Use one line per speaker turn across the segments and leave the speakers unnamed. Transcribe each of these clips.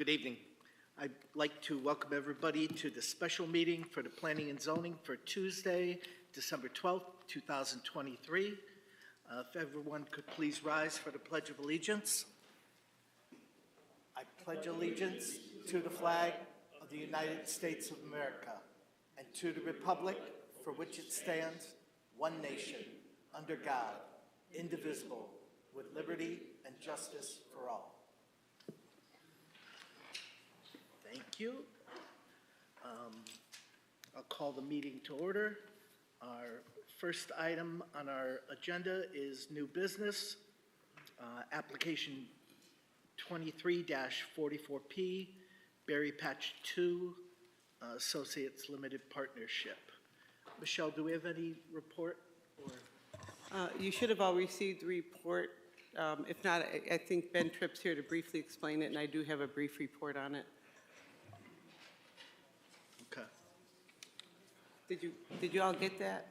Good evening. I'd like to welcome everybody to the special meeting for the Planning and Zoning for Tuesday, December 12th, 2023. If everyone could please rise for the Pledge of Allegiance. I pledge allegiance to the flag of the United States of America and to the republic for which it stands, one nation, under God, indivisible, with liberty and justice for all. Thank you. I'll call the meeting to order. Our first item on our agenda is new business, application 23-44P, Berry Patch 2, Associates Limited Partnership. Michelle, do we have any report?
You should have all received the report. If not, I think Ben Tripp's here to briefly explain it, and I do have a brief report on it.
Okay.
Did you all get that?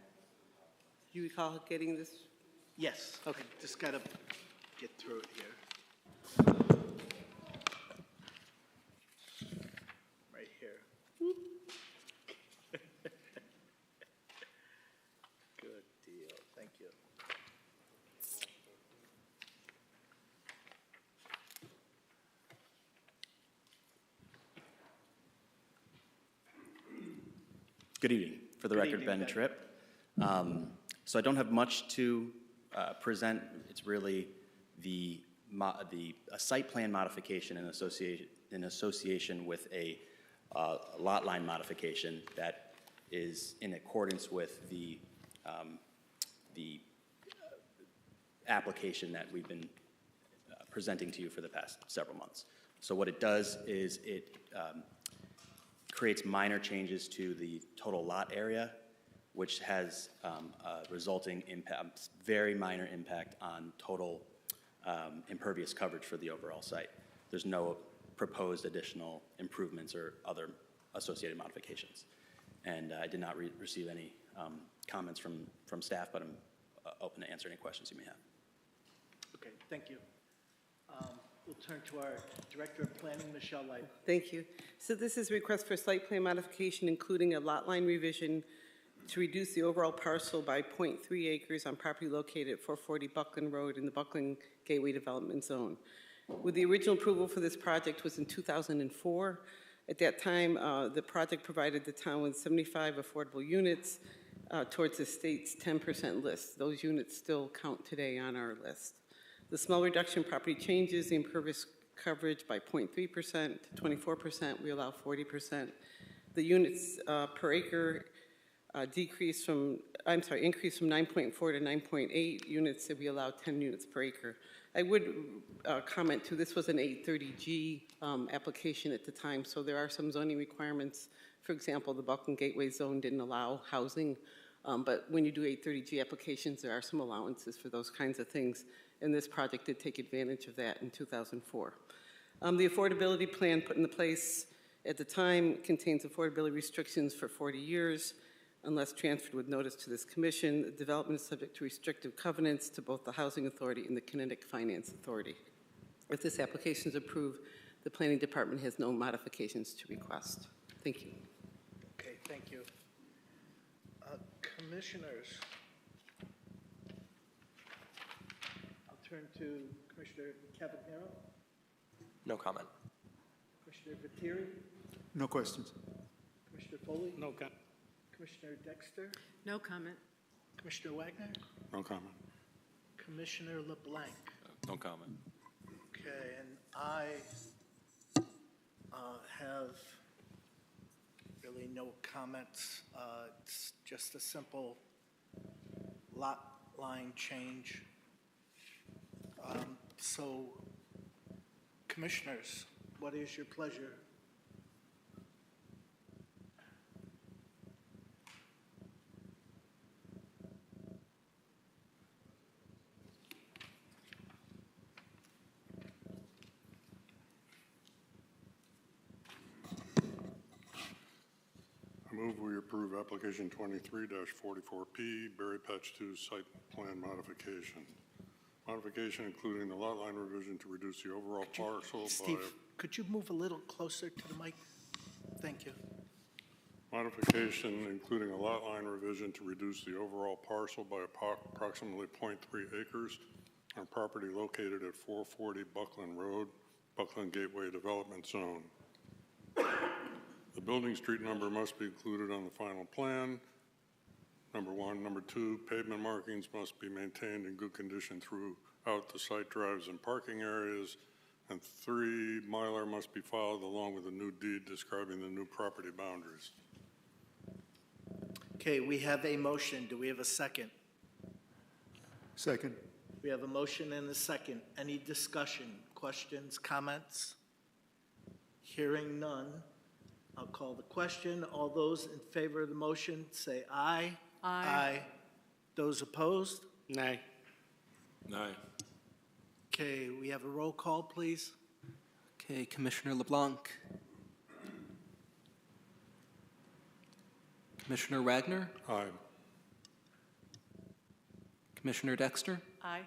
Do you recall getting this?
Yes.
Okay.
Just got to get through it here. Right here. Good deal. Thank you.
Good evening. For the record, Ben Tripp. So I don't have much to present. It's really a site plan modification in association with a lot line modification that is in accordance with the application that we've been presenting to you for the past several months. So what it does is it creates minor changes to the total lot area, which has a resulting impact, very minor impact on total impervious coverage for the overall site. There's no proposed additional improvements or other associated modifications. And I did not receive any comments from staff, but I'm open to answer any questions you may have.
Okay, thank you. We'll turn to our Director of Planning, Michelle Light.
Thank you. So this is a request for site plan modification, including a lot line revision to reduce the overall parcel by 0.3 acres on property located at 440 Buckland Road in the Buckland Gateway Development Zone. With the original approval for this project was in 2004. At that time, the project provided the town with 75 affordable units towards the state's 10% list. Those units still count today on our list. The small reduction property changes the impervious coverage by 0.3% to 24%. We allow 40%. The units per acre increased from 9.4 to 9.8 units, so we allow 10 units per acre. I would comment too, this was an 830G application at the time, so there are some zoning requirements. For example, the Buckland Gateway Zone didn't allow housing, but when you do 830G applications, there are some allowances for those kinds of things, and this project did take advantage of that in 2004. The affordability plan put into place at the time contains affordability restrictions for 40 years, unless transferred with notice to this commission. The development is subject to restrictive covenants to both the Housing Authority and the Kinetic Finance Authority. If this application is approved, the Planning Department has no modifications to request. Thank you.
Okay, thank you. Commissioners. I'll turn to Commissioner Cavagnaro.
No comment.
Commissioner Viteri.
No questions.
Commissioner Foley.
No comment.
Commissioner Dexter.
No comment.
Commissioner Wagner.
No comment.
Commissioner LeBlanc.
No comment.
Okay, and I have really no comments. It's just a simple lot line change. So, commissioners, what is your pleasure?
I move we approve application 23-44P, Berry Patch 2 site plan modification. Modification including the lot line revision to reduce the overall parcel by...
Steve, could you move a little closer to the mic? Thank you.
Modification including a lot line revision to reduce the overall parcel by approximately 0.3 acres on property located at 440 Buckland Road, Buckland Gateway Development Zone. The building street number must be included on the final plan. Number one. Number two, pavement markings must be maintained in good condition throughout the site drives and parking areas. And three, Mylar must be filed along with a new deed describing the new property boundaries.
Okay, we have a motion. Do we have a second?
Second.
We have a motion and a second. Any discussion, questions, comments? Hearing none, I'll call the question. All those in favor of the motion, say aye. Aye. Those opposed?
Nay. Nay.
Okay, we have a roll call, please.
Okay, Commissioner LeBlanc. Commissioner Wagner.
Aye.
Commissioner Dexter.
Aye.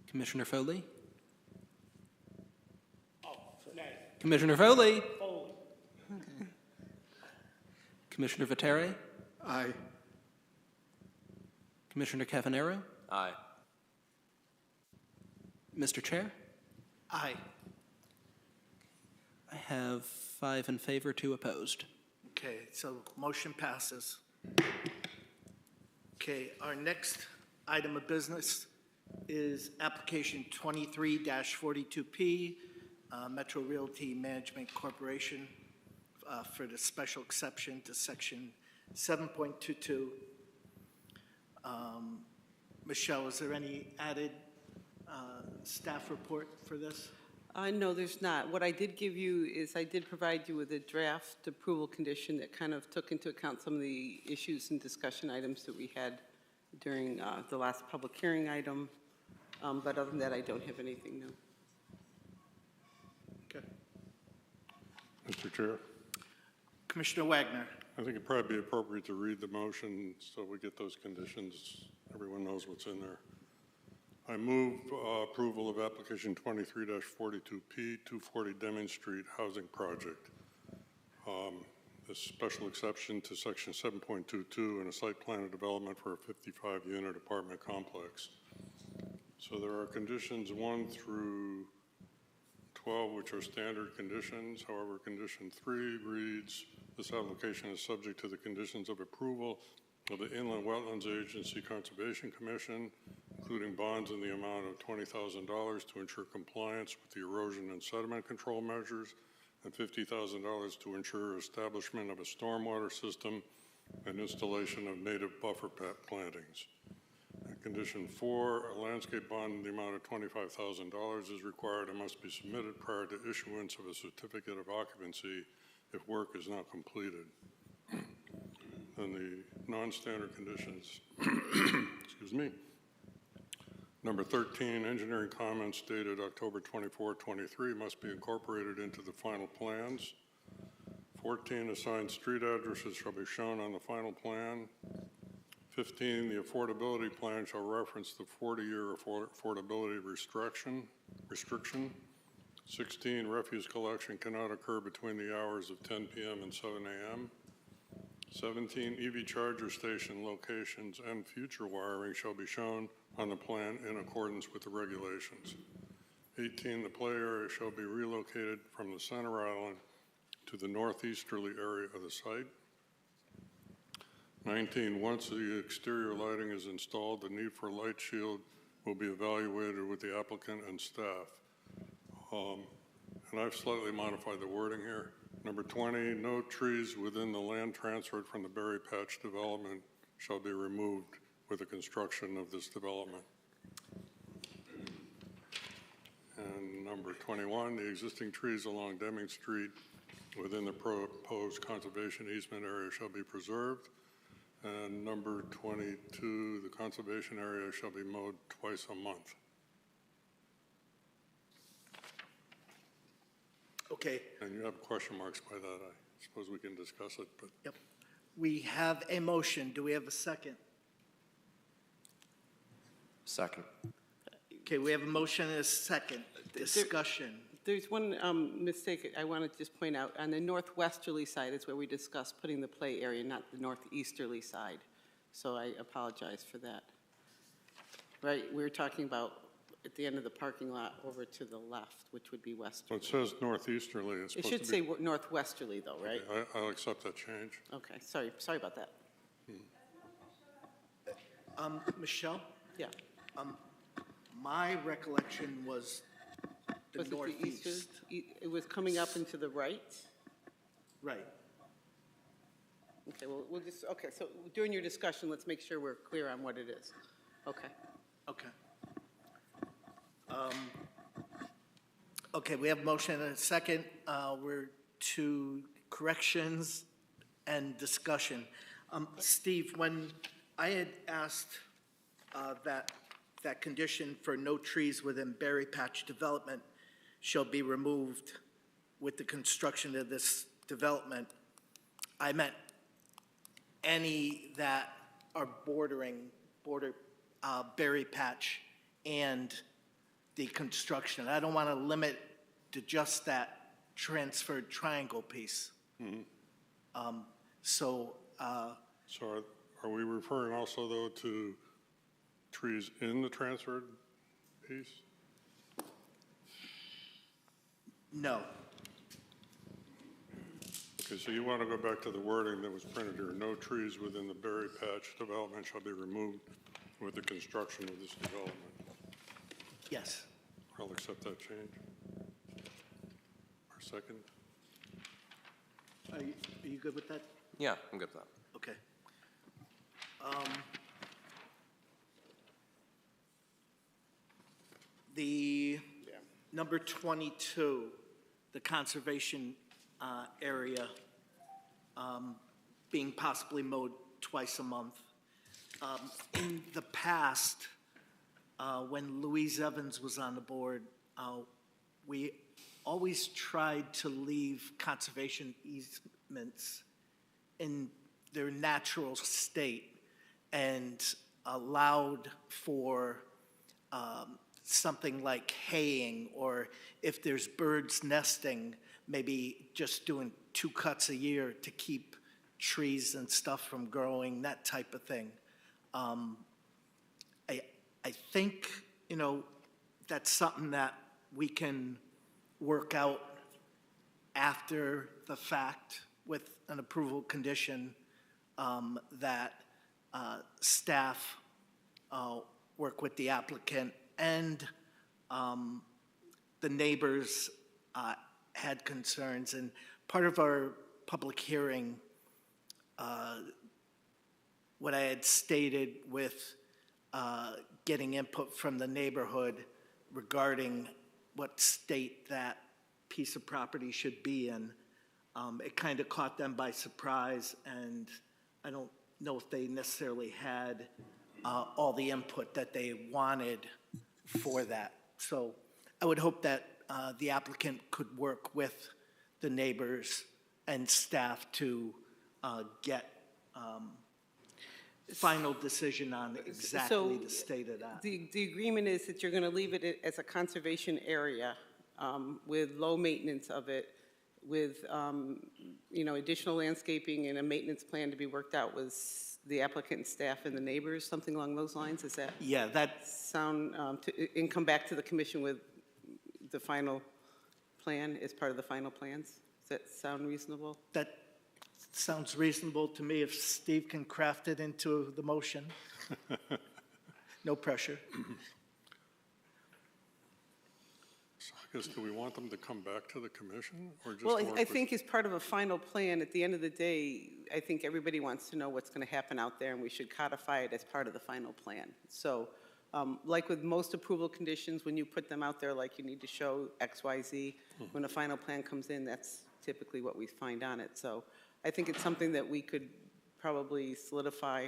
Commissioner Foley. Commissioner Foley. Commissioner Viteri.
Aye.
Commissioner Cavanero.
Aye.
Mr. Chair,
Aye.
I have 5 in favor, 2 opposed.
Okay, so motion passes. Okay, our next item of business is application 23-42P, Metro Realty Management Corporation, for the special exception to section 7.22. Michelle, is there any added staff report for this?
No, there's not. What I did give you is I did provide you with a draft approval condition that kind of took into account some of the issues and discussion items that we had during the last public hearing item. But other than that, I don't have anything new.
Okay.
Mr. Chair,
Commissioner Wagner.
I think it'd probably be appropriate to read the motion so we get those conditions. Everyone knows what's in there. I move approval of application 23-42P, 240 Deming Street Housing Project. This special exception to section 7.22 and a site plan of development for a 55-unit apartment complex. So there are conditions 1 through 12, which are standard conditions. However, condition 3 reads, this application is subject to the conditions of approval of the Inland Wetlands Agency Conservation Commission, including bonds in the amount of $20,000 to ensure compliance with the erosion and sediment control measures, and $50,000 to ensure establishment of a stormwater system and installation of native buffer plantings. And condition 4, a landscape bond in the amount of $25,000 is required and must be submitted prior to issuance of a certificate of occupancy if work is not completed. And the non-standard conditions, excuse me. Number 13, engineering comments dated October 24, 23 must be incorporated into the final plans. 14, assigned street addresses shall be shown on the final plan. 15, the affordability plan shall reference the 40-year affordability restriction. 16, refuse collection cannot occur between the hours of 10 p.m. and 7 a.m. 17, EV charger station locations and future wiring shall be shown on the plan in accordance with the regulations. 18, the play area shall be relocated from the center island to the northeasterly area of the site. 19, once the exterior lighting is installed, the need for a light shield will be evaluated with the applicant and staff. And I've slightly modified the wording here. Number 20, no trees within the land transferred from the Berry Patch development shall be removed with the construction of this development. And number 21, the existing trees along Deming Street within the proposed conservation easement area shall be preserved. And number 22, the conservation area shall be mowed twice a month.
Okay.
And you have question marks by that. I suppose we can discuss it, but
Yep. We have a motion. Do we have a second?
Second.
Okay, we have a motion and a second. Discussion.
There's one mistake I want to just point out. On the northwesterly side is where we discussed putting the play area, not the northeasterly side. So I apologize for that. Right, we were talking about at the end of the parking lot over to the left, which would be
So
westerly.
it says northeasterly, it's
It
supposed
should
to
say
be.
northwesterly though, right?
I'll accept that change.
Okay, sorry about that.
Michelle,
Yeah.
my recollection was the
Was it the eastern?
northeast.
It was coming up and to the right?
Right.
Okay, well, okay, so during your discussion, let's make sure we're clear on what it is. Okay.
Okay. Okay, we have a motion and a second. We're to corrections and discussion. Steve, when I had asked that condition for no trees within berry patch development shall be removed with the construction of this development, I meant any that are border berry patch and the construction. I don't want to limit to just that transferred triangle piece. So,
So are we referring also, though, to trees in the transferred piece?
no.
Okay, so you want to go back to the wording that was printed here. No trees within the berry patch development shall be removed with the construction of this development.
Yes.
I'll accept that change. Our second.
Are you good with that?
Yeah, I'm good with that.
Okay. The number 22, the conservation area being possibly mowed twice a month. In the past, when Louise Evans was on the board, we always tried to leave conservation easements in their natural state and allowed for something like haying, or if there's birds nesting, maybe just doing 2 cuts a year to keep trees and stuff from growing, that type of thing. I think, that's something that we can work out after the fact with an approval condition that staff work with the applicant, and the neighbors had concerns. And part of our public hearing, what I had stated with getting input from the neighborhood regarding what state that piece of property should be in, it kind of caught them by surprise, and I don't know if they necessarily had all the input that they wanted for that. So I would hope that the applicant could work with the neighbors and staff to get final decision on exactly the state of that.
The agreement is that you're going to leave it as a conservation area with low maintenance of it, with, additional landscaping and a maintenance plan to be worked out with the applicant, staff, and the neighbors, something along those lines? Is that
Yeah, that,
sound, and come back to the commission with the final plan as part of the final plans? Does that sound reasonable?
that sounds reasonable to me if Steve can craft it into the motion. No pressure.
So I guess, do we want them to come back to the commission, or just
Well,
work
I
with-
think as part of a final plan, at the end of the day, I think everybody wants to know what's going to happen out there, and we should codify it as part of the final plan. So, like with most approval conditions, when you put them out there, like you need to show X, Y, Z, when a final plan comes in, that's typically what we find on it. So I think it's something that we could probably solidify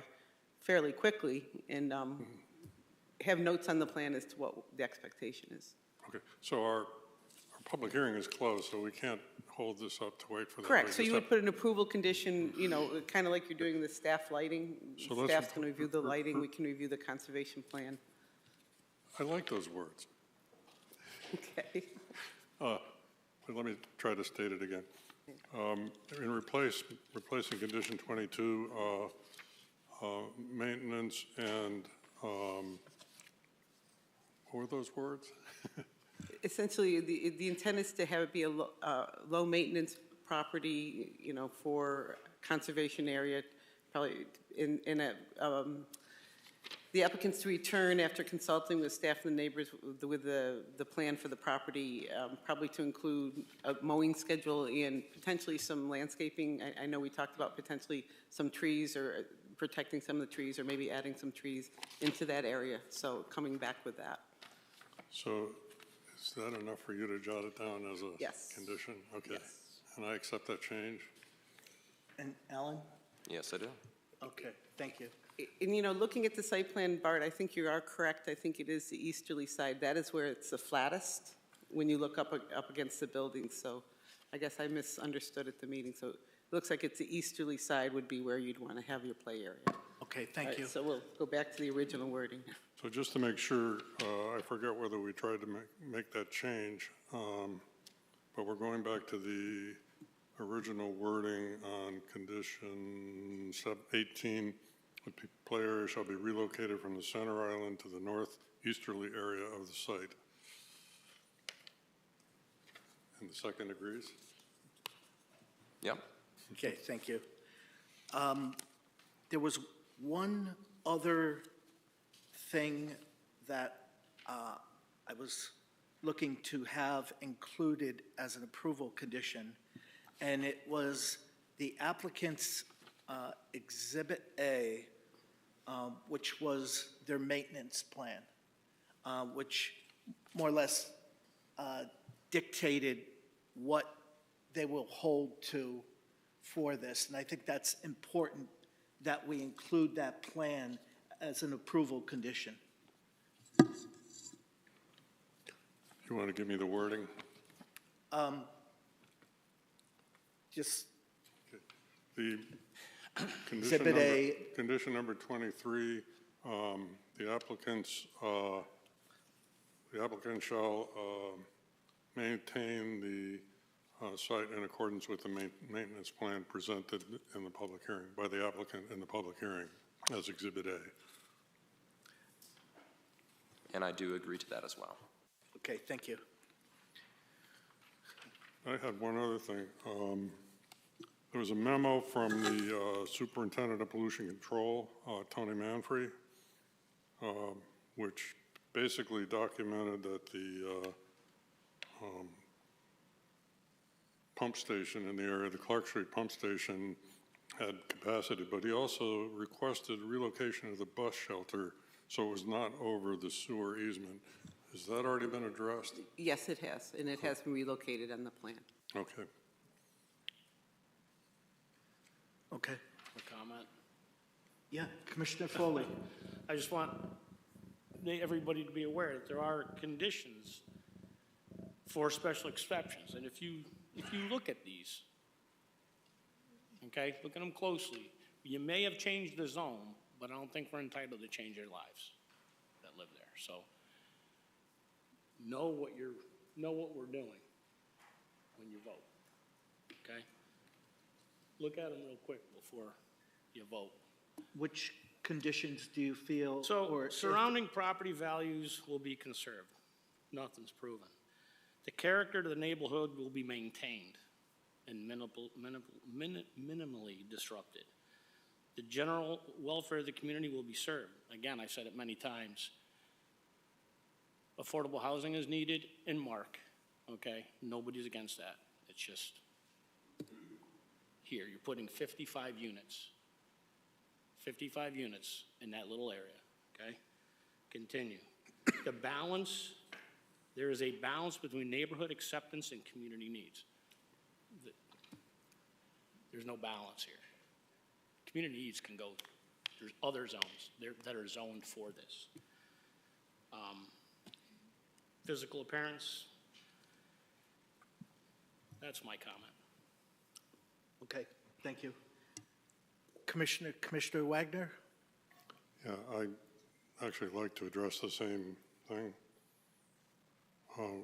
fairly quickly and have notes on the plan as to what the expectation is.
Okay, so our public hearing is closed, so we can't hold this up to wait for that.
Correct,
We
so
just
you would
have-
put an approval condition, kind of like you're doing the staff lighting.
So let's-
Staff's going to review the lighting, we can review the conservation plan.
I like those words.
Okay.
But let me try to state it again. In replacing condition 22, maintenance and, what were those words?
Essentially, the intent is to have it be a low-maintenance property, you know, for conservation area, probably in a, the applicants to return after consulting with staff and the neighbors with the plan for the property, probably to include a mowing schedule and potentially some landscaping. I know we talked about potentially some trees or protecting some of the trees or maybe adding some trees into that area. So coming back with that.
So is that enough for you to jot it down as a
Yes.
condition? Okay.
Yes.
And I accept that change.
And Alan?
Yes, I do.
Okay, thank you.
And, you know, looking at the site plan, Bart, I think you are correct. I think it is the easterly side. That is where it's the flattest when you look up against the building. So I guess I misunderstood at the meeting. So it looks like it's the easterly side would be where you'd want to have your play area.
Okay,
All
thank
right,
you.
so we'll go back to the original wording.
So just to make sure, I forget whether we tried to make that change, but we're going back to the original wording on condition 18. The play area shall be relocated from the center island to the northeasterly area of the site. And the second agrees?
Yep.
Okay, thank you. There was one other thing that I was looking to have included as an approval condition, and it was the applicant's Exhibit A, which was their maintenance plan, which more or less dictated what they will hold to for this. And I think that's important that we include that plan as an approval condition.
You want to give me the wording?
Just,
The
Exhibit A.
Condition number 23, the applicant shall maintain the site in accordance with the maintenance plan presented in the public hearing, by the applicant in the public hearing as Exhibit A.
And I do agree to that as well.
okay, thank you.
I had one other thing. There was a memo from the Superintendent of Pollution Control, Tony Manfrey, which basically documented that the pump station in the area, the Clark Street pump station, had capacity, but he also requested relocation of the bus shelter so it was not over the sewer easement. Has that already been addressed?
Yes, it has, and it has been relocated on the plan.
Okay.
Okay.
A comment.
Yeah, Commissioner Foley.
I just want everybody to be aware that there are conditions for special exceptions. And if you look at these, okay, look at them closely. You may have changed the zone, but I don't think we're entitled to change their lives that live there. So know what we're doing when you vote, okay? Look at them real quick before you vote.
Which conditions do you feel?
So
or
surrounding property values will be conserved. Nothing's proven. The character of the neighborhood will be maintained and minimally disrupted. The general welfare of the community will be served. Again, I've said it many times. Affordable housing is needed in Mark, okay? Nobody's against that. It's just here, you're putting 55 units. 55 units in that little area, okay? Continue. The balance, there is a balance between neighborhood acceptance and community needs. There's no balance here. Community needs can go, there's other zones that are zoned for this. Physical appearance, that's my comment.
Okay, thank you. Commissioner Wagner?
Yeah, I actually like to address the same thing.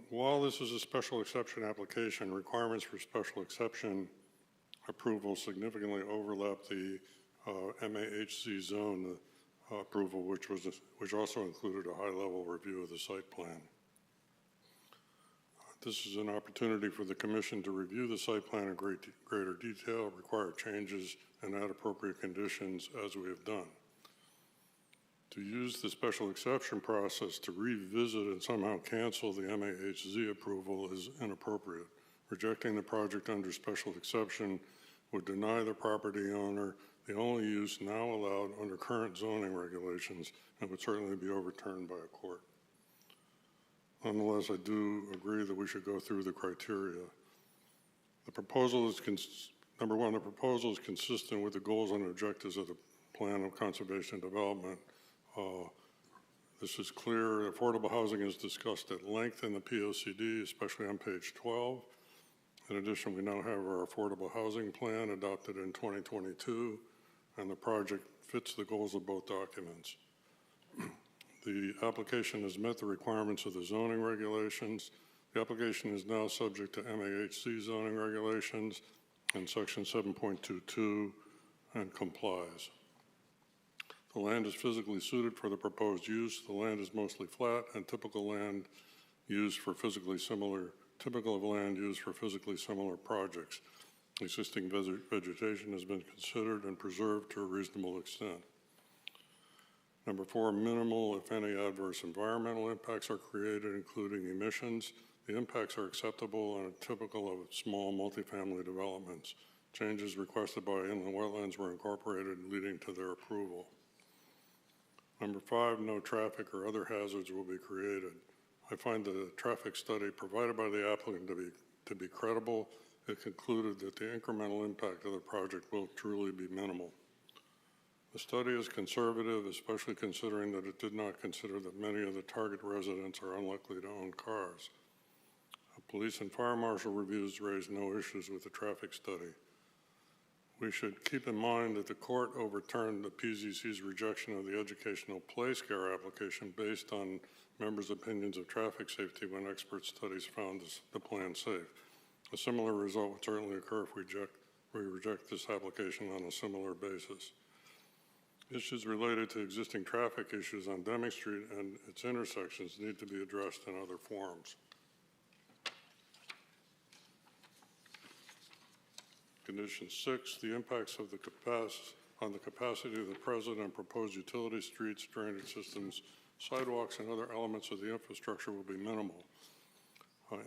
While this is a special exception application, requirements for special exception approval significantly overlap the MAHC zone approval, which also included a high-level review of the site plan. This is an opportunity for the commission to review the site plan in greater detail, require changes, and add appropriate conditions as we have done. To use the special exception process to revisit and somehow cancel the MAHZ approval is inappropriate. Rejecting the project under special exception would deny the property owner the only use now allowed under current zoning regulations and would certainly be overturned by a court. Nonetheless, I do agree that we should go through the criteria. The proposal is, number one, the proposal is consistent with the goals and objectives of the Plan of Conservation and Development. This is clear. Affordable housing is discussed at length in the POCD, especially on page 12. In addition, we now have our affordable housing plan adopted in 2022, and the project fits the goals of both documents. The application has met the requirements of the zoning regulations. The application is now subject to MAHC zoning regulations and section 7.22 and complies. The land is physically suited for the proposed use. The land is mostly flat and typical of land used for physically similar projects. Existing vegetation has been considered and preserved to a reasonable extent. Number four, minimal, if any, adverse environmental impacts are created, including emissions. The impacts are acceptable and typical of small multifamily developments. Changes requested by inland wetlands were incorporated, leading to their approval. Number five, no traffic or other hazards will be created. I find the traffic study provided by the applicant to be credible. It concluded that the incremental impact of the project will truly be minimal. The study is conservative, especially considering that it did not consider that many of the target residents are unlikely to own cars. Police and fire marshal reviews raised no issues with the traffic study. We should keep in mind that the court overturned the PZC's rejection of the educational play scare application based on members' opinions of traffic safety when expert studies found the plan safe. A similar result would certainly occur if we reject this application on a similar basis. Issues related to existing traffic issues on Deming Street and its intersections need to be addressed in other forums. Condition 6, the impacts of on the capacity of the present and proposed utility streets, drainage systems, sidewalks, and other elements of the infrastructure will be minimal.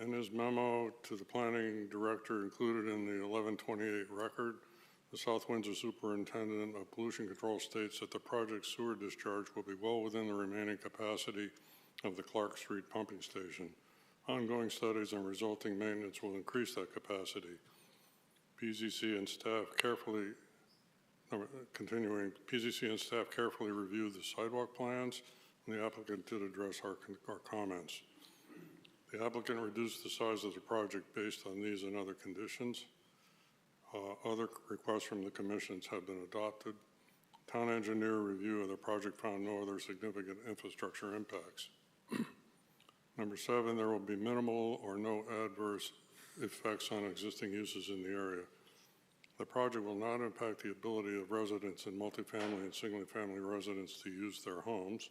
In his memo to the planning director included in the 1128 record, the South Windsor Superintendent of Pollution Control states that the project's sewer discharge will be well within the remaining capacity of the Clark Street pumping station. Ongoing studies and resulting maintenance will increase that capacity. PZC and staff carefully reviewed the sidewalk plans, and the applicant did address our comments. The applicant reduced the size of the project based on these and other conditions. Other requests from the commissions have been adopted. Town engineer review of the project found no other significant infrastructure impacts. Number 7, there will be minimal or no adverse effects on existing uses in the area. The project will not impact the ability of residents in multifamily and single-family residents to use their homes.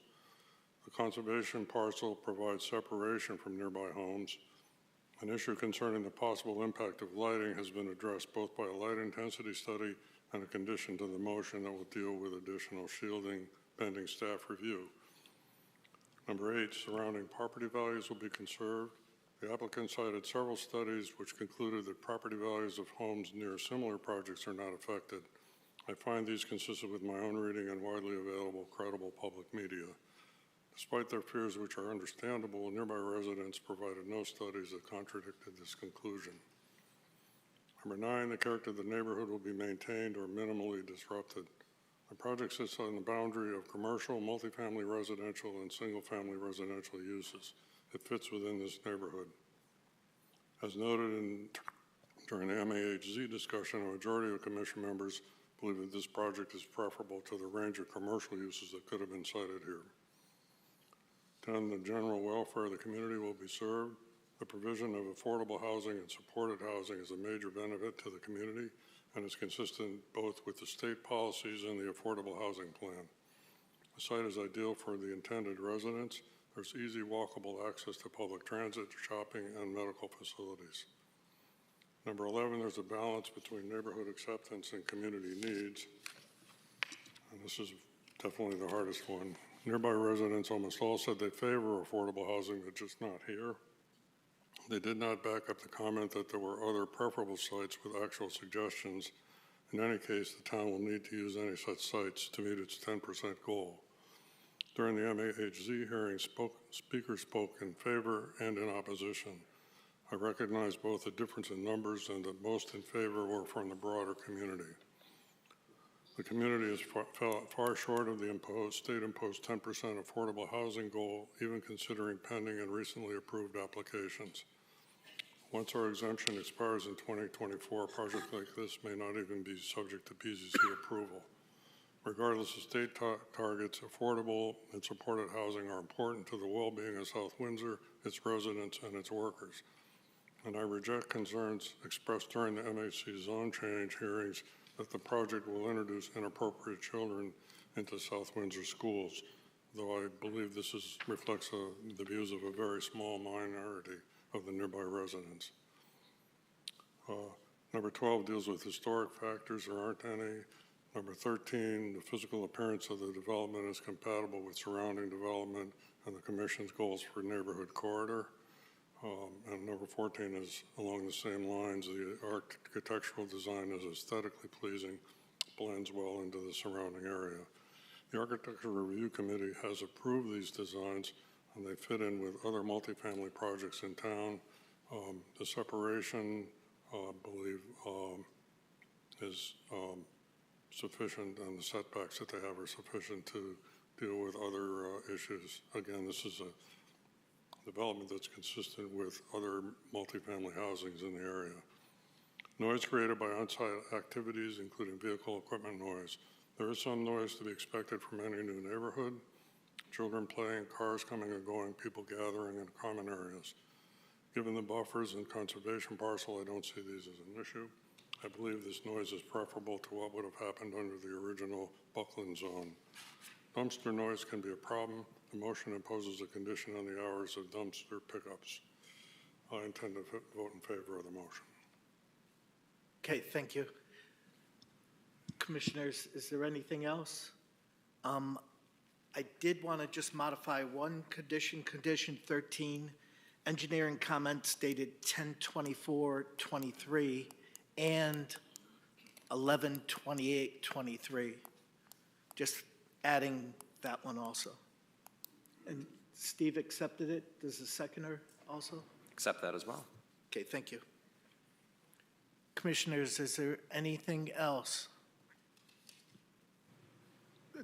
The conservation parcel provides separation from nearby homes. An issue concerning the possible impact of lighting has been addressed both by a light intensity study and a condition to the motion that will deal with additional shielding pending staff review. Number 8, surrounding property values will be conserved. The applicant cited several studies which concluded that property values of homes near similar projects are not affected. I find these consistent with my own reading and widely available credible public media. Despite their fears, which are understandable, nearby residents provided no studies that contradicted this conclusion. Number 9, the character of the neighborhood will be maintained or minimally disrupted. The project sits on the boundary of commercial, multifamily residential, and single-family residential uses. It fits within this neighborhood. As noted during the MAHZ discussion, a majority of commission members believe that this project is preferable to the range of commercial uses that could have been cited here. 10, the general welfare of the community will be served. The provision of affordable housing and supported housing is a major benefit to the community and is consistent both with the state policies and the Affordable Housing Plan. The site is ideal for the intended residents. There's easy walkable access to public transit, shopping, and medical facilities. Number 11, there's a balance between neighborhood acceptance and community needs. And this is definitely the hardest one. Nearby residents almost all said they favor affordable housing, but just not here. They did not back up the comment that there were other preferable sites with actual suggestions. In any case, the town will need to use any such sites to meet its 10% goal. During the MAHZ hearing, speakers spoke in favor and in opposition. I recognize both the difference in numbers and that most in favor were from the broader community. The community is far short of the state-imposed 10% affordable housing goal, even considering pending and recently approved applications. Once our exemption expires in 2024, projects like this may not even be subject to PZC approval. Regardless of state targets, affordable and supported housing are important to the well-being of South Windsor, its residents, and its workers. And I reject concerns expressed during the MHC zone change hearings that the project will introduce inappropriate children into South Windsor schools, though I believe this reflects the views of a very small minority of the nearby residents. Number 12 deals with historic factors. There aren't any. Number 13, the physical appearance of the development is compatible with surrounding development and the Commission's goals for neighborhood corridor. And number 14 is along the same lines. The architectural design is aesthetically pleasing, blends well into the surrounding area. The Architectural Review Committee has approved these designs, and they fit in with other multifamily projects in town. The separation, I believe, is sufficient, and the setbacks that they have are sufficient to deal with other issues. Again, this is a development that's consistent with other multifamily housings in the area. Noise created by on-site activities, including vehicle equipment noise. There is some noise to be expected from any new neighborhood. Children playing, cars coming and going, people gathering in common areas. Given the buffers and conservation parcel, I don't see these as an issue. I believe this noise is preferable to what would have happened under the original Buckland zone. Dumpster noise can be a problem. The motion imposes a condition on the hours of dumpster pickups. I intend to vote in favor of the motion.
Okay, thank you. Commissioners, is there anything else? I did want to just modify one condition, condition 13, engineering comments dated 10/24/23 and 11/28/23. Just adding that one also. And Steve accepted it. Does the seconder also?
Accept that as well.
Okay, thank you. Commissioners, is there anything else?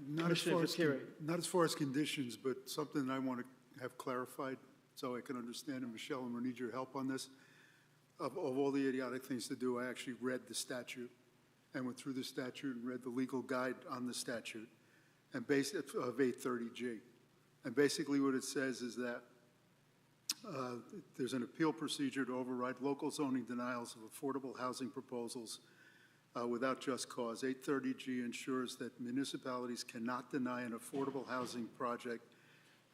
Not as
Commissioner
far as conditions, but something I want to have clarified so I can understand, and Michelle, I'm going to need your help on this. Of all the idiotic things to do, I actually read the statute and went through the statute and read the legal guide on the statute and based of 830G. And basically what it says is that there's an appeal procedure to override local zoning denials of affordable housing proposals without just cause. 830G ensures that municipalities cannot deny an affordable housing project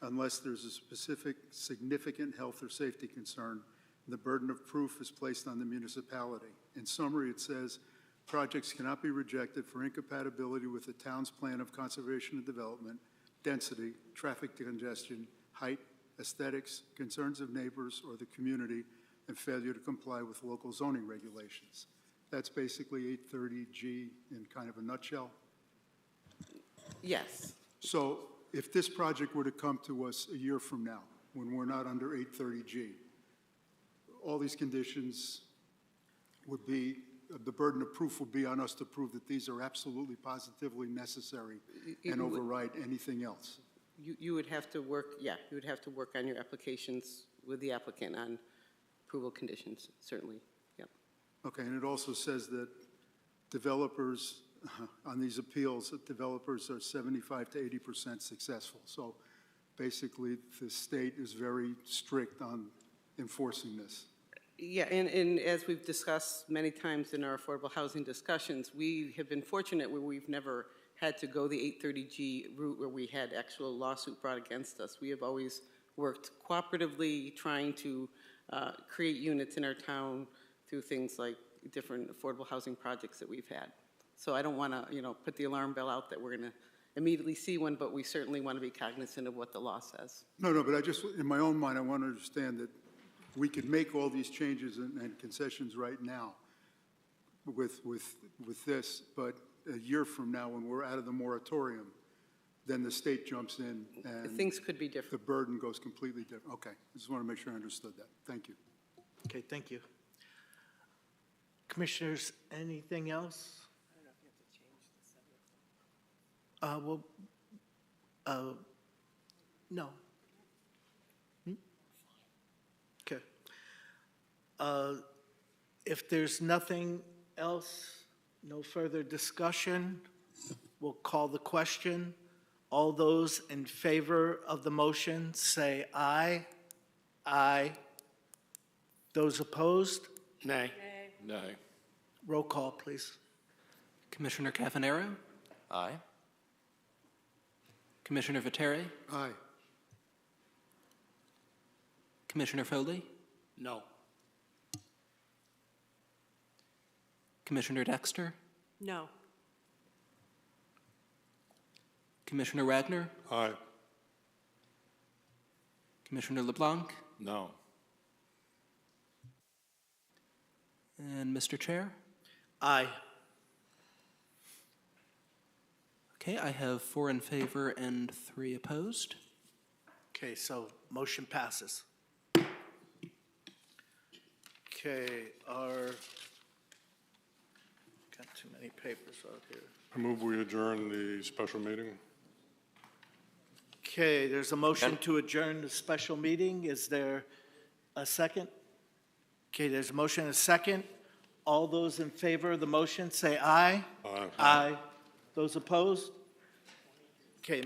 unless there's a specific significant health or safety concern. The burden of proof is placed on the municipality. In summary, it says projects cannot be rejected for incompatibility with the town's plan of conservation and development, density, traffic congestion, height, aesthetics, concerns of neighbors or the community, and failure to comply with local zoning regulations. That's basically 830G in kind of a nutshell.
Yes.
So if this project were to come to us a year from now, when we're not under 830G, all these conditions would be, the burden of proof would be on us to prove that these are absolutely positively necessary and override anything else.
You would have to work, yeah, you would have to work on your applications with the applicant on approval conditions, certainly, yep.
Okay, and it also says that developers, on these appeals, that developers are 75 to 80% successful. So basically the state is very strict on enforcing this.
Yeah, and as we've discussed many times in our affordable housing discussions, we have been fortunate where we've never had to go the 830G route where we had actual lawsuit brought against us. We have always worked cooperatively, trying to create units in our town through things like different affordable housing projects that we've had. So I don't want to, put the alarm bell out that we're going to immediately see one, but we certainly want to be cognizant of what the law says.
No, but I just, in my own mind, I want to understand that we could make all these changes and concessions right now with this, but a year from now, when we're out of the moratorium, then the state jumps in and
Things could be
the
different.
burden goes completely different. Okay, I just want to make sure I understood that. Thank you.
Okay, thank you. Commissioners, anything else? No. Okay. If there's nothing else, no further discussion, we'll call the question. All those in favor of the motion, say aye. Aye. Those opposed?
Nay.
Nay.
Roll call, please.
Commissioner Cavanero?
Aye.
Commissioner Viteri?
Aye.
Commissioner Foley?
No.
Commissioner Dexter?
No.
Commissioner Wagner?
Aye.
Commissioner LeBlanc?
No.
And Mr. Chair?
Aye.
Okay, I have 4 in favor and 3 opposed.
Okay, so motion passes. Okay, got too many papers out here.
I move we adjourn the special meeting.
Okay, there's a motion to adjourn the special meeting. Is there a second? Okay, there's a motion and a second. All those in favor of the motion, say aye.
Aye.
Aye. Those opposed? Okay.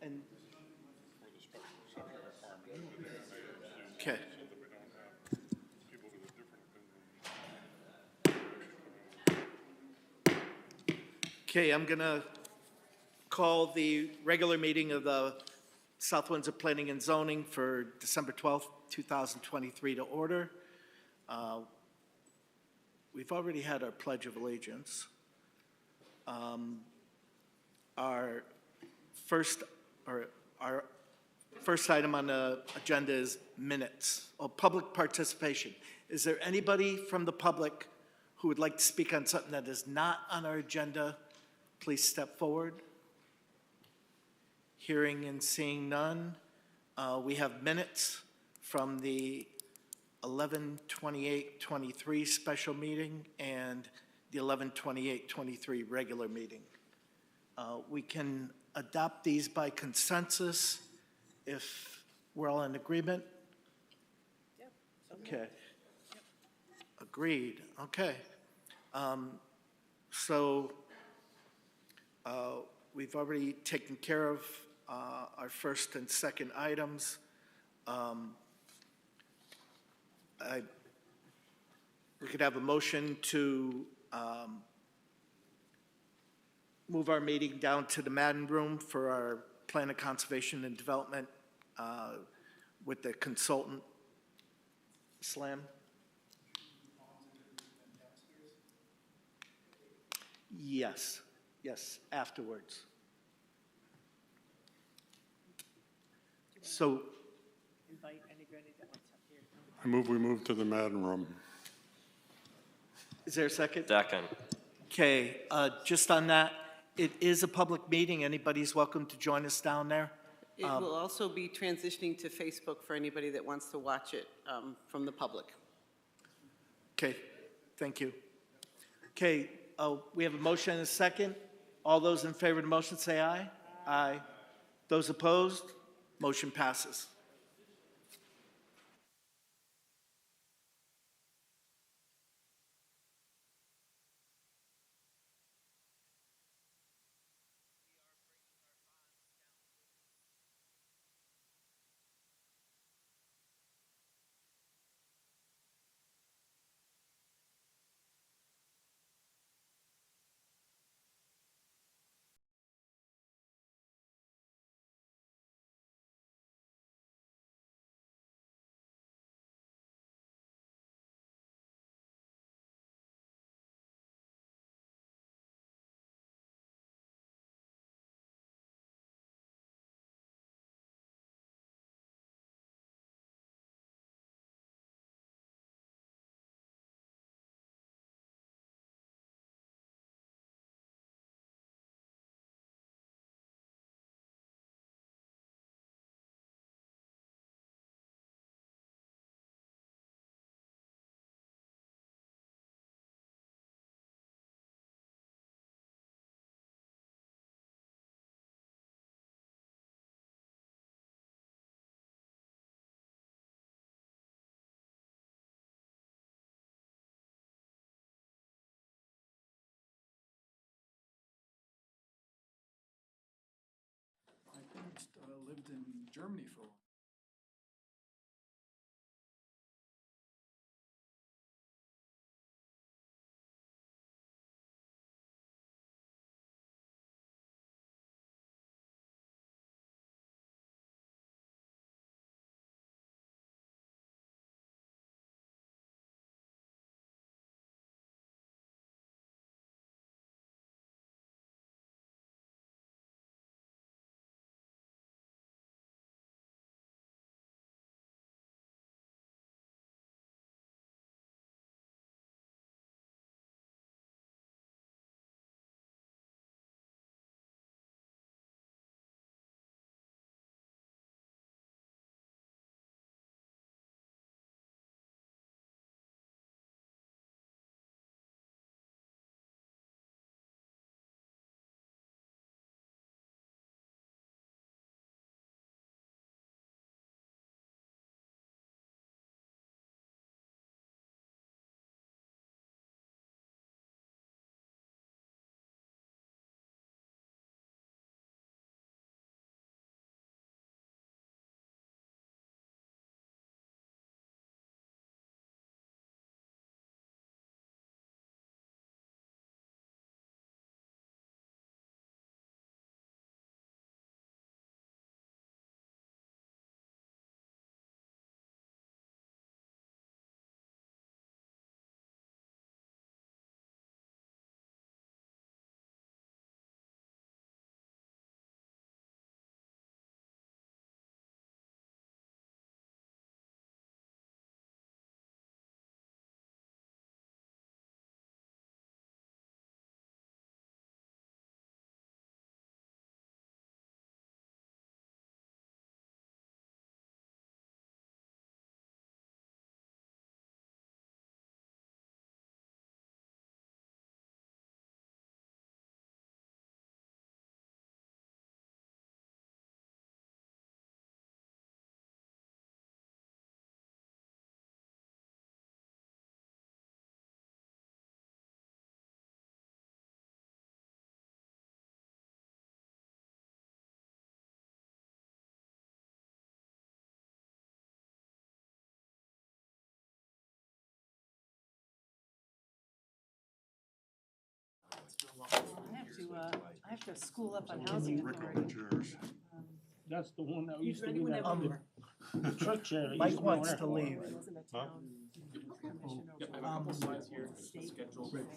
And. Okay. Okay, I'm going to call the regular meeting of the South Windsor Planning and Zoning for December 12th, 2023 to order. We've already had our Pledge of Allegiance. Our first item on the agenda is minutes, or public participation. Is there anybody from the public who would like to speak on something that is not on our agenda? Please step forward. Hearing and seeing none. We have minutes from the 11/28/23 special meeting and the 11/28/23 regular meeting. We can adopt these by consensus if we're all in agreement.
Yep.
Okay. Agreed, okay. So we've already taken care of our first and second items. We could have a motion to move our meeting down to the Madden Room for our Plan of Conservation and Development with the consultant. Slam? Yes, afterwards. So,
Invite anybody that wants up here.
I move we move to the Madden Room.
is there a second?
Second.
Okay, just on that, it is a public meeting. Anybody's welcome to join us down there.
It will also be transitioning to Facebook for anybody that wants to watch it from the public.
Okay, thank you. Okay, we have a motion and a second. All those in favor of the motion say aye. Aye. Those opposed? Motion passes.
lived in Germany for a while.
I have to school up on housing authority.
That's the one that
He's ready whenever.
the truck chair. that
Mike
used to be
wants
over
to
there.
leave.
Wasn't a town commission or
Um,
state.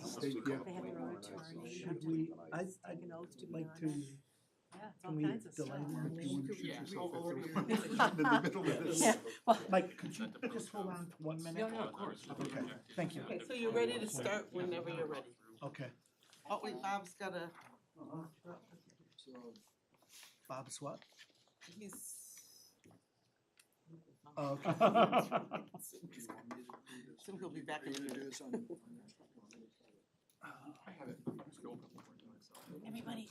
State, yeah.
They have their own attorney. You have
Should
to
we,
take an oath to be on
like to,
it. Yeah, it's all
can we
kinds of
delay
stuff.
the
You want to shoot
Yeah.
yourself
I'll order
in
your-
the middle of this?
Yeah, well,
Mike, could you just hold on for 1 minute?
Yeah, of course.
Okay, thank you.
Okay, so you're ready to start whenever you're ready.
Okay,
Oh, wait, Bob's gotta,
Bob's what?
he's.
Oh, okay.
So he'll be back in a minute.
everybody,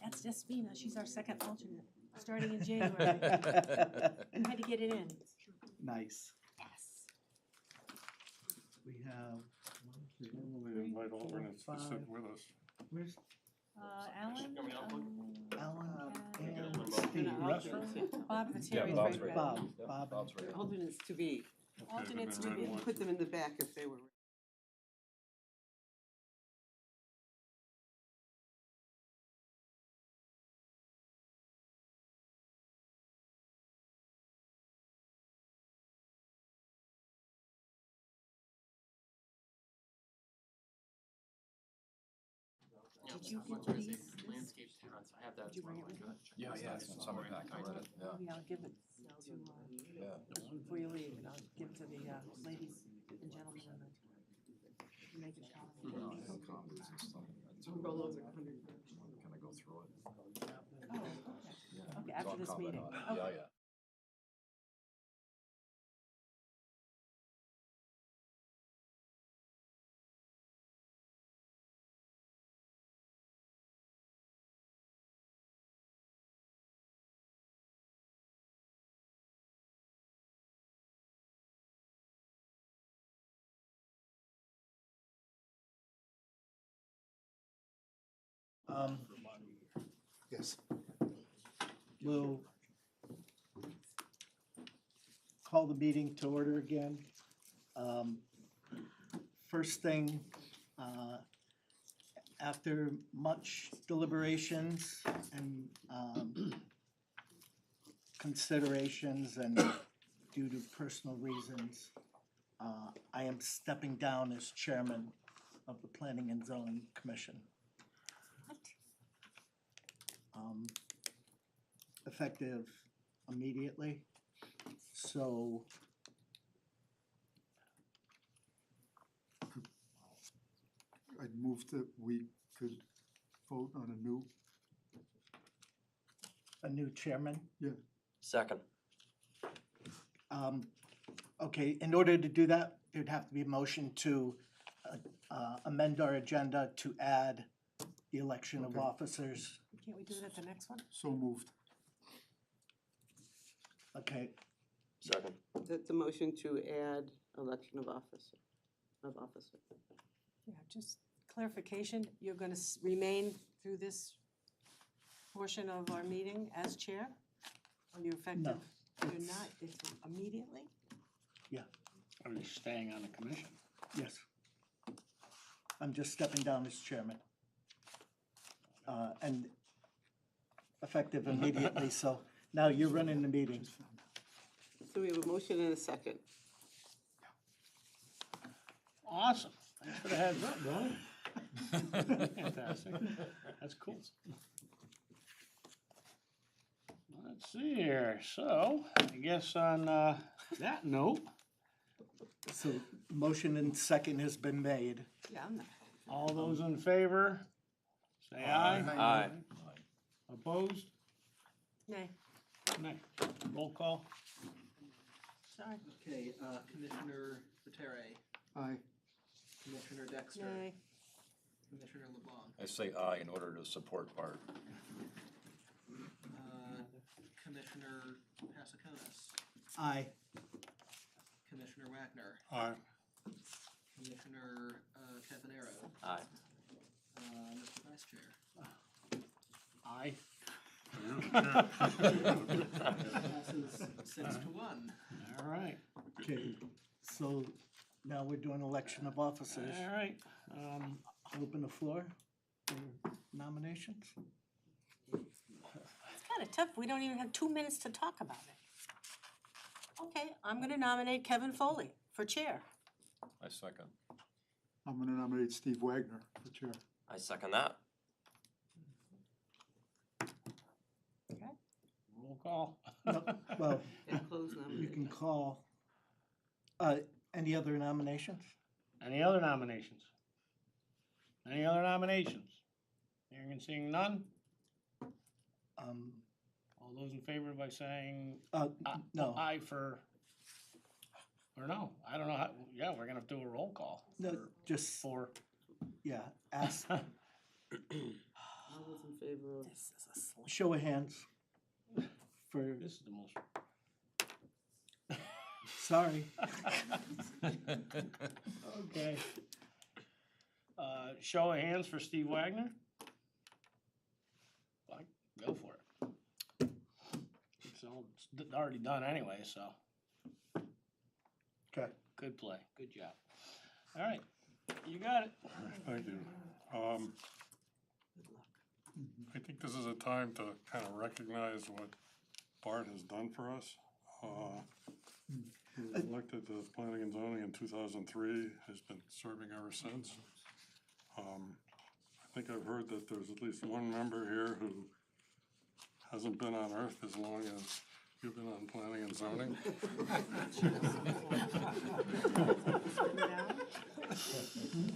that's Despina. She's our second alternate, starting in January. I had to get it in.
Nice.
Yes.
We have,
We invite alternates to sit with us.
where's
Alan,
Alan and
and
Steve?
Bob the Terry's right there.
Bob.
Alternates to be.
Alternates to
Okay,
be.
then
Put them in the back if they were.
Did you get these?
Landscape towns, I have that.
Did you bring it with you?
Yeah, it's in summer pack, I read it, yeah.
Maybe I'll give it to, before you leave, and I'll give it to the ladies and gentlemen in the, make it count.
Comments and stuff.
Roll over.
Kind of go through it.
Oh, okay.
Yeah.
Okay, after
Talk
this
comment
meeting.
on it.
Okay.
Yeah, yeah.
Yes. Will call the meeting to order again. First thing, after much deliberations and considerations and due to personal reasons, I am stepping down as chairman of the Planning and Zoning Commission. Effective immediately. So
I'd move that we could vote on
a new chairman.
Second.
Okay, in order to do that, there'd have to be a motion to amend our agenda to add the election of
Okay.
officers.
Can't we do it at the next one?
so moved.
Okay,
Second.
The motion to add election of officer.
Yeah, just clarification, you're gonna remain through this portion of our meeting as chair? Or you're effective? You're not, it's immediately?
Are you staying on the commission?
yes. I'm just stepping down as chairman. And effective immediately, so now you're running the meeting.
So we have a motion and a second.
Awesome. Thanks for the heads up, bro. Fantastic. That's cool. Let's see here. So, I guess on that note,
So motion and second has been made.
Yeah, I'm not.
all those in favor, say aye.
Aye.
Opposed?
Nay,
Nay. Roll call.
sorry.
Okay, Commissioner Butere,
Aye.
Commissioner Dexter,
Nay,
Commissioner LeBlanc,
I say aye in order to support Bart.
Commissioner Pasiconis,
Aye.
Commissioner Wagner,
Aye.
Commissioner Cavanero,
Aye.
Mr. Vice Chair.
Aye.
Passes 6-1.
All right.
Okay, so now we're doing election of officers.
All right.
Open the floor for nominations.
it's kinda tough, we don't even have 2 minutes to talk about it. Okay, I'm gonna nominate Kevin Foley for chair.
I second.
I'm gonna nominate Steve Wagner for chair.
I second that.
Okay.
Roll call.
No, well,
And close
you
nomination.
can call, any other nominations?
Any other nominations? Any other nominations? Hearing and seeing none? All those in favor by saying
No,
aye for, or no, I don't know how, yeah, we're gonna do a roll call.
no, just,
For,
yeah, ask,
All those in favor of,
This is a slip.
show of hands for,
this is the most.
sorry.
Okay. Show of hands for Steve Wagner? Fine, go for it. It's already done anyway, so.
Okay.
Good play, good job. All right, you got it.
Thank you. I think this is a time to kind of recognize what Bart has done for us. He was elected to Planning and Zoning in 2003, has been serving ever since. I think I've heard that there's at least one member here who hasn't been on Earth as long as you've been on Planning and Zoning.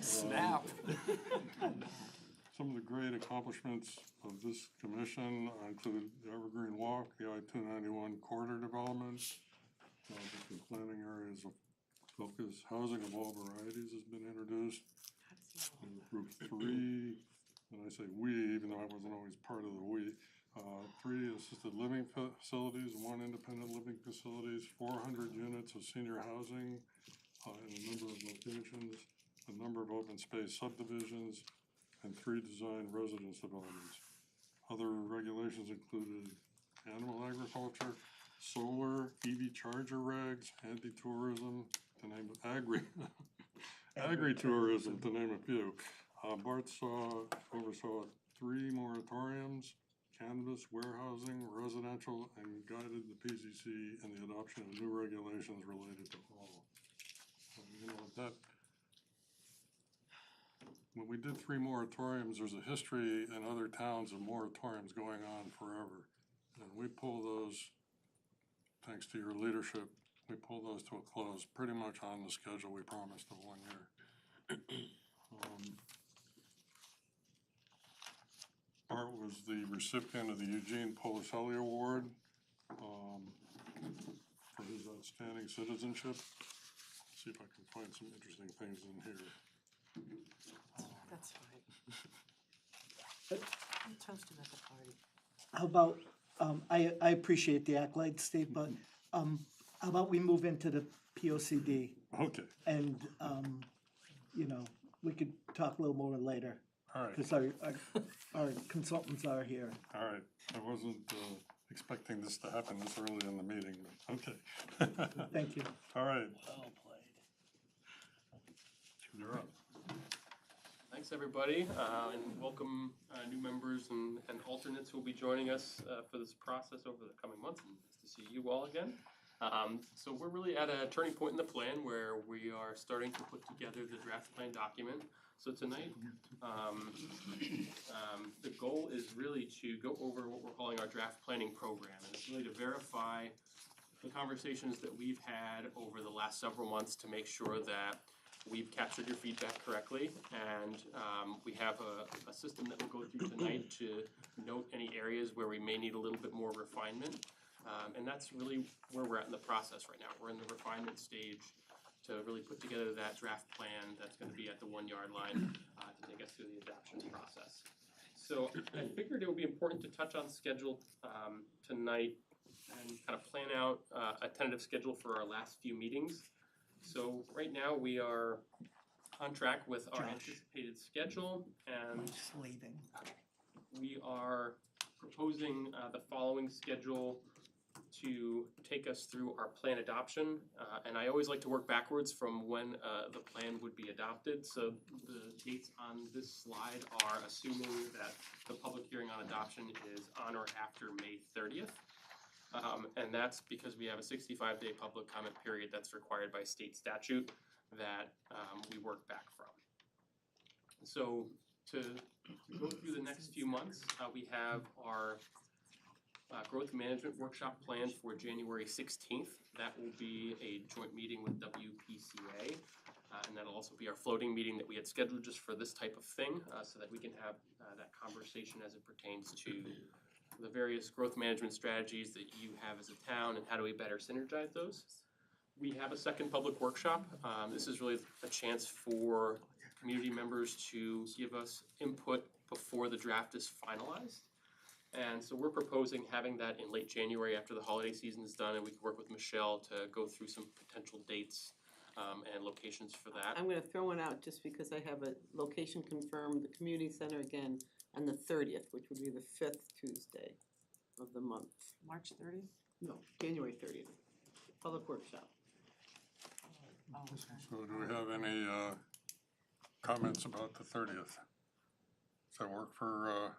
Snap.
Some of the great accomplishments of this commission include the Evergreen Walk, the I-291 corridor development, different planning areas of focus, housing of all varieties has been introduced. Group 3, and I say we, even though I wasn't always part of the we, 3 assisted living facilities, 1 independent living facilities, 400 units of senior housing in a number of locations, a number of open space subdivisions, and 3 design residence developments. Other regulations included animal agriculture, solar, EV charger regs, anti-tourism, to name, agri-tourism, to name a few. Bart oversaw 3 moratoriums, cannabis, warehousing, residential, and guided the PCC in the adoption of new regulations related to all. So, you know, that, when we did 3 moratoriums, there's a history in other towns of moratoriums going on forever. And we pull those, thanks to your leadership, we pull those to a close pretty much on the schedule we promised of 1 year. Art was the recipient of the Eugene Policelli Award for his outstanding citizenship. See if I can find some interesting things in here.
That's fine. You toasted at the party.
How about, I appreciate the accolades, Steve, but how about we move into the POCD?
Okay,
And, you know, we could talk a little more later.
all right,
Because our consultants are here.
all right. I wasn't expecting this to happen this early in the meeting, but okay.
Thank you.
All right,
Well played.
you're up.
Thanks, everybody, and welcome new members and alternates who will be joining us for this process over the coming months, and nice to see you all again. So we're really at a turning point in the plan where we are starting to put together the draft plan document. So tonight, the goal is really to go over what we're calling our draft planning program, and it's really to verify the conversations that we've had over the last several months to make sure that we've captured your feedback correctly, and we have a system that we'll go through tonight to note any areas where we may need a little bit more refinement. And that's really where we're at in the process right now. We're in the refinement stage to really put together that draft plan that's going to be at the 1 yard line to take us through the adoption process. So I figured it would be important to touch on schedule tonight and kind of plan out a tentative schedule for our last few meetings. So right now we are on track with our anticipated schedule, and we are proposing the following schedule to take us through our plan adoption. And I always like to work backwards from when the plan would be adopted. So the dates on this slide are assuming that the public hearing on adoption is on or after May 30th. And that's because we have a 65-day public comment period that's required by state statute that we work back from. So to go through the next few months, we have our growth management workshop planned for January 16th. That will be a joint meeting with WPCA, and that'll also be our floating meeting that we had scheduled just for this type of thing, so that we can have that conversation as it pertains to the various growth management strategies that you have as a town and how do we better synergize those. We have a second public workshop. This is really a chance for community members to give us input before the draft is finalized. And so we're proposing having that in late January after the holiday season is done, and we can work with Michelle to go through some potential dates and locations for that.
I'm gonna throw one out just because I have a location confirmed, the community center again on the 30th, which would be the 5th Tuesday of the month.
March 30th?
No, January 30th, public workshop.
Oh, okay.
So do we have any comments about the 30th? Does that work for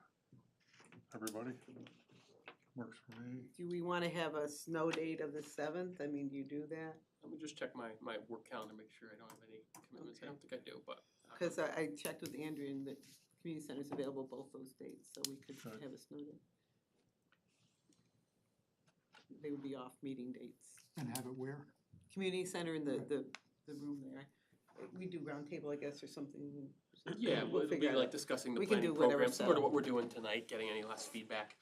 everybody? Works for me.
Do we wanna have a snow date of the 7th? I mean, do you do that?
Let me just check my work calendar, make sure I don't have any commitments. I don't think I do, but.
Because I checked with Andrea and the community center is available both those dates, so we could
Okay.
have a snow day. They would be off meeting dates.
And have it where?
Community center in the room there. We do roundtable, I guess, or something.
Yeah,
We'll
it'll be
figure it
like
out.
discussing the
We can
planning
do whatever
program, similar to
style.
what we're doing tonight, getting any last feedback.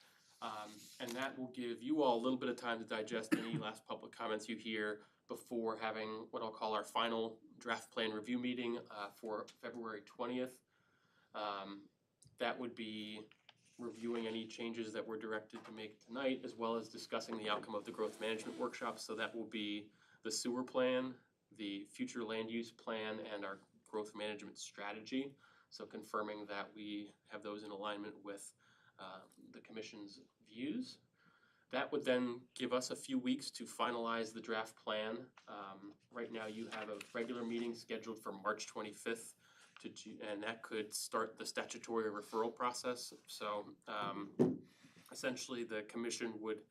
And that will give you all a little bit of time to digest any last public comments you hear before having what I'll call our final draft plan review meeting for February 20th. That would be reviewing any changes that we're directed to make tonight, as well as discussing the outcome of the growth management workshop. So that will be the sewer plan, the future land use plan, and our growth management strategy. So confirming that we have those in alignment with the commission's views. That would then give us a few weeks to finalize the draft plan. Right now, you have a regular meeting scheduled for March 25th, and that could start the statutory referral process. So essentially, the commission would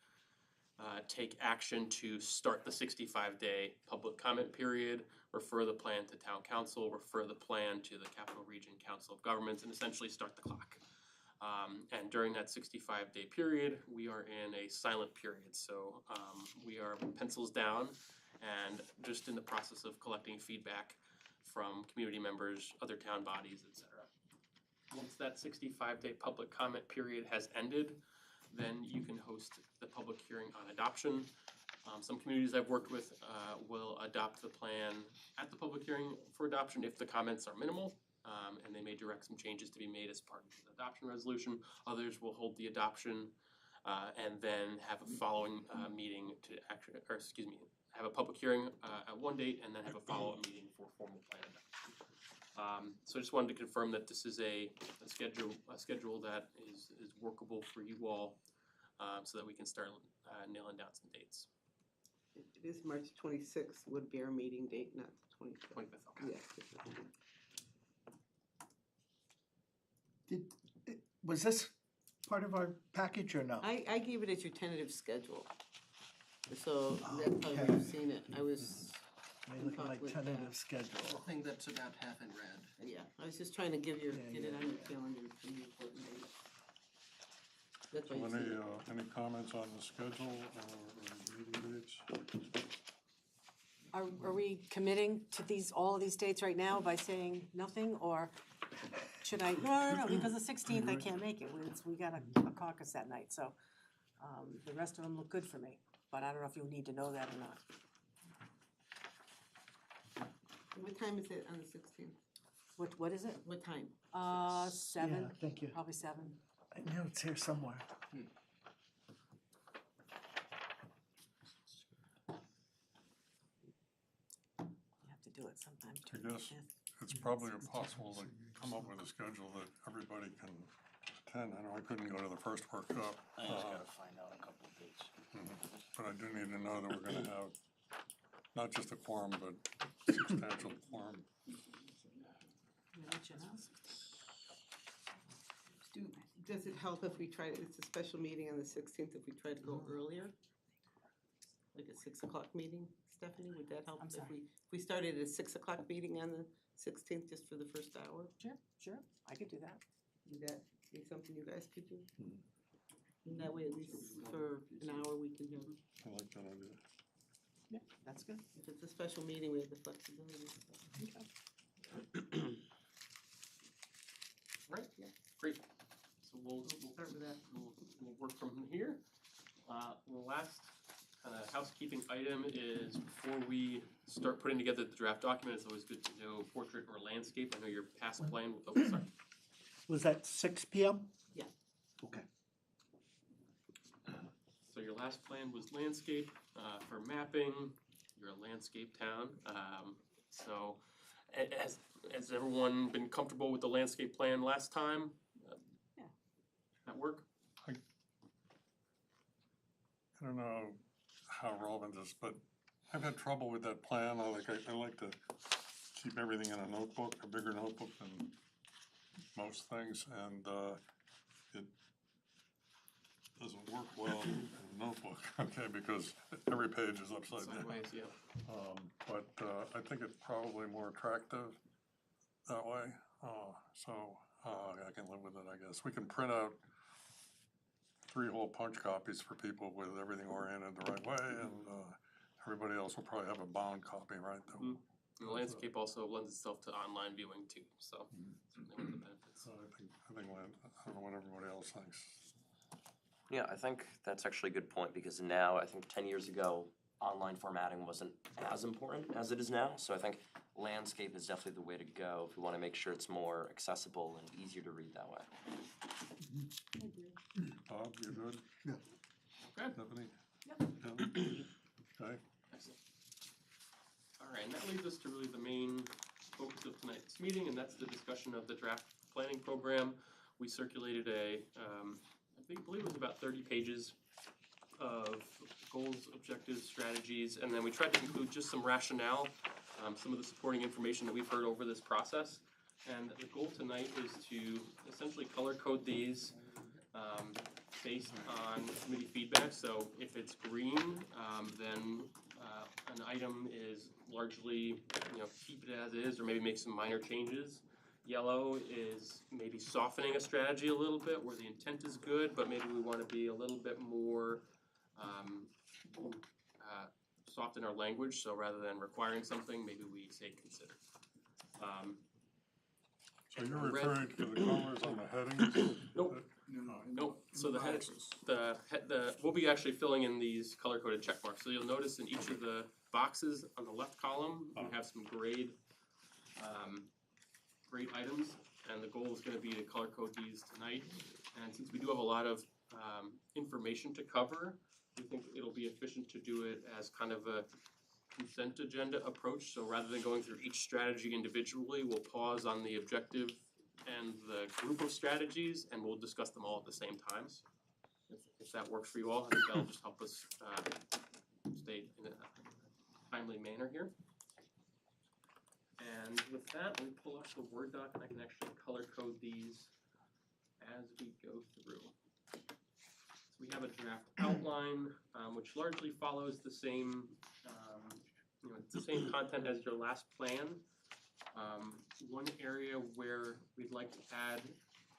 take action to start the 65-day public comment period, refer the plan to town council, refer the plan to the Capital Region Council of Governments, and essentially start the clock. And during that 65-day period, we are in a silent period. So we are pencils down and just in the process of collecting feedback from community members, other town bodies, et cetera. Once that 65-day public comment period has ended, then you can host the public hearing on adoption. Some communities I've worked with will adopt the plan at the public hearing for adoption if the comments are minimal. And they may direct some changes to be made as part of the adoption resolution. Others will hold the adoption and then have a following meeting to actually, or excuse me, have a public hearing at one date and then have a follow-up meeting for formal plan adoption. So I just wanted to confirm that this is a schedule that is workable for you all so that we can start nailing down some dates.
It is March 26th would be our meeting date, not the 25th.
25th, okay.
Yeah.
Was this part of our package or no?
I gave it as your tentative schedule. So that's probably where you've seen it. I was.
Let me look at my tentative schedule.
The thing that's about half in red.
Yeah, I was just trying to give you,
Yeah,
get it
yeah,
on your calendar for the important dates. That's
So
why you see it.
any comments on the schedule or meeting dates?
Are we committing to all of these dates right now by saying nothing, or should I, no, because the 16th I can't make it, we got a caucus that night, so the rest of them look good for me, but I don't know if you'll need to know that or not.
What time is it on the 16th?
What is it?
What time?
7,
Yeah, thank you.
probably 7.
I know it's here somewhere.
You have to do it sometime too.
I guess it's probably impossible to come up with a schedule that everybody can attend. I know I couldn't go to the first workshop.
I just gotta find out a couple of dates.
But I do need to know that we're gonna have not just a quorum, but substantial quorum.
Does it help if we try, it's a special meeting on the 16th, if we try to go earlier? Like a 6 o'clock meeting, Stephanie, would that help?
I'm sorry.
If we started at a 6 o'clock meeting on the 16th, just for the first hour?
Sure, I could do that.
Would that be something you guys could do? And that way, at least for an hour, we can have,
I like that idea.
Yeah, that's good.
if it's a special meeting, we have the flexibility.
Right, great. So we'll
Start with that.
We'll work from here. The last housekeeping item is before we start putting together the draft document, it's always good to know portrait or landscape. I know your past plan, sorry.
Was that 6 p.m.?
Yeah.
Okay.
So your last plan was landscape. For mapping, you're a landscape town. So has everyone been comfortable with the landscape plan last time?
Yeah.
That work?
I don't know how relevant this is, but I've had trouble with that plan. I like to keep everything in a notebook, a bigger notebook than most things, and it doesn't work well in a notebook, okay, because every page is upside down.
Sideways, yeah.
But I think it's probably more attractive that way, so I can live with it, I guess. We can print out 3 whole punch copies for people with everything oriented the right way, and everybody else will probably have a bound copy, right?
And the landscape also lends itself to online viewing too, so certainly one of the benefits.
So I don't know what everybody else thinks.
Yeah, I think that's actually a good point, because now, I think 10 years ago, online formatting wasn't as important as it is now. So I think landscape is definitely the way to go if we want to make sure it's more accessible and easier to read that way.
Bob, you good?
Yeah.
Okay.
Stephanie?
Yep.
Yeah. Okay.
Excellent. All right, and that leads us to really the main focus of tonight's meeting, and that's the discussion of the draft planning program. We circulated I believe it was about 30 pages of goals, objectives, strategies, and then we tried to include just some rationale, some of the supporting information that we've heard over this process. And the goal tonight is to essentially color code these based on committee feedback. So if it's green, then an item is largely, keep it as is or maybe make some minor changes. Yellow is maybe softening a strategy a little bit where the intent is good, but maybe we want to be a little bit more soft in our language. So rather than requiring something, maybe we say consider.
So you're referring to the colors on the headings?
Nope. Nope. So the head, we'll be actually filling in these color-coded check marks. So you'll notice in each of the boxes on the left column, we have some grade items, and the goal is going to be to color code these tonight. And since we do have a lot of information to cover, we think it'll be efficient to do it as kind of a consent agenda approach. So rather than going through each strategy individually, we'll pause on the objective and the group of strategies, and we'll discuss them all at the same times. If that works for you all, I think that'll just help us stay in a timely manner here. And with that, let me pull up the Word doc and I can actually color code these as we go through. So we have a draft outline, which largely follows the same, it's the same content as your last plan. One area where we'd like to add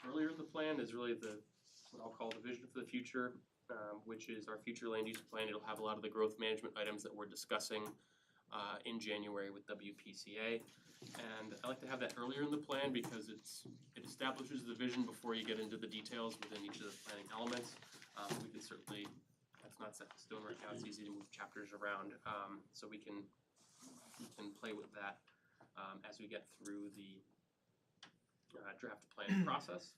earlier in the plan is really what I'll call the vision for the future, which is our future land use plan. It'll have a lot of the growth management items that we're discussing in January with WPCA. And I like to have that earlier in the plan because it establishes the vision before you get into the details within each of the planning elements. We can certainly, that's not set in stone right now, it's easy to move chapters around, so we can play with that as we get through the draft planning process.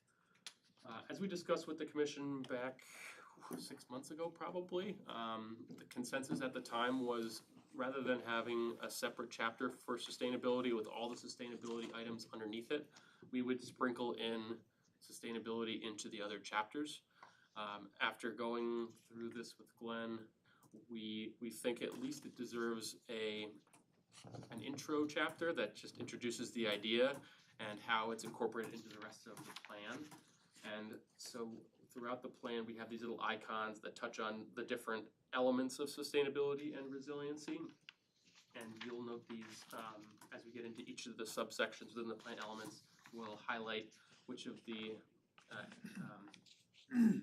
As we discussed with the commission back 6 months ago probably, the consensus at the time was rather than having a separate chapter for sustainability with all the sustainability items underneath it, we would sprinkle in sustainability into the other chapters. After going through this with Glenn, we think at least it deserves an intro chapter that just introduces the idea and how it's incorporated into the rest of the plan. And so throughout the plan, we have these little icons that touch on the different elements of sustainability and resiliency. And you'll note these as we get into each of the subsections within the plan elements. We'll highlight which of the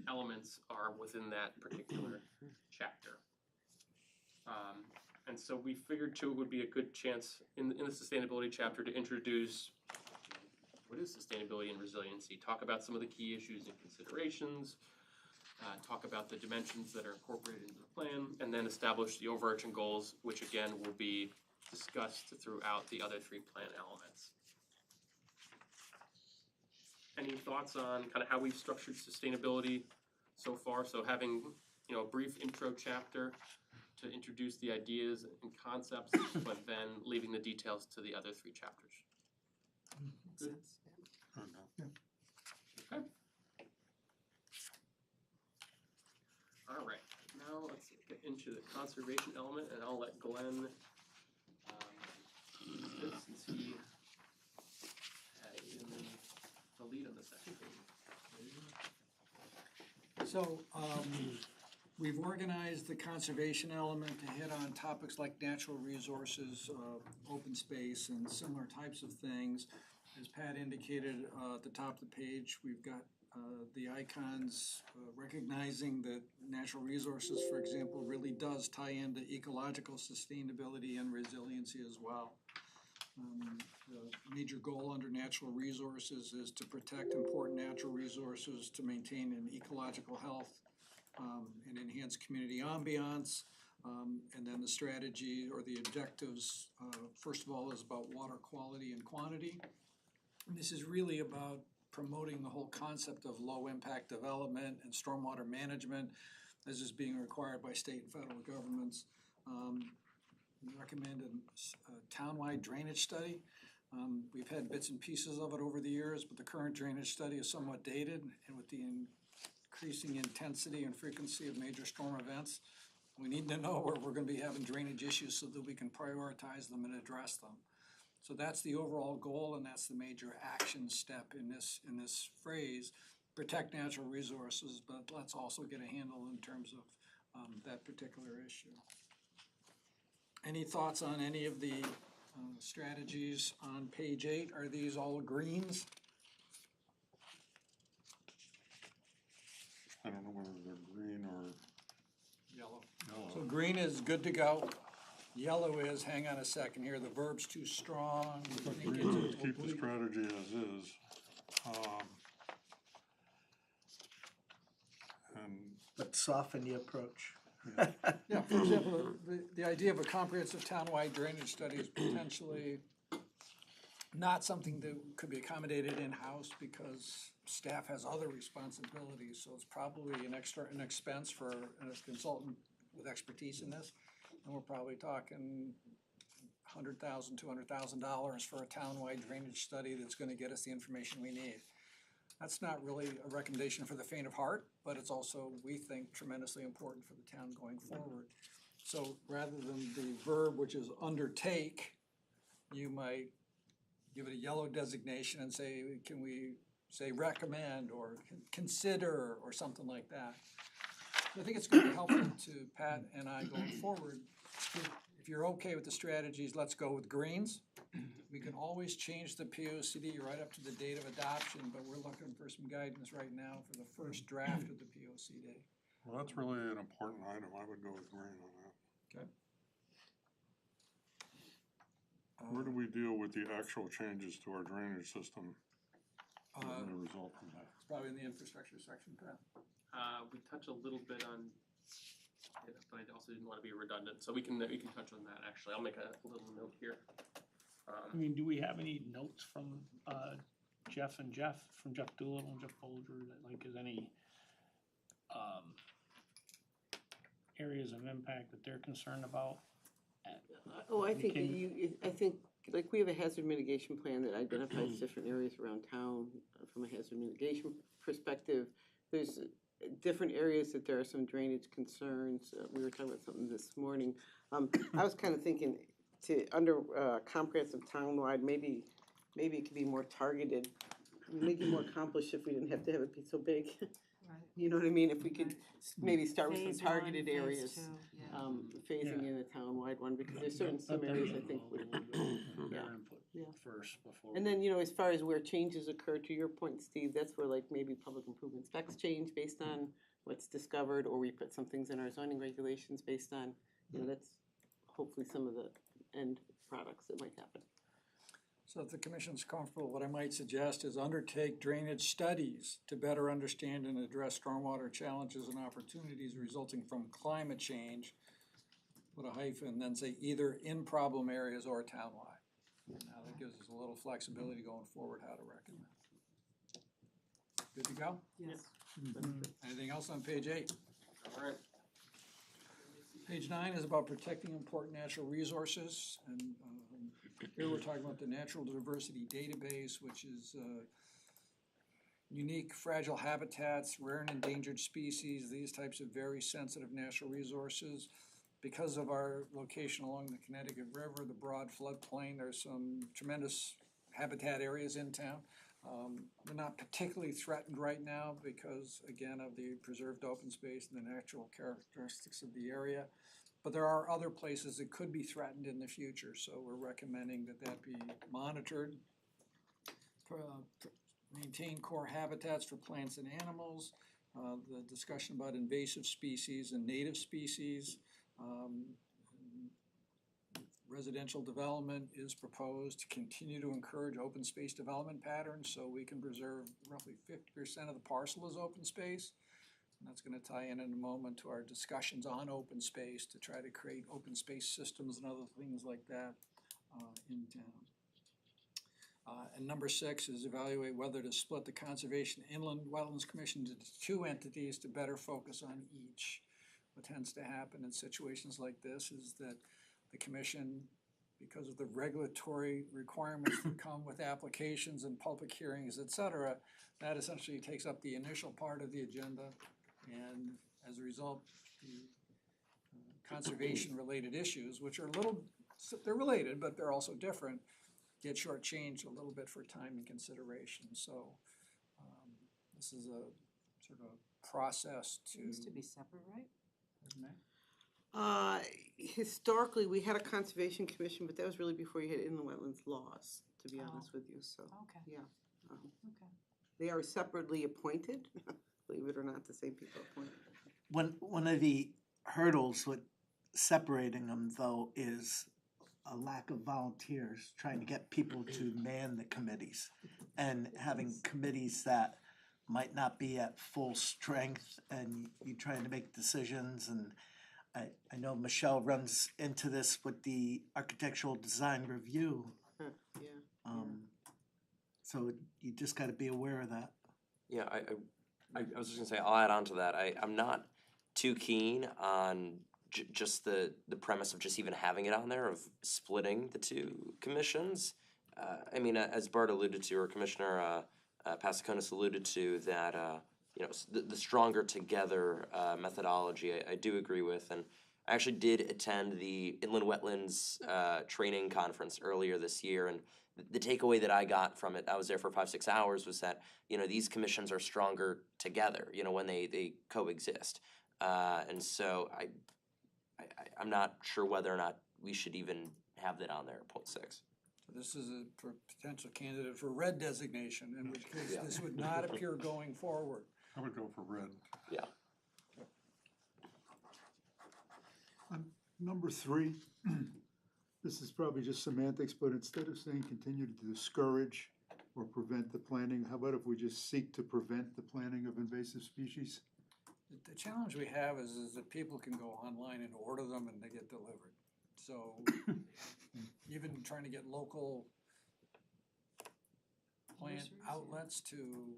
elements are within that particular chapter. And so we figured too it would be a good chance in the sustainability chapter to introduce what is sustainability and resiliency, talk about some of the key issues and considerations, talk about the dimensions that are incorporated into the plan, and then establish the overarching goals, which again will be discussed throughout the other three plan elements. Any thoughts on kind of how we've structured sustainability so far? So having a brief intro chapter to introduce the ideas and concepts, but then leaving the details to the other three chapters. Good. Okay. All right. Now let's get into the conservation element, and I'll let Glenn do this since he had the lead on this section.
So we've organized the conservation element to hit on topics like natural resources, open space, and similar types of things. As Pat indicated at the top of the page, we've got the icons recognizing that natural resources, for example, really does tie into ecological sustainability and resiliency as well. The major goal under natural resources is to protect important natural resources to maintain an ecological health and enhance community ambiance. And then the strategy or the objectives, first of all, is about water quality and quantity. And this is really about promoting the whole concept of low-impact development and stormwater management, as is being required by state and federal governments. We recommend a town-wide drainage study. We've had bits and pieces of it over the years, but the current drainage study is somewhat dated, and with the increasing intensity and frequency of major storm events. We need to know where we're gonna be having drainage issues so that we can prioritize them and address them. So that's the overall goal, and that's the major action step in this phrase, protect natural resources, but let's also get a handle in terms of that particular issue. Any thoughts on any of the strategies on page 8? Are these all greens?
I don't know whether they're green or
Yellow.
yellow.
So green is good to go. Yellow is, hang on a second here, the verb's too strong. We think
Green
it's
is keep the
oblique.
strategy as is. And
But soften the approach.
Yeah, for example, the idea of a comprehensive townwide drainage study is potentially not something that could be accommodated in-house because staff has other responsibilities, so it's probably an expense for a consultant with expertise in this. And we're probably talking $100,000, $200,000 for a townwide drainage study that's gonna get us the information we need. That's not really a recommendation for the faint of heart, but it's also, we think, tremendously important for the town going forward. So rather than the verb, which is undertake, you might give it a yellow designation and say, can we say recommend or consider or something like that. I think it's gonna be helpful to Pat and I going forward. If you're okay with the strategies, let's go with greens. We can always change the POCD right up to the date of adoption, but we're looking for some guidance right now for the first draft of the POCD.
well, that's really an important item. I would go with green on that.
Okay.
Where do we deal with the actual changes to our drainage system as a result from that?
It's probably in the infrastructure section, Pat.
We touch a little bit on it, but I also didn't want to be redundant, so we can touch on that, actually. I'll make a little note here.
I mean, do we have any notes from Jeff Doolittle and Jeff Bolger, that like is any areas of impact that they're concerned about?
Oh, I think
Can-
I think, like, we have a hazard mitigation plan that identifies different areas around town from a hazard mitigation perspective. There's different areas that there are some drainage concerns. We were talking about something this morning. I was kind of thinking under comprehensive townwide, maybe it could be more targeted, make it more accomplished if we didn't have to have it be so big. You know what I mean? If we could maybe start with
Phase
some targeted
one, phase
areas,
two, yeah.
phasing in a townwide one, because there's certain, some areas I think would,
Their
yeah.
input
Yeah.
first before.
And then, you know, as far as where changes occur, to your point, Steve, that's where like maybe public improvement specs change based on what's discovered, or we put some things in our zoning regulations based on, you know, that's hopefully some of the end products that might happen.
So if the commission's comfortable, what I might suggest is undertake drainage studies to better understand and address stormwater challenges and opportunities resulting from climate change. Put a hyphen, then say either in problem areas or townwide. Now that gives us a little flexibility going forward how to recommend. Good to go?
Yes.
Anything else on page 8?
All right.
Page 9 is about protecting important natural resources, and here we're talking about the Natural Diversity Database, which is unique fragile habitats, rare and endangered species, these types of very sensitive natural resources. Because of our location along the Connecticut River, the broad floodplain, there's some tremendous habitat areas in town. They're not particularly threatened right now because, again, of the preserved open space and the natural characteristics of the area. But there are other places that could be threatened in the future, so we're recommending that that be monitored. Maintain core habitats for plants and animals, the discussion about invasive species and native species. Residential development is proposed to continue to encourage open space development patterns, so we can preserve roughly 50% of the parcel as open space. And that's gonna tie in a moment to our discussions on open space to try to create open space systems and other things like that in town. And number 6 is evaluate whether to split the Conservation Inland Wetlands Commission into 2 entities to better focus on each. What tends to happen in situations like this is that the commission because of the regulatory requirements that come with applications and public hearings, et cetera, that essentially takes up the initial part of the agenda. And as a result, the conservation-related issues, which are a little, they're related, but they're also different, get shortchanged a little bit for time and consideration. So this is a sort of process to.
It used to be separate, right?
Historically, we had a conservation commission, but that was really before you had inland wetlands laws, to be honest with you, so,
Okay,
yeah.
okay.
They are separately appointed, believe it or not, the same people appointed.
One of the hurdles with separating them, though, is a lack of volunteers, trying to get people to man the committees, and having committees that might not be at full strength, and you trying to make decisions, and I know Michelle runs into this with the architectural design review.
Yeah.
So you just gotta be aware of that.
Yeah, I was just gonna say, I'll add on to that. I'm not too keen on just the premise of just even having it on there, of splitting the two commissions. I mean, as Bart alluded to, or Commissioner Pasakonis alluded to, that you know, the stronger together methodology, I do agree with. And I actually did attend the Inland Wetlands training conference earlier this year, and the takeaway that I got from it, I was there for 5-6 hours, was that, you know, these commissions are stronger together, you know, when they coexist. And so I'm not sure whether or not we should even have that on there at 0.6.
So this is a potential candidate for red designation, in which case this would not appear going forward.
I would go for red.
Yeah.
Number 3, this is probably just semantics, but instead of saying continue to discourage or prevent the planting, how about if we just seek to prevent the planting of invasive species?
The challenge we have is that people can go online and order them and they get delivered. So even trying to get local plant outlets to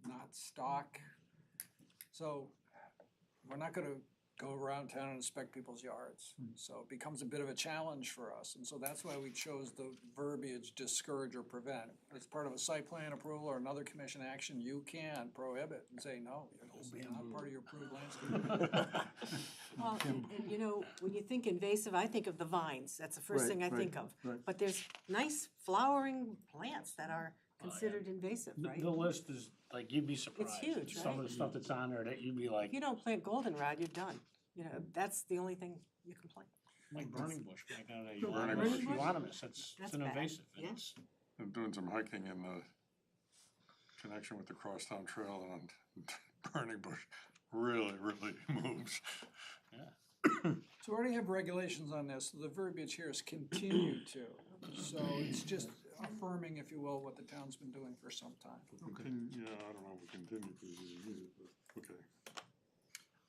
not stock. So we're not gonna go around town and inspect people's yards. So it becomes a bit of a challenge for us. And so that's why we chose the verbiage discourage or prevent. As part of a site plan approval or another commission action, you can prohibit and say, no, this is not part of your approved landscape.
Well, and you know, when you think invasive, I think of the vines. That's the first
Right,
thing I
right,
think of.
right.
But there's nice flowering plants that are considered invasive, right?
The list is, like, you'd be surprised.
huge,
Some of
right?
the stuff that's on there that you'd be like,
If you don't plant goldenrod, you're done. You know, that's the only thing you can plant.
like burning bush back out of
Burning bush?
euonymus, that's
That's
an
bad,
invasive. and
yeah.
it's-
I'm doing some hiking in the connection with the Crosstown Trail, and burning bush really moves.
So we already have regulations on this, so the verbiage here is continue to. So it's just affirming, if you will, what the town's been doing for some time.
Yeah, I don't know if we continue to use it, but, okay.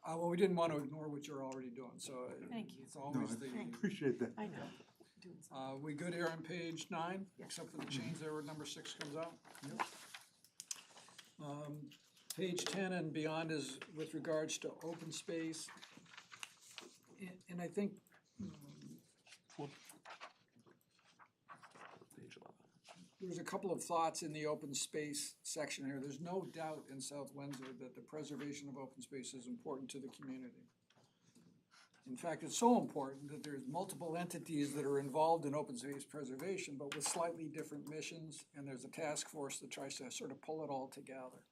Well, we didn't want to ignore what you're already doing, so
Thank you.
it's always the,
Appreciate that.
I know. Doing something.
we good here on page 9, except for the change there where number 6 comes out? Page 10 and beyond is with regards to open space. And I think
Page 11.
there's a couple of thoughts in the open space section here. There's no doubt in South Windsor that the preservation of open space is important to the community. In fact, it's so important that there's multiple entities that are involved in open space preservation, but with slightly different missions, and there's a task force that tries to sort of pull it all together.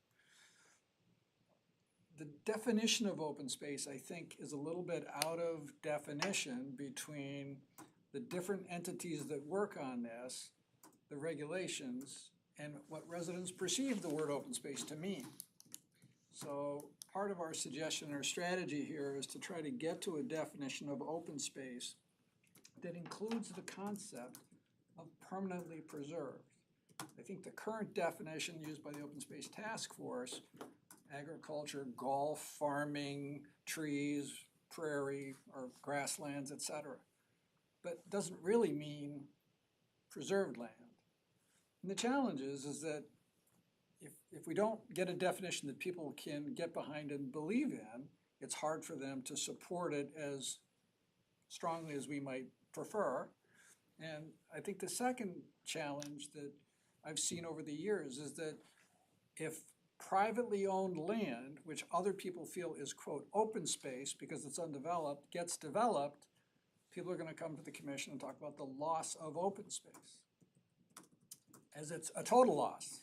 The definition of open space, I think, is a little bit out of definition between the different entities that work on this, the regulations, and what residents perceive the word open space to mean. So part of our suggestion or strategy here is to try to get to a definition of open space that includes the concept of permanently preserved. I think the current definition used by the Open Space Task Force, agriculture, golf, farming, trees, prairie, or grasslands, et cetera, but doesn't really mean preserved land. And the challenge is that if we don't get a definition that people can get behind and believe in, it's hard for them to support it as strongly as we might prefer. And I think the second challenge that I've seen over the years is that if privately owned land, which other people feel is quote, open space because it's undeveloped, gets developed, people are gonna come to the commission and talk about the loss of open space, as it's a total loss.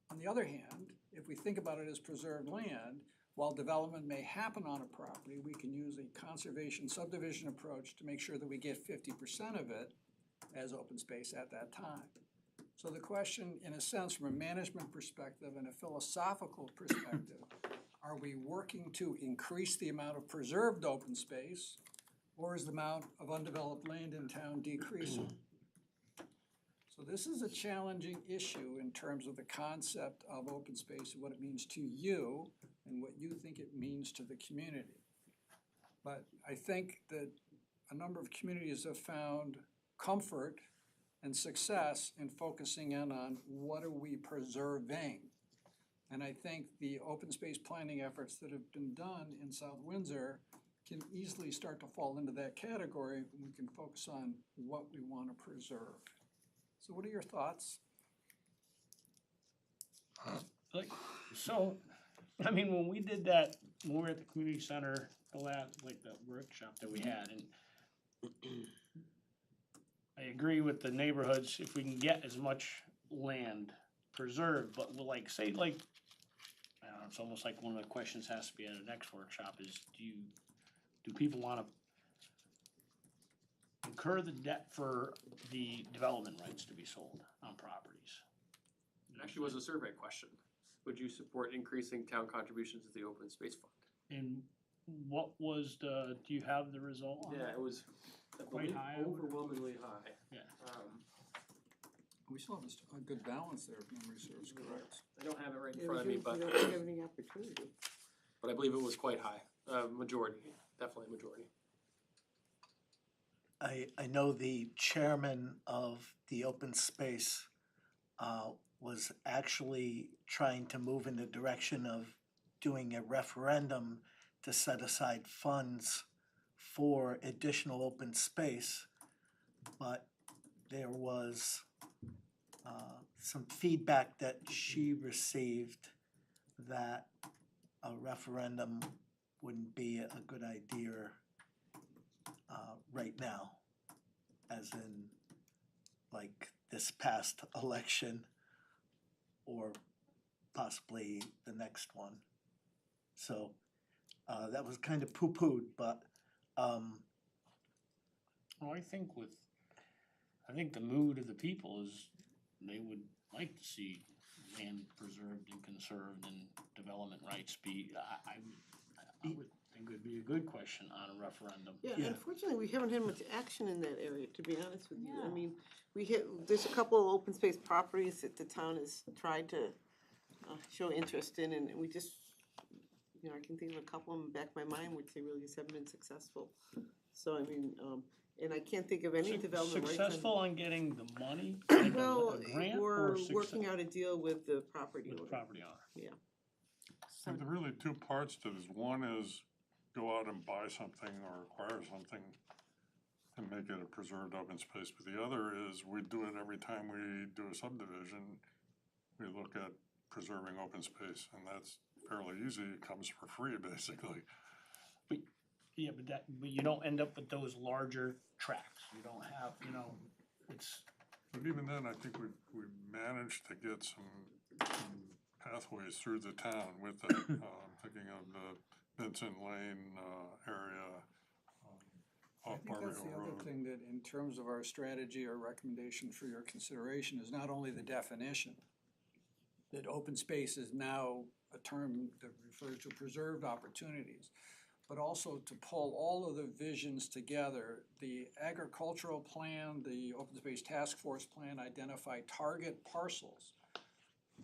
On the other hand, if we think about it as preserved land, while development may happen on a property, we can use a conservation subdivision approach to make sure that we get 50% of it as open space at that time. So the question, in a sense, from a management perspective and a philosophical perspective, are we working to increase the amount of preserved open space, or is the amount of undeveloped land in town decreasing? So this is a challenging issue in terms of the concept of open space and what it means to you and what you think it means to the community. But I think that a number of communities have found comfort and success in focusing in on what are we preserving. And I think the open space planning efforts that have been done in South Windsor can easily start to fall into that category when we can focus on what we want to preserve. So what are your thoughts?
So, I mean, when we did that, when we were at the community center, the workshop that we had, and I agree with the neighborhoods, if we can get as much land preserved, but we'll I don't know, it's almost like one of the questions has to be at the next workshop is, do people wanna incur the debt for the development rights to be sold on properties?
It actually was a survey question. Would you support increasing town contributions to the open space fund?
And what was do you have the result on
Yeah,
that?
it was
Quite high, I would-
overwhelmingly high.
Yeah.
We still have a good balance there, if memory serves correct.
I don't have it right in front of me, but
have any opportunity.
I believe it was quite high, majority, definitely a majority.
I know the chairman of the open space was actually trying to move in the direction of doing a referendum to set aside funds for additional open space, but there was some feedback that she received that a referendum wouldn't be a good idea right now, as in like this past election or possibly the next one. So that was kind of poo-pooed, but
Well, I think the mood of the people is they would like to see land preserved and conserved and development rights be, I would think it would be a good question on a referendum.
Yeah,
Yeah.
unfortunately, we haven't had much action in that area, to be honest with you. I mean, there's a couple of open space properties that the town has tried to show interest in, and we just, I can think of a couple in the back of my mind which they really just haven't been successful. So, I mean, and I can't think of any development rights.
Successful on getting the money, like
Well,
a grant,
we're
or
working out a deal with the property
with the
owner.
property owner?
Yeah.
There are really two parts to this. One is go out and buy something or acquire something and make it a preserved open space. But the other is we do it every time we do a subdivision. We look at preserving open space, and that's fairly easy. It comes for free, basically.
Yeah, but you don't end up with those larger tracts. You don't have, it's,
But even then, I think we've managed to get some pathways through the town with that. I'm thinking of the Vincent Lane area
I
off
think
Barbary
that's
Hill
the other
Road.
thing that in terms of our strategy or recommendation for your consideration is not only the definition, that open space is now a term that refers to preserved opportunities, but also to pull all of the visions together. The agricultural plan, the open space task force plan identify target parcels,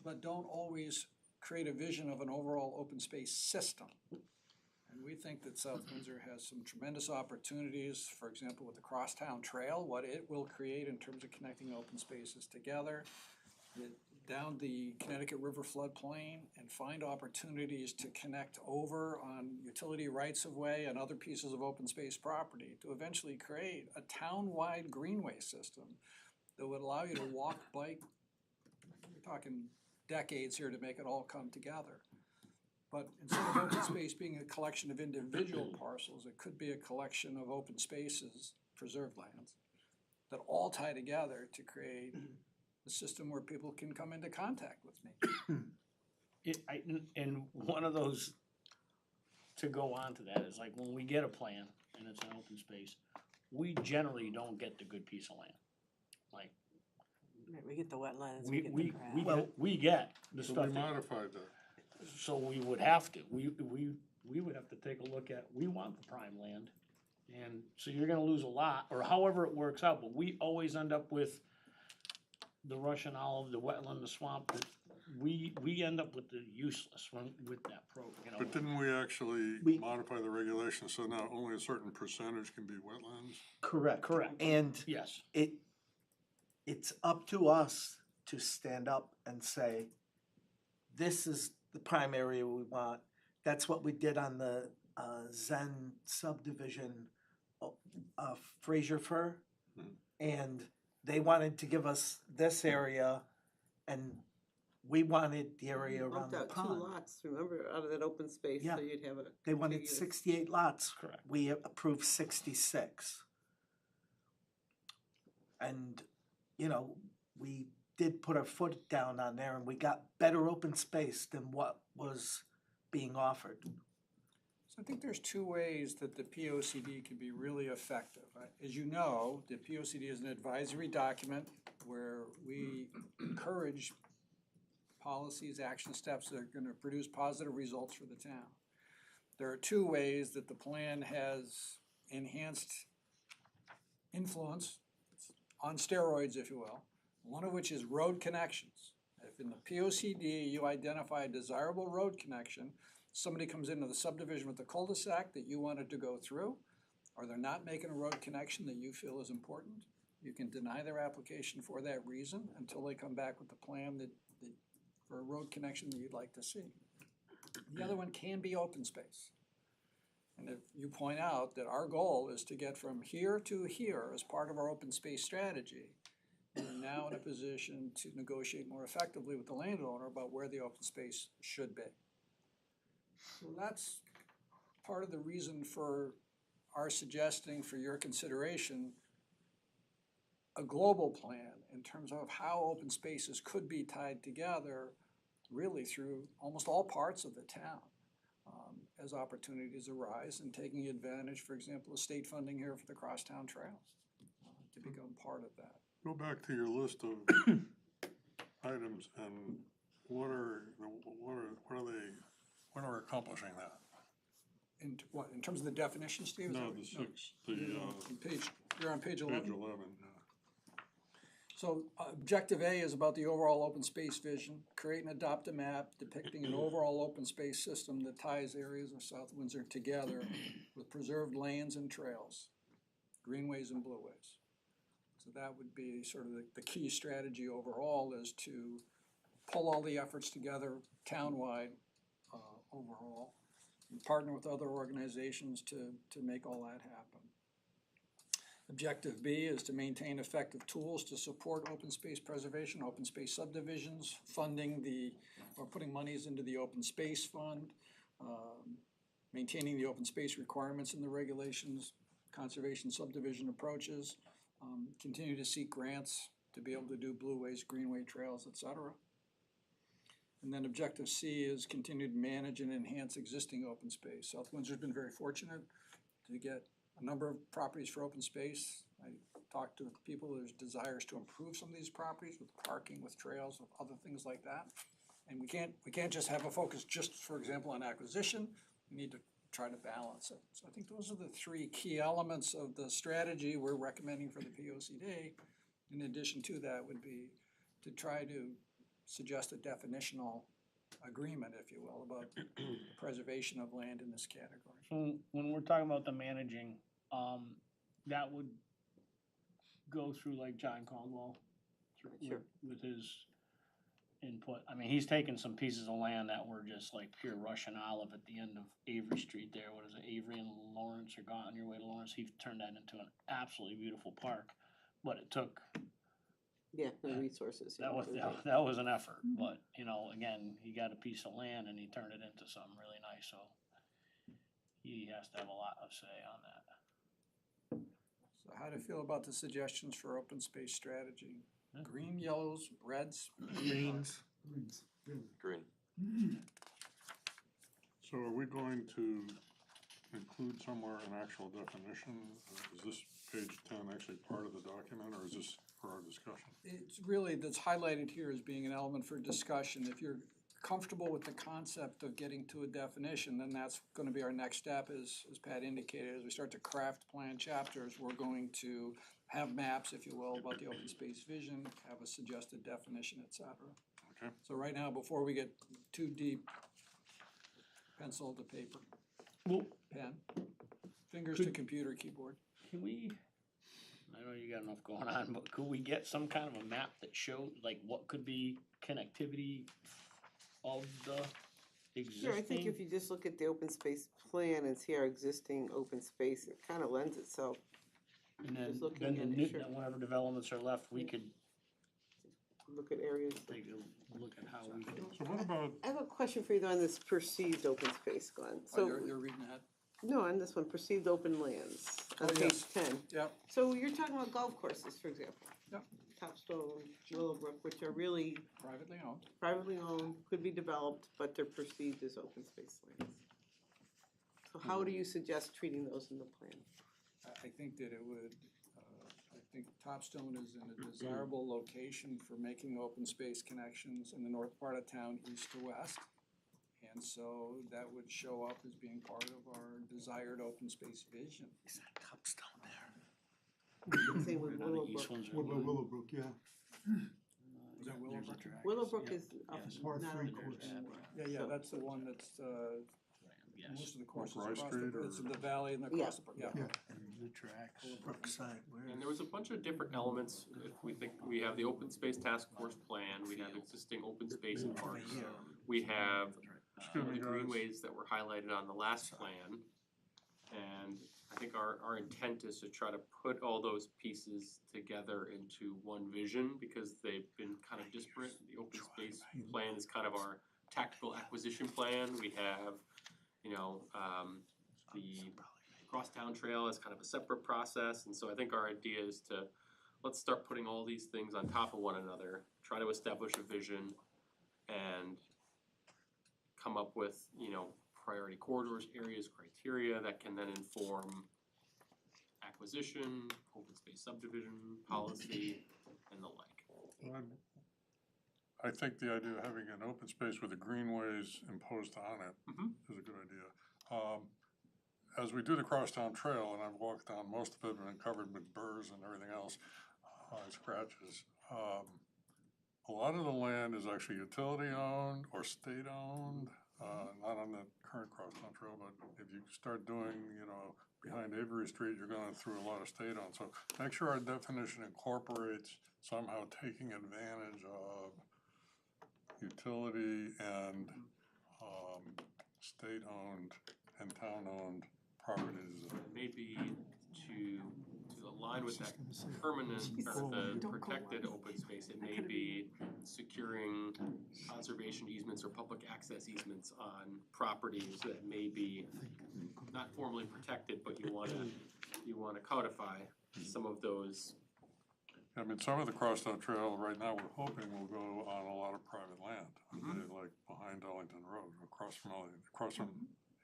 but don't always create a vision of an overall open space system. And we think that South Windsor has some tremendous opportunities, for example, with the Crosstown Trail, what it will create in terms of connecting open spaces together. down the Connecticut River floodplain and find opportunities to connect over on utility rights-of-way and other pieces of open space property to eventually create a town-wide greenway system that would allow you to walk, bike, we're talking decades here to make it all come together. But instead of open space being a collection of individual parcels, it could be a collection of open spaces, preserved lands, that all tie together to create a system where people can come into contact with me.
And one of those, to go on to that, is like when we get a plan and it's an open space, we generally don't get the good piece of land. Like,
Right, we get the wetlands, we get the grass.
we get the
So
stuff
we
that,
modified that.
so we would have to, we would have to take a look at, we want the prime land. And so you're gonna lose a lot, or however it works out, but we always end up with the Russian olive, the wetland, the swamp, we end up with the useless one with that you know.
But didn't we actually
We-
modify the regulations so now only a certain percentage can be wetlands?
Correct.
Correct.
And
Yes,
it's up to us to stand up and say, this is the prime area we want. That's what we did on the Zen subdivision of Fraser Fir. And they wanted to give us this area, and we wanted the area around
Bumped
the
out 2
pond.
lots, remember, out of that open space,
Yeah.
so you'd have a.
They wanted
contiguous-
68 lots.
correct.
We approved 66. And, you know, we did put our foot down on there and we got better open space than what was being offered.
So I think there's 2 ways that the POCD can be really effective. As you know, the POCD is an advisory document where we encourage policies, action steps that are gonna produce positive results for the town. There are 2 ways that the plan has enhanced influence, on steroids, if you will, one of which is road connections. If in the POCD you identify a desirable road connection, somebody comes into the subdivision with a cul-de-sac that you wanted to go through, or they're not making a road connection that you feel is important, you can deny their application for that reason until they come back with a plan that for a road connection that you'd like to see. The other one can be open space. And if you point out that our goal is to get from here to here as part of our open space strategy, we're now in a position to negotiate more effectively with the landowner about where the open space should be. So that's part of the reason for our suggesting for your consideration a global plan in terms of how open spaces could be tied together really through almost all parts of the town as opportunities arise, and taking advantage, for example, of state funding here for the Crosstown Trails to become part of that.
Go back to your list of items and what are accomplishing that?
In what, in terms of the definition, Steve? Is that
No,
what-
the 6,
You're on page 11?
page 11, yeah.
So objective A is about the overall open space vision. Create and adopt a map depicting an overall open space system that ties areas of South Windsor together with preserved lanes and trails, greenways and blueways. So that would be sort of the key strategy overall, is to pull all the efforts together townwide overall, and partner with other organizations to make all that happen. Objective B is to maintain effective tools to support open space preservation, open space subdivisions, funding or putting monies into the open space fund, maintaining the open space requirements in the regulations, conservation subdivision approaches, continue to seek grants to be able to do blueways, greenway trails, et cetera. And then objective C is continue to manage and enhance existing open space. South Windsor's been very fortunate to get a number of properties for open space. I talked to people, there's desires to improve some of these properties with parking, with trails, with other things like that. And we can't just have a focus just, for example, on acquisition. We need to try to balance it. So I think those are the 3 key elements of the strategy we're recommending for the POCD. In addition to that would be to try to suggest a definitional agreement, if you will, about the preservation of land in this category.
So when we're talking about the managing, that would go through like John Caldwell with his input. I mean, he's taken some pieces of land that were just like pure Russian olive at the end of Avery Street there. What is it, Avery and Lawrence, or gone on your way to Lawrence? He turned that into an absolutely beautiful park. But it took,
Yeah, no resources.
that was an effort. But, you know, again, he got a piece of land and he turned it into something really nice, so he has to have a lot of say on that.
So how do you feel about the suggestions for open space strategy? Green, yellows, reds?
Greens.
Green.
So are we going to include somewhere an actual definition? Is this page 10 actually part of the document, or is this for our discussion?
It's really, that's highlighted here as being an element for discussion. If you're comfortable with the concept of getting to a definition, then that's gonna be our next step, as Pat indicated. As we start to craft plan chapters, we're going to have maps, if you will, about the open space vision, have a suggested definition, et cetera.
Okay.
So right now, before we get too deep, pencil to paper,
Well,
pen, fingers to computer keyboard.
can we, I know you got enough going on, but could we get some kind of a map that showed like what could be connectivity of the existing?
Sure, I think if you just look at the open space plan and see our existing open space, it kind of lends itself.
And then,
just looking
then
at
the
it, sure.
whatever developments are left, we could
Look at areas.
take a look at how we could.
So what about,
I have a question for you though on this perceived open space, Glenn.
Oh,
So,
you're reading ahead?
no, on this one, perceived open lands, on
Oh,
page
yes.
10.
Yep.
So you're talking about golf courses, for example.
Yep.
Topstone, Willowbrook, which are really
Privately owned.
privately owned, could be developed, but they're perceived as open space lands. So how do you suggest treating those in the plan?
I think that it would, I think Topstone is in a desirable location for making open space connections in the north part of town, east to west. And so that would show up as being part of our desired open space vision.
Is that Topstone there?
Same with
None of the east
Willowbrook.
ones are.
What about Willowbrook, yeah?
Is that Willowbrook?
Willowbrook is up,
Yes.
Par
not
three
up there
course.
anymore.
Yeah, that's the one that's,
Yes.
most of the courses
Rice
across
Street
the,
or-
it's in the valley and across the, yeah.
Yeah.
And the tracks, Brookside, where?
And there was a bunch of different elements. If we think, we have the open space task force plan, we have existing open space and parks. We have
Excuse me,
the
guys.
greenways that were highlighted on the last plan. And I think our intent is to try to put all those pieces together into one vision, because they've been kind of disparate. The open space plan is kind of our tactical acquisition plan. We have, you know, the crosstown trail is kind of a separate process. And so I think our idea is to, let's start putting all these things on top of one another, try to establish a vision, and come up with, you know, priority corridors, areas, criteria that can then inform acquisition, open space subdivision, policy, and the like.
I think the idea of having an open space with the greenways imposed on it
Mhm.
is a good idea. As we do the Crosstown Trail, and I've walked down most of it and been covered with burrs and everything else, and scratches, a lot of the land is actually utility owned or state owned, not on the current Crosstown Trail, but if you start doing, you know, behind Avery Street, you're going through a lot of state owned. So make sure our definition incorporates somehow taking advantage of utility and state-owned and town-owned properties.
Maybe to align with that permanent, or the protected open space, it may be securing conservation easements or public access easements on properties that may be not formally protected, but you wanna codify some of those.
I mean, some of the Crosstown Trail right now, we're hoping will go on a lot of private land, like behind Ellington Road, across from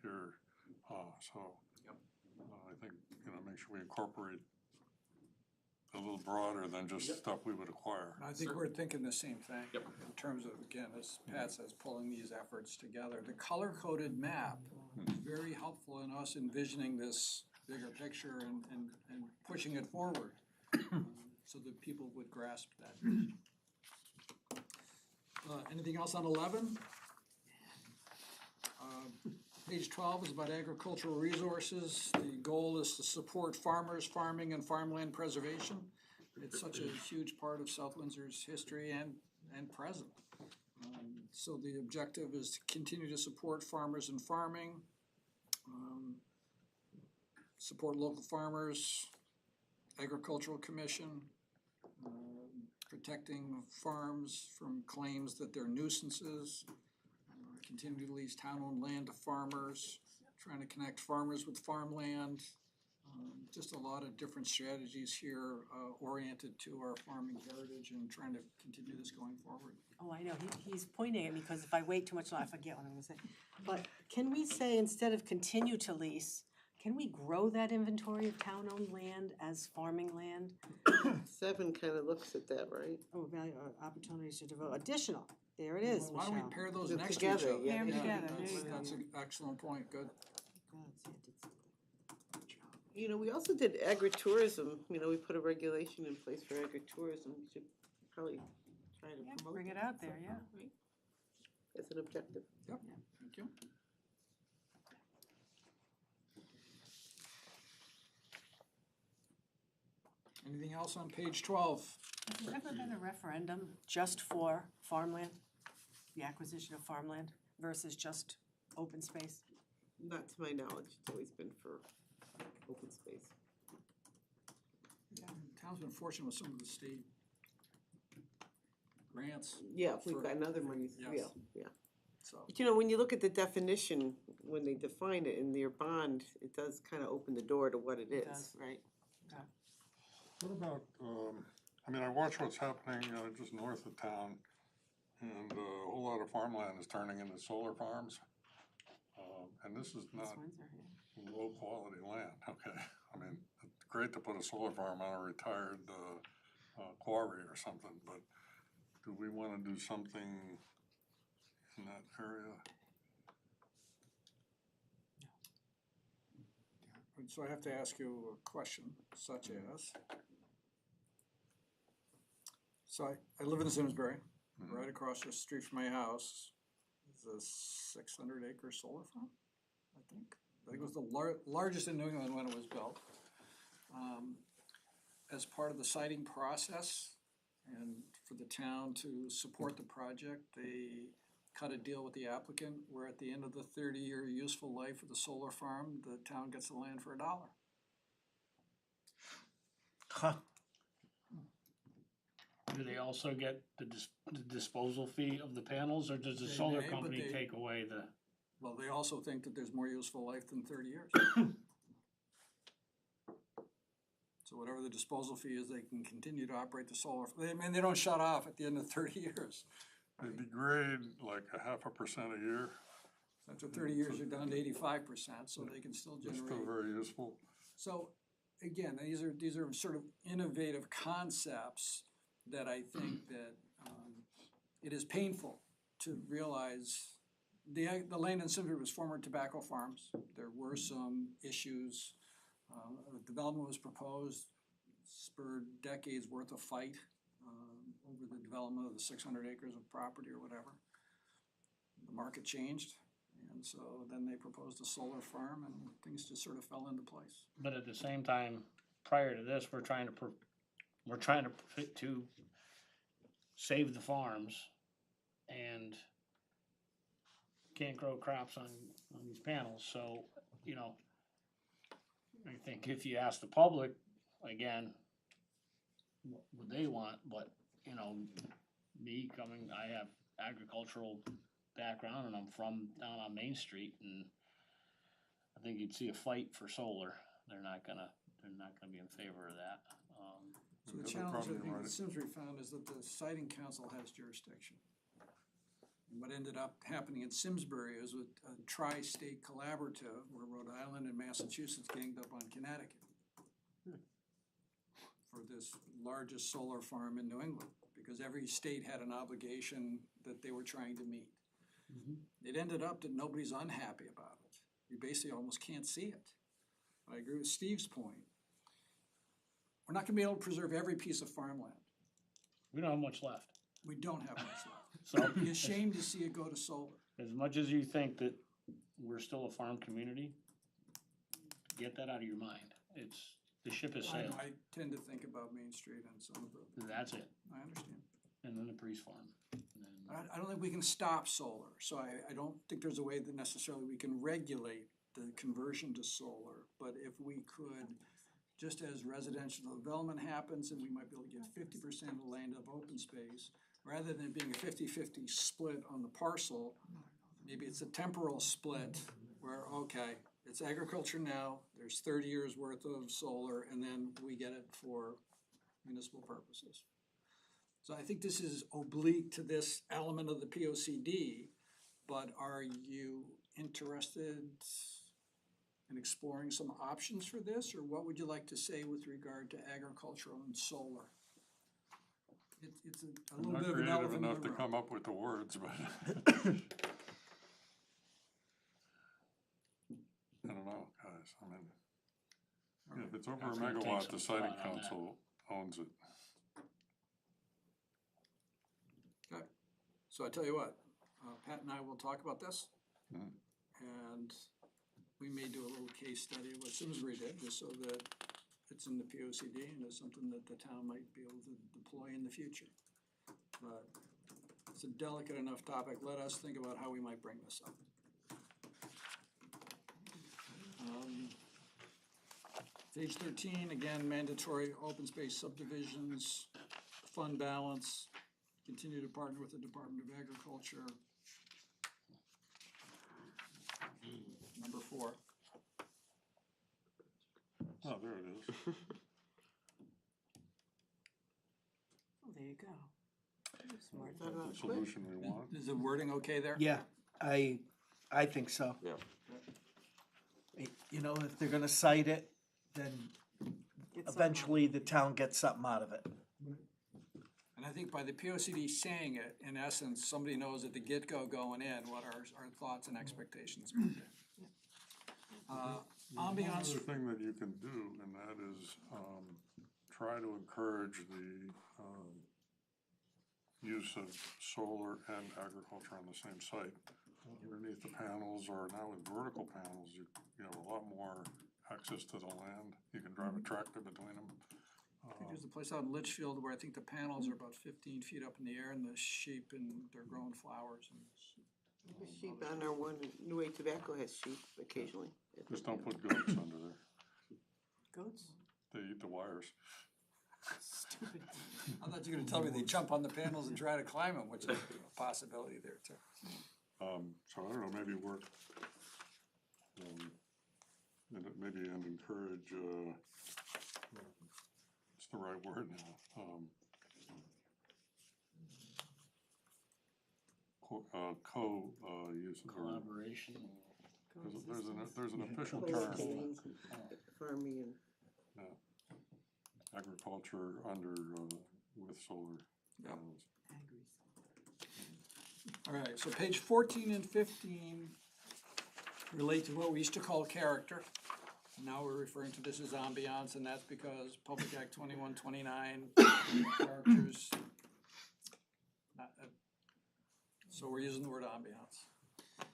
here, so.
Yep.
I think, you know, make sure we incorporate a little broader than just stuff we would acquire.
I think we're thinking the same thing.
Yep.
In terms of, again, as Pat says, pulling these efforts together. The color-coded map is very helpful in us envisioning this bigger picture and pushing it forward, so that people would grasp that. Anything else on 11? Page 12 is about agricultural resources. The goal is to support farmers, farming, and farmland preservation. It's such a huge part of South Windsor's history and present. So the objective is to continue to support farmers and farming, support local farmers, agricultural commission, protecting farms from claims that they're nuisances, continue to lease town-owned land to farmers, trying to connect farmers with farmland. Just a lot of different strategies here oriented to our farming heritage and trying to continue this going forward.
Oh, I know, he's pointing at me, because if I wait too much longer, I forget what I'm gonna say. But can we say, instead of continue to lease, can we grow that inventory of town-owned land as farming land?
7 kind of looks at that, right?
Oh, value, opportunities to devote, additional, there it is,
Well, why don't we
Michelle.
pair those
They're
next to each
together,
other?
yeah.
Pair 'em together, there
That's,
you go.
that's an excellent point, good.
You know, we also did agritourism, you know, we put a regulation in place for agritourism, we should probably try to
Yeah,
promote
bring it
that
out there, yeah.
right? As an objective.
Yep, thank you. Anything else on page 12?
Has there ever been a referendum just for farmland? The acquisition of farmland versus just open space?
Not to my knowledge, it's always been for open space.
Town's been fortunate with some of the state grants.
Yeah, we've
for-
gotten other monies,
Yes.
yeah, yeah.
So,
But you know, when you look at the definition, when they define it in their bond, it does kind of open the door to what it
It
is,
does.
right?
What about, I mean, I watch what's happening just north of town, and a whole lot of farmland is turning into solar farms. And this is not
This Windsor, yeah.
low-quality land, okay? I mean, it's great to put a solar farm on a retired quarry or something, but do we want to do something in that area?
so I have to ask you a question such as, so I live in Simsbury, right across the street from my house is a 600-acre solar farm, I think. I think it was the largest in New England when it was built. As part of the siting process and for the town to support the project, they cut a deal with the applicant where at the end of the 30-year useful life of the solar farm, the town gets the land for $1.
Huh.
Do they also get the disposal fee of the panels, or does the
They
solar
may, but
company
they-
take away the?
Well, they also think that there's more useful life than 30 years. So whatever the disposal fee is, they can continue to operate the solar, I mean, they don't shut off at the end of 30 years.
They degrade like 0.5% a year.
After 30 years, you're down to 85%, so they can still
It's
generate.
still very useful.
So, again, these are sort of innovative concepts that I think that it is painful to realize. The land in Simsbury was former tobacco farms. There were some issues. Development was proposed, spurred decades worth of fight over the development of the 600 acres of property or whatever. The market changed, and so then they proposed a solar farm, and things just sort of fell into place.
But at the same time, prior to this, we're trying to save the farms and can't grow crops on these panels, so, you know, I think if you ask the public, again, what would they want, but, you know, me coming, I have agricultural background and I'm from down on Main Street, and I think you'd see a fight for solar. They're not gonna be in favor of that.
So the
other
challenge, I
problem,
think,
right?
that Simsbury found is that the siting council has jurisdiction. And what ended up happening in Simsbury is a tri-state collaborative where Rhode Island and Massachusetts ganged up on Connecticut for this largest solar farm in New England, because every state had an obligation that they were trying to meet. It ended up that nobody's unhappy about it. You basically almost can't see it. I agree with Steve's point. We're not gonna be able to preserve every piece of farmland.
We don't have much left.
We don't have much left.
So
It'd be a shame to see it go to solar.
as much as you think that we're still a farm community, get that out of your mind. The ship has sailed.
I tend to think about Main Street and some of the,
That's it.
I understand.
And then the Priest Farm. And then
I don't think we can stop solar, so I don't think there's a way that necessarily we can regulate the conversion to solar. But if we could, just as residential development happens, and we might be able to get 50% of the land of open space, rather than being a 50-50 split on the parcel, maybe it's a temporal split where, okay, it's agriculture now, there's 30 years worth of solar, and then we get it for municipal purposes. So I think this is oblique to this element of the POCD, but are you interested in exploring some options for this, or what would you like to say with regard to agricultural and solar? It's a little bit of an elephant in the room.
I'm not creative enough to come up with the words, but I don't know, guys, I mean, yeah, if it's over a
That's gonna take
megawatt,
some
the siting
thought on that.
council owns it.
Okay, so I tell you what, Pat and I will talk about this.
Mhm.
And we may do a little case study of what Simsbury did, just so that it's in the POCD and is something that the town might be able to deploy in the future. But it's a delicate enough topic, let us think about how we might bring this up. Page 13, again, mandatory open space subdivisions, fund balance, continue to partner with the Department of Agriculture. Number 4.
Oh, there it is.
Oh, there you go. Smart.
Is that the solution we want?
Is the wording okay there?
Yeah, I think so.
Yeah.
You know, if they're gonna cite it, then
Get some-
eventually the town gets something out of it.
And I think by the POCD saying it, in essence, somebody knows at the get-go going in what our thoughts and expectations are gonna be.
One
Ambiance,
other thing that you can do, and that is, try to encourage the, use of solar and agriculture on the same site. Underneath the panels, or now with vertical panels, you have a lot more access to the land. You can drive a tractor between them.
I think there's a place out in Litchfield where I think the panels are about 15 feet up in the air and the sheep and they're growing flowers and.
The sheep on our one, New Way Tobacco has sheep occasionally.
Just don't put goats under there.
Goats?
They eat the wires.
Stupid.
I thought you were gonna tell me they jump on the panels and try to climb them, which is a possibility there too.
So I don't know, maybe work, maybe and encourage, what's the right word now? Use.
Collaboration.
There's an official term,
Farming and.
agriculture under, with solar panels.
All right, so page 14 and 15 relate to what we used to call character. Now we're referring to this as ambiance, and that's because Public Act 2129 characters. So we're using the word ambiance.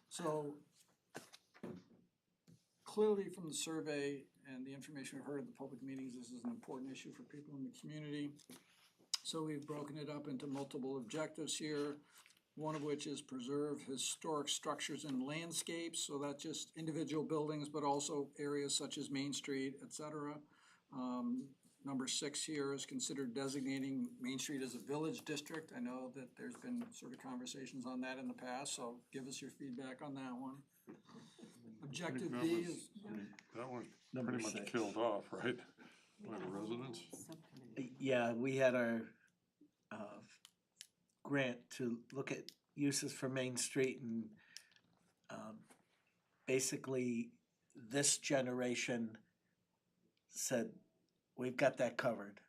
So clearly from the survey and the information we've heard at the public meetings, this is an important issue for people in the community. So we've broken it up into multiple objectives here, one of which is preserve historic structures and landscapes, so that's just individual buildings, but also areas such as Main Street, et cetera. Number 6 here is consider designating Main Street as a village district. I know that there's been sort of conversations on that in the past, so give us your feedback on that one. Objective B is.
That one's
Number
pretty much
6.
killed off, right? By the residents?
Yeah, we had our grant to look at uses for Main Street, and basically this generation said, we've got that covered.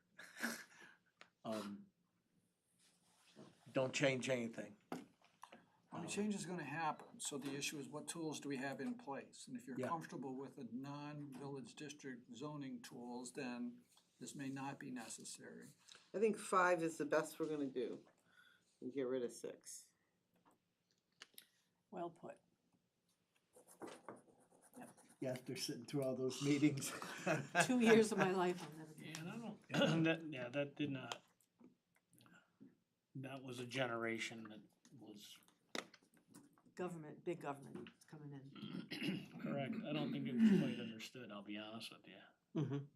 Don't change anything.
I mean, change is gonna happen, so the issue is what tools do we have in place? And if you're
Yeah.
comfortable with the non-village district zoning tools, then this may not be necessary.
I think 5 is the best we're gonna do. And get rid of 6.
Well put.
Yeah, after sitting through all those meetings.
2 years of my life, I'll never get.
Yeah, that did not, that was a generation that was
Government, big government is coming in.
correct. I don't think it was quite understood, I'll be honest with you.
Mhm.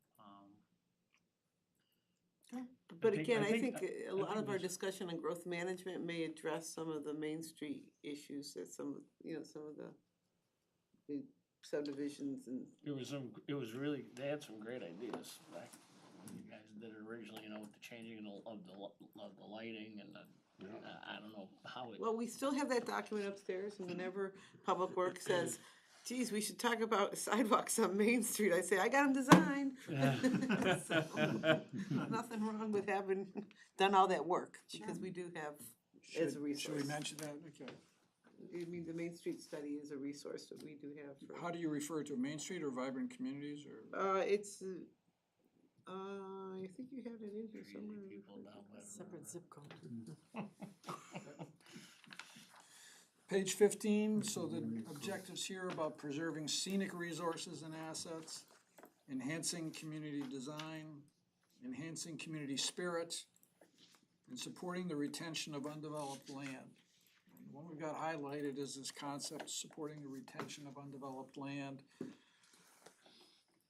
I
But
think-
again,
I
I
think-
think
I
a lot
think
of our
this-
discussion on growth management may address some of the Main Street issues that some of the subdivisions and,
It was really, they had some great ideas back, when you guys did it originally, with the changing of the lighting and I don't know how it.
well, we still have that document upstairs, and whenever Public Works says, geez, we should talk about sidewalks on Main Street, I say, I got them designed. So, nothing wrong with having done all that work, because we do have as a resource.
Should we mention that? Okay.
I mean, the Main Street study is a resource that we do have for.
How do you refer to Main Street or vibrant communities or?
It's, I think you have it in here somewhere.
Separate zip code.
Page 15, so the objectives here about preserving scenic resources and assets, enhancing community design, enhancing community spirit, and supporting the retention of undeveloped land. And the one we've got highlighted is this concept, supporting the retention of undeveloped land.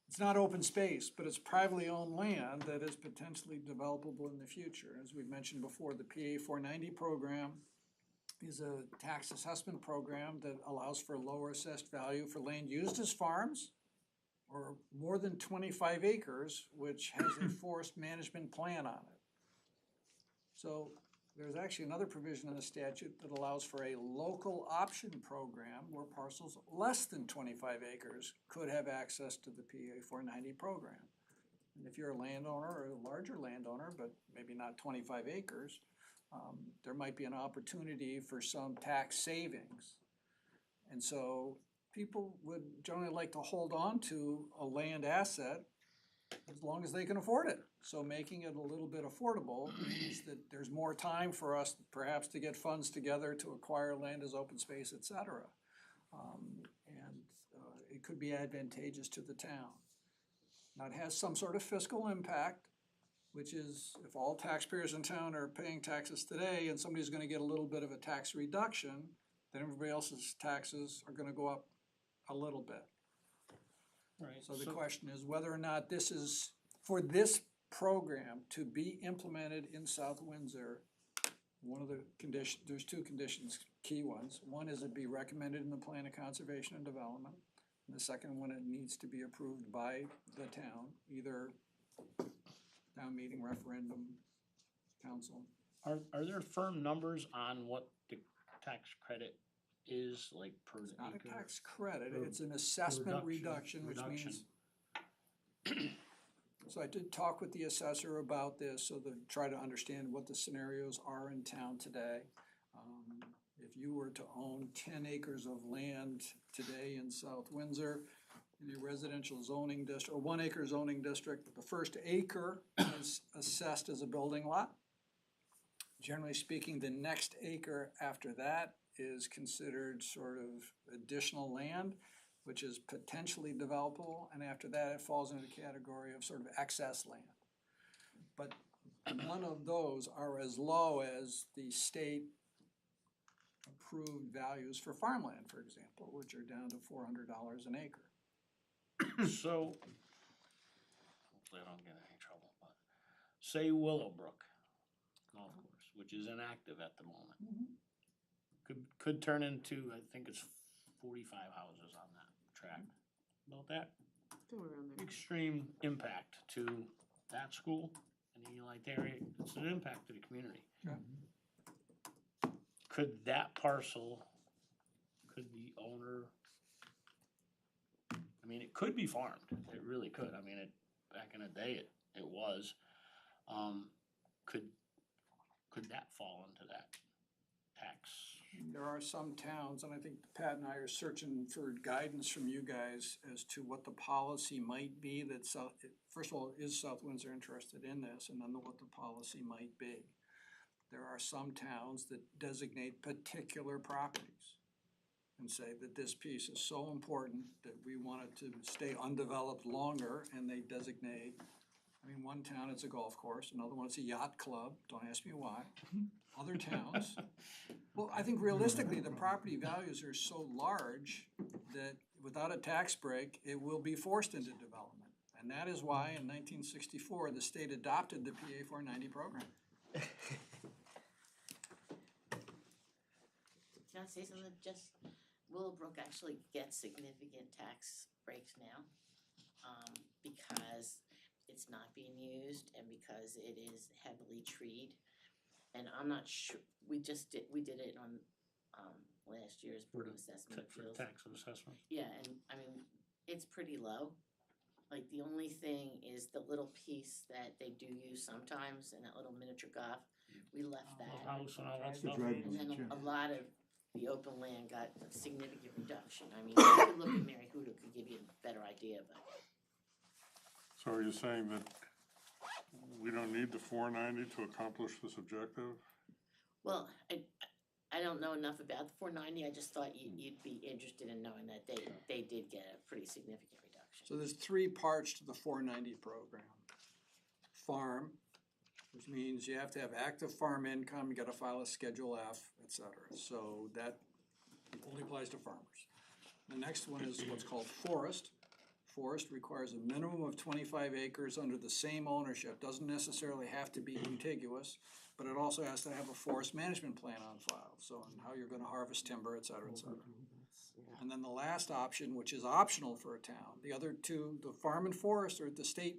It's not open space, but it's privately owned land that is potentially developable in the future. As we've mentioned before, the PA 490 program is a tax assessment program that allows for lower assessed value for land used as farms or more than 25 acres, which has a forest management plan on it. So there's actually another provision in the statute that allows for a local option program where parcels less than 25 acres could have access to the PA 490 program. And if you're a landowner or a larger landowner, but maybe not 25 acres, there might be an opportunity for some tax savings. And so people would generally like to hold on to a land asset as long as they can afford it. So making it a little bit affordable means that there's more time for us perhaps to get funds together to acquire land as open space, et cetera. It could be advantageous to the town. Now, it has some sort of fiscal impact, which is if all taxpayers in town are paying taxes today and somebody's gonna get a little bit of a tax reduction, then everybody else's taxes are gonna go up a little bit.
Right.
So the question is whether or not this is, for this program to be implemented in South Windsor, one of the conditions, there's two conditions, key ones. One is it be recommended in the Plan of Conservation and Development. And the second one, it needs to be approved by the town, either town meeting, referendum, council.
Are there firm numbers on what the tax credit is, like per acre?
It's not a tax credit, it's an assessment reduction, which means. So I did talk with the assessor about this, so to try to understand what the scenarios are in town today. If you were to own 10 acres of land today in South Windsor, in a residential zoning district, or 1 acre zoning district, the first acre is assessed as a building lot. Generally speaking, the next acre after that is considered sort of additional land, which is potentially developable, and after that, it falls into the category of sort of excess land. But none of those are as low as the state approved values for farmland, for example, which are down to $400 an acre.
So, hopefully I don't get in any trouble, but say Willowbrook Golf Course, which is inactive at the moment. Could turn into, I think it's 45 houses on that track. About that?
Somewhere around there.
Extreme impact to that school and the Eli area. It's an impact to the community.
Yeah.
Could that parcel, could the owner, I mean, it could be farmed, it really could, I mean, back in the day, it was. Could that fall into that tax?
There are some towns, and I think Pat and I are searching for guidance from you guys as to what the policy might be that first of all, is South Windsor interested in this, and then what the policy might be. There are some towns that designate particular properties and say that this piece is so important that we want it to stay undeveloped longer, and they designate I mean, one town it's a golf course, another one it's a yacht club, don't ask me why. Other towns, well, I think realistically, the property values are so large that without a tax break, it will be forced into development. And that is why in 1964, the state adopted the PA 490 program.
Can I say something? Just, Willowbrook actually gets significant tax breaks now, because it's not being used and because it is heavily treed. And I'm not sure, we did it on, last year's Board of Assessment Appeals.
tax assessment.
Yeah, and I mean, it's pretty low. Like, the only thing is the little piece that they do use sometimes in that little miniature golf, we left that.
House and all that stuff.
And then a lot of the open land got a significant reduction. I mean, you could look at Mary Huda could give you a better idea, but.
So are you saying that we don't need the 490 to accomplish this objective?
Well, I don't know enough about the 490, I just thought you'd be interested in knowing that they did get a pretty significant reduction.
So there's 3 parts to the 490 program. Farm, which means you have to have active farm income, you gotta file a Schedule F, et cetera. So that only applies to farmers. The next one is what's called forest. Forest requires a minimum of 25 acres under the same ownership. Doesn't necessarily have to be contiguous, but it also has to have a forest management plan on file. So on how you're gonna harvest timber, et cetera, et cetera. And then the last option, which is optional for a town, the other two, the farm and forest, or the state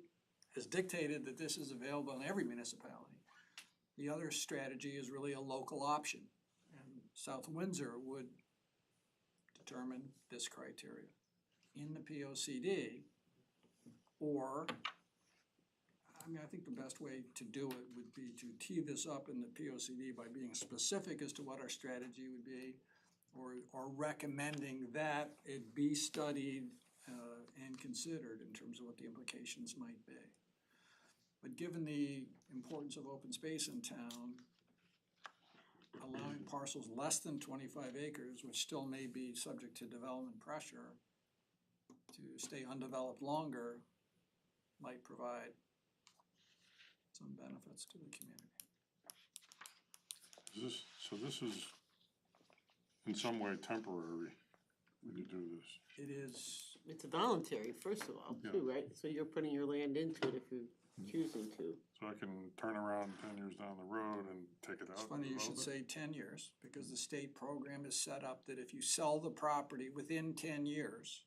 has dictated that this is available in every municipality. The other strategy is really a local option. And South Windsor would determine this criteria in the POCD, or, I mean, I think the best way to do it would be to tee this up in the POCD by being specific as to what our strategy would be, or recommending that it be studied and considered in terms of what the implications might be. But given the importance of open space in town, allowing parcels less than 25 acres, which still may be subject to development pressure, to stay undeveloped longer, might provide some benefits to the community.
So this is in some way temporary when you do this?
It is. It's voluntary, first of all, too, right? So you're putting your land into it if you're choosing to.
So I can turn around 10 years down the road and take it out?
It's funny you should say 10 years, because the state program is set up that if you sell the property within 10 years,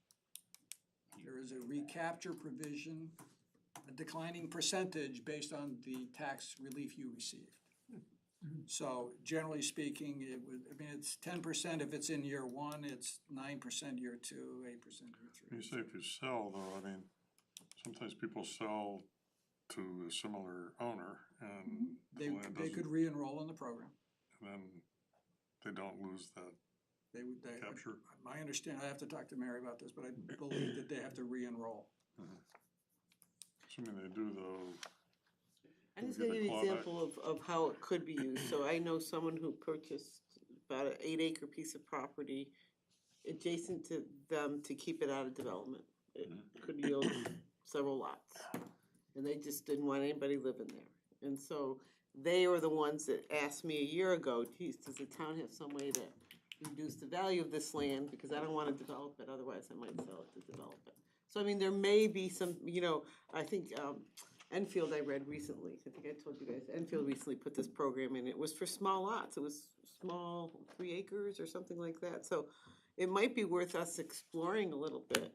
there is a recapture provision, a declining percentage based on the tax relief you received. So generally speaking, it would, I mean, it's 10% if it's in year 1, it's 9% year 2, 8% year 3.
You say if you sell, though, I mean, sometimes people sell to a similar owner and the land
They could
doesn't,
re-enroll in the program.
and then they don't lose that
They would,
capture.
my understanding, I have to talk to Mary about this, but I believe that they have to re-enroll.
Assuming they do, though.
I'm just
we
gonna
get
give
a
you an
clawback.
example of how it could be used. So I know someone who purchased about an 8-acre piece of property adjacent to them to keep it out of development. It could yield several lots. And they just didn't want anybody living there. And so they were the ones that asked me a year ago, geez, does the town have some way to reduce the value of this land? Because I don't wanna develop it, otherwise I might sell it to develop it. So I mean, there may be some, you know, I think, Enfield I read recently, I think I told you guys, Enfield recently put this program in, it was for small lots, it was small, 3 acres or something like that, so it might be worth us exploring a little bit,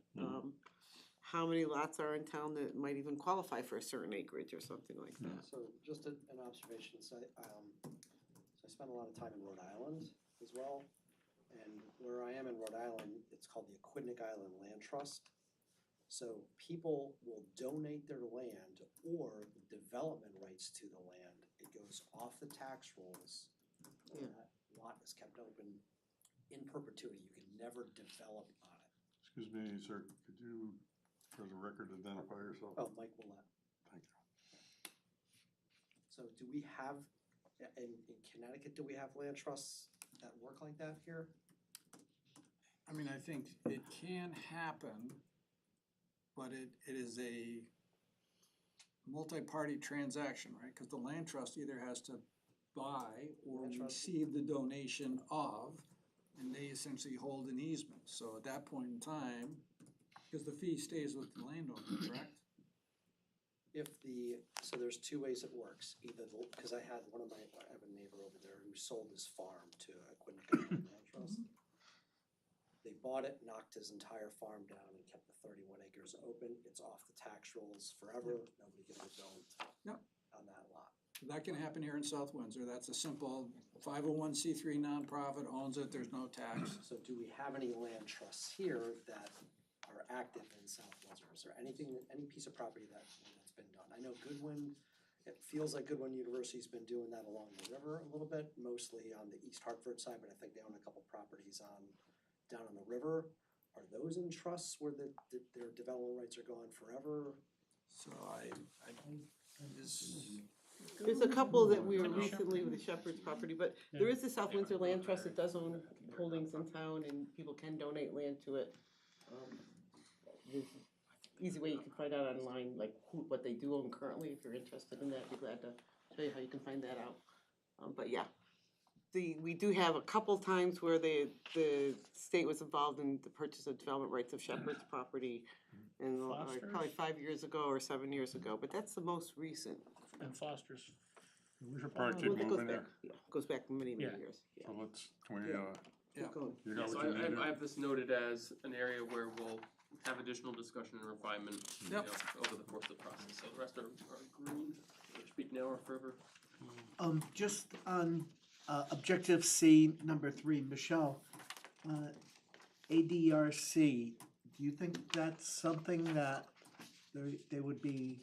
how many lots are in town that might even qualify for a certain acreage or something like that.
So just an observation, so I spent a lot of time in Rhode Island as well, and where I am in Rhode Island, it's called the Aquidneck Island Land Trust. So people will donate their land or the development rights to the land. It goes off the tax rolls. And that lot is kept open in perpetuity. You can never develop on it.
Excuse me, sir, could you, for the record, identify yourself?
Oh, Mike Willett.
Thank you.
So do we have, in Connecticut, do we have land trusts that work like that here?
I mean, I think it can happen, but it is multi-party transaction, right? Because the land trust either has to buy or
Land trust.
receive the donation of, and they essentially hold an easement. So at that point in time, because the fee stays with the landowner, correct?
So there's two ways it works, either, because I have a neighbor over there who sold his farm to Aquidneck Island Land Trust. They bought it, knocked his entire farm down and kept the 31 acres open. It's off the tax rolls forever, nobody can rebuild
Yep.
on that lot.
That can happen here in South Windsor. That's a simple 501c3 nonprofit owns it, there's no tax.
So do we have any land trusts here that are active in South Windsor? Is there anything, any piece of property that's been done? I know Goodwin, it feels like Goodwin University's been doing that along the river a little bit, mostly on the East Hartford side, but I think they own a couple properties down on the river. Are those in trusts where their development rights are gone forever?
So
There's a couple that we were recently with the Shepherd's property, but there is the South Windsor Land Trust that does own holdings in town and people can donate land to it. There's an easy way you can find out online, like what they do own currently. If you're interested in that, I'd be glad to show you how you can find that out. But yeah, we do have a couple times where the state was involved in the purchase of development rights of Shepherd's property, and probably 5 years ago or 7 years ago. But that's the most recent.
And Foster's.
We should probably keep
Well, it goes
moving
back,
here.
yeah, goes back many
Yeah.
years. Yeah.
So can we,
Keep going.
you
Yeah,
got
so
what you need
I
here?
have this noted as an area where we'll have additional discussion and refinement, you know, over the course of the process. So the rest are green, which speak now or further.
Just on objective C, number 3, Michelle, ADRC, do you think that's something that they would be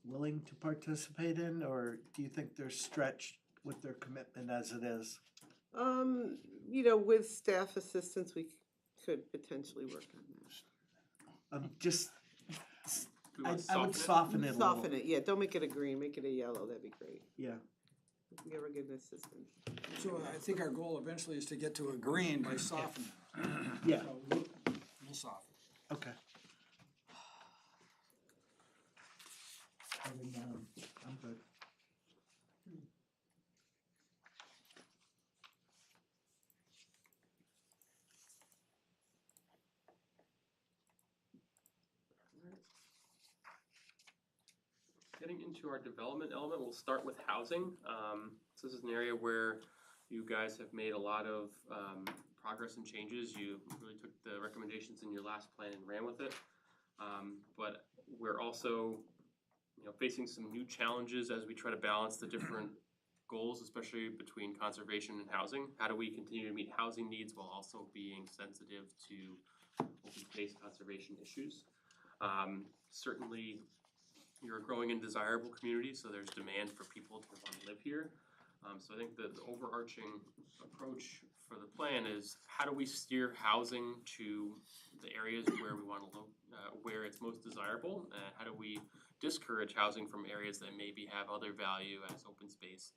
willing to participate in, or do you think they're stretched with their commitment as it is?
With staff assistance, we could potentially work on that.
Just,
We wanna
I would
soften it?
soften it a little.
Soften it, yeah, don't make it a green, make it a yellow, that'd be great.
Yeah.
If we ever get an assistant.
So I think our goal eventually is to get to a green by softening.
Yeah.
So we'll soften.
Okay. I'm good.
Getting into our development element, we'll start with housing. So this is an area where you guys have made a lot of progress and changes. You really took the recommendations in your last plan and ran with it. But we're also, facing some new challenges as we try to balance the different goals, especially between conservation and housing. How do we continue to meet housing needs while also being sensitive to open space conservation issues? Certainly, you're a growing and desirable community, so there's demand for people to want to live here. So I think the overarching approach for the plan is how do we steer housing to the areas where we want to where it's most desirable, and how do we discourage housing from areas that maybe have other value as open space.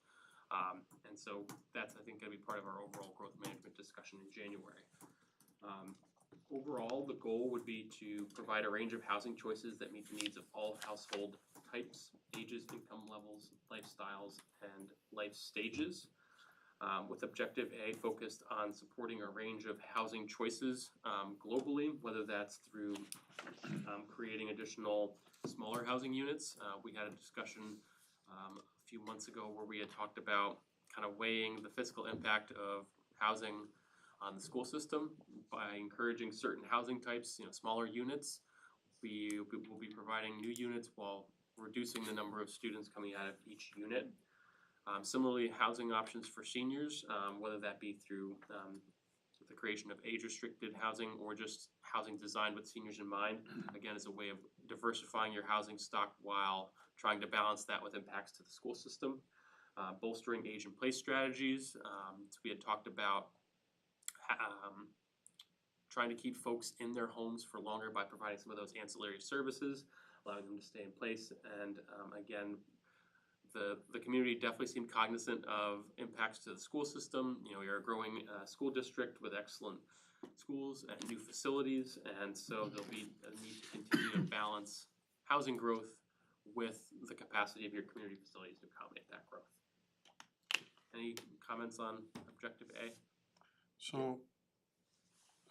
And so that's, I think, going to be part of our overall growth management discussion in January. Overall, the goal would be to provide a range of housing choices that meet the needs of all household types, ages, income levels, lifestyles, and life stages. With Objective A focused on supporting a range of housing choices globally, whether that's through creating additional smaller housing units. We had a discussion a few months ago where we had talked about kind of weighing the fiscal impact of housing on the school system by encouraging certain housing types, smaller units. We will be providing new units while reducing the number of students coming out of each unit. Similarly, housing options for seniors, whether that be through the creation of age-restricted housing or just housing designed with seniors in mind, again, as a way of diversifying your housing stock while trying to balance that with impacts to the school system. Bolstering age and place strategies. So we had talked about trying to keep folks in their homes for longer by providing some of those ancillary services, allowing them to stay in place. And again, the community definitely seemed cognizant of impacts to the school system. We are a growing school district with excellent schools and new facilities, and so there'll be a need to continue to balance housing growth with the capacity of your community facilities to accommodate that growth. Any comments on objective A?
So,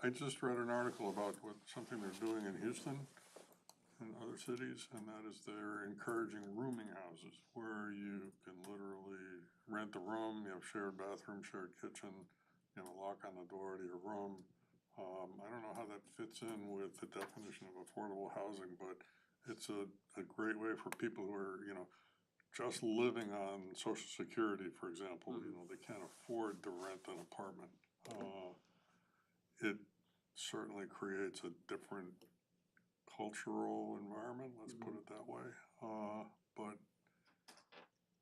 I just read an article about something they're doing in Houston and other cities, and that is they're encouraging rooming houses where you can literally rent a room, you have shared bathroom, shared kitchen, you know, lock on the door to your room. I don't know how that fits in with the definition of affordable housing, but it's a great way for people who are, you know, just living on Social Security, for example, you know, they can't afford to rent an apartment. It certainly creates a different cultural environment, let's put it that way. But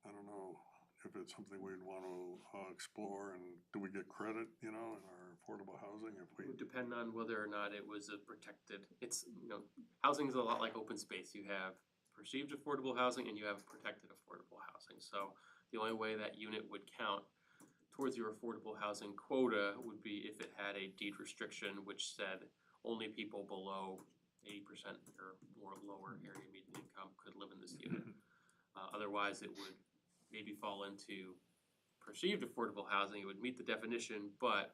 I don't know if it's something we'd want to explore, and do we get credit, you know, in our affordable housing if we?
It would depend on whether or not it was a protected, it's, you know, housing is a lot like open space. You have perceived affordable housing and you have protected affordable housing. So the only way that unit would count towards your affordable housing quota would be if it had a deed restriction which said only people below 80% or more lower area median income could live in this unit. Otherwise, it would maybe fall into perceived affordable housing. It would meet the definition, but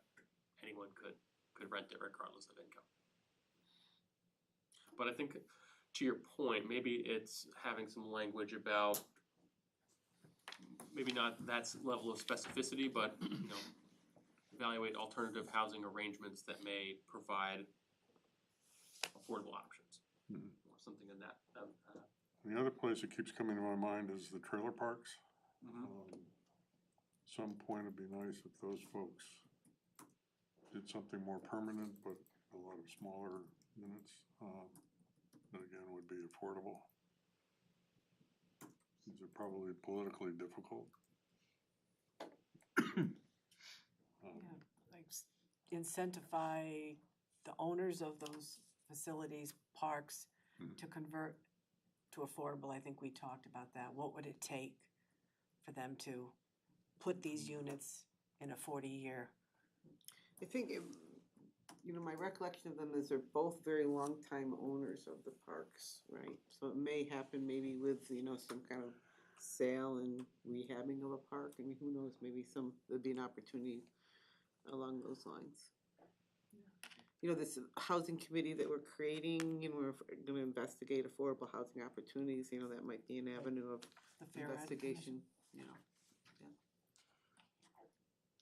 anyone could rent it regardless of income. But I think, to your point, maybe it's having some language about maybe not that level of specificity, but you know, evaluate alternative housing arrangements that may provide affordable options, or something in that.
The other place that keeps coming to my mind is the trailer parks. Some point it'd be nice if those folks did something more permanent, but a lot of smaller units, that again would be affordable. These are probably politically difficult.
Like incentivize the owners of those facilities, parks, to convert to affordable. I think we talked about that. What would it take for them to put these units in a 40-year?
I think, you know, my recollection of them is they're both very long-time owners of the parks, right? So it may happen maybe with, you know, some kind of sale and rehabbing of a park. I mean, who knows, maybe there'd be an opportunity along those lines. You know, this housing committee that we're creating, you know, we're gonna investigate affordable housing opportunities, you know, that might be an avenue of investigation, you know.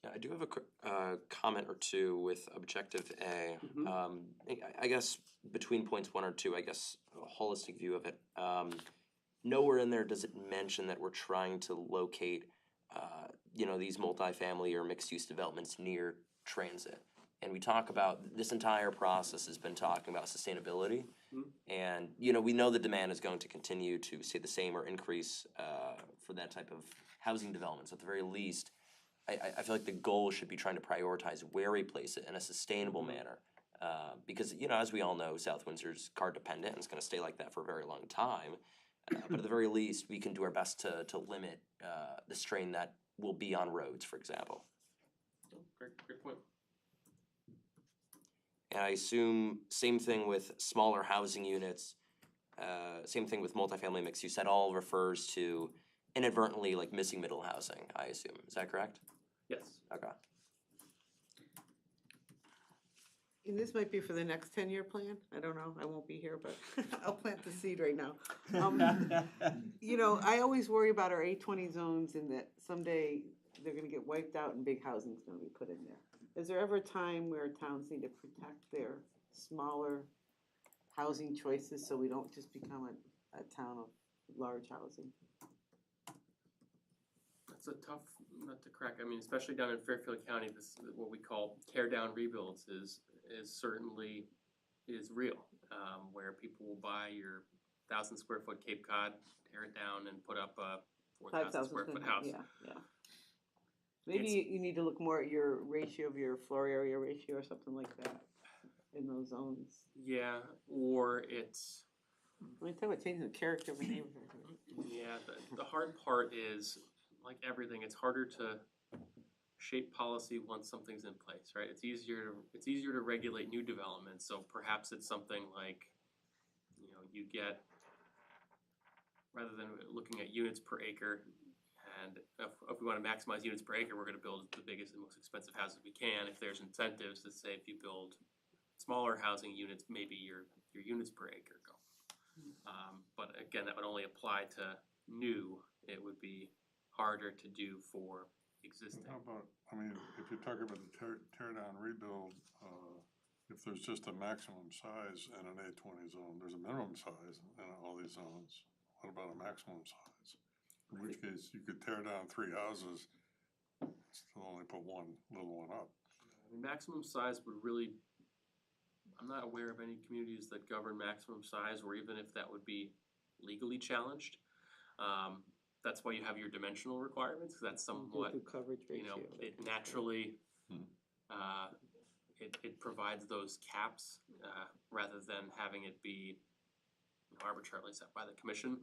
Yeah, I do have a comment or two with objective A. I guess between points 1 or 2, I guess a holistic view of it. Nowhere in there does it mention that we're trying to locate, you know, these multifamily or mixed-use developments near transit. And we talk about, this entire process has been talking about sustainability. And, you know, we know the demand is going to continue to stay the same or increase for that type of housing developments. At the very least, I feel like the goal should be trying to prioritize where we place it in a sustainable manner. Because, you know, as we all know, South Windsor's car dependent and it's going to stay like that for a very long time. But at the very least, we can do our best to limit the strain that will be on roads, for example.
Great point.
And I assume same thing with smaller housing units, same thing with multifamily mixed use. That all refers to inadvertently like missing middle housing, I assume. Is that correct?
Yes.
Okay.
And this might be for the next 10-year plan. I don't know. I won't be here, but I'll plant the seed right now. You know, I always worry about our A20 zones and that someday they're going to get wiped out and big housing's going to be put in there. Is there ever a time where towns need to protect their smaller housing choices so we don't just become a town of large housing?
That's a tough nut to crack. I mean, especially down in Fairfield County, this what we call tear down rebuilds is certainly real, where people will buy your 1,000 square foot Cape Cod, tear it down, and put up a 4,000 square foot house.
Yeah. Maybe you need to look more at your ratio of your floor area ratio or something like that in those zones.
Yeah, or it's.
I mean, talk about changing the character of a neighborhood.
Yeah, the hard part is, like everything, it's harder to shape policy once something's in place, right? It's easier to regulate new developments. So perhaps it's something like, you know, you get rather than looking at units per acre. And if we want to maximize units per acre, we're going to build the biggest and most expensive houses we can. If there's incentives that say if you build smaller housing units, maybe your units per acre go. But again, that would only apply to new. It would be harder to do for existing.
How about, I mean, if you're talking about the tear down, rebuild, if there's just a maximum size in an A20 zone, there's a minimum size in all these zones. What about a maximum size? In which case, you could tear down 3 houses, still only put one little one up.
Maximum size would really, I'm not aware of any communities that govern maximum size, or even if that would be legally challenged. That's why you have your dimensional requirements, because that's somewhat,
Coverage
you know,
ratio.
it naturally, it provides those caps, rather than having it be arbitrarily set by the commission.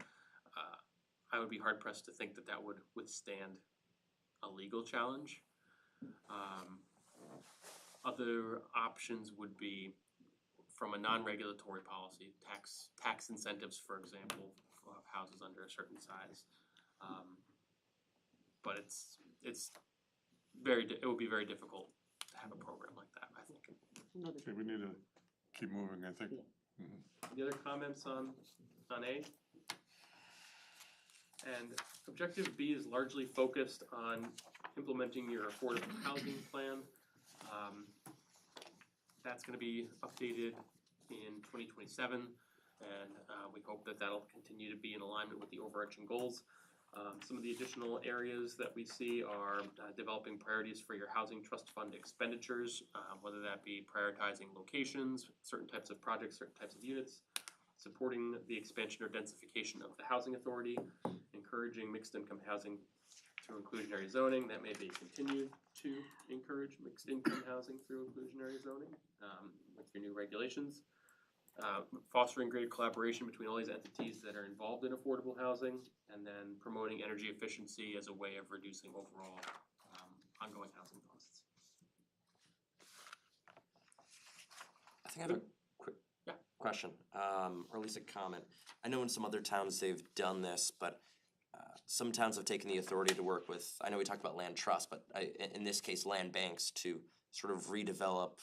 I would be hard pressed to think that that would withstand a legal challenge. Other options would be from a non-regulatory policy, tax incentives, for example, of houses under a certain size. But it would be very difficult to have a program like that, I think.
Okay, we need to keep moving, I think.
Any other comments on A? And objective B is largely focused on implementing your affordable housing plan. That's going to be updated in 2027, and we hope that that'll continue to be in alignment with the overarching goals. Some of the additional areas that we see are developing priorities for your housing trust fund expenditures, whether that be prioritizing locations, certain types of projects, certain types of units, supporting the expansion or densification of the housing authority, encouraging mixed income housing through inclusionary zoning. That may be continued to encourage mixed income housing through inclusionary zoning with your new regulations. Fostering greater collaboration between all these entities that are involved in affordable housing, and then promoting energy efficiency as a way of reducing overall ongoing housing costs.
I think I have a quick question, or at least a comment. I know in some other towns they've done this, but some towns have taken the authority to work with, I know we talked about land trust, but in this case, land banks to sort of redevelop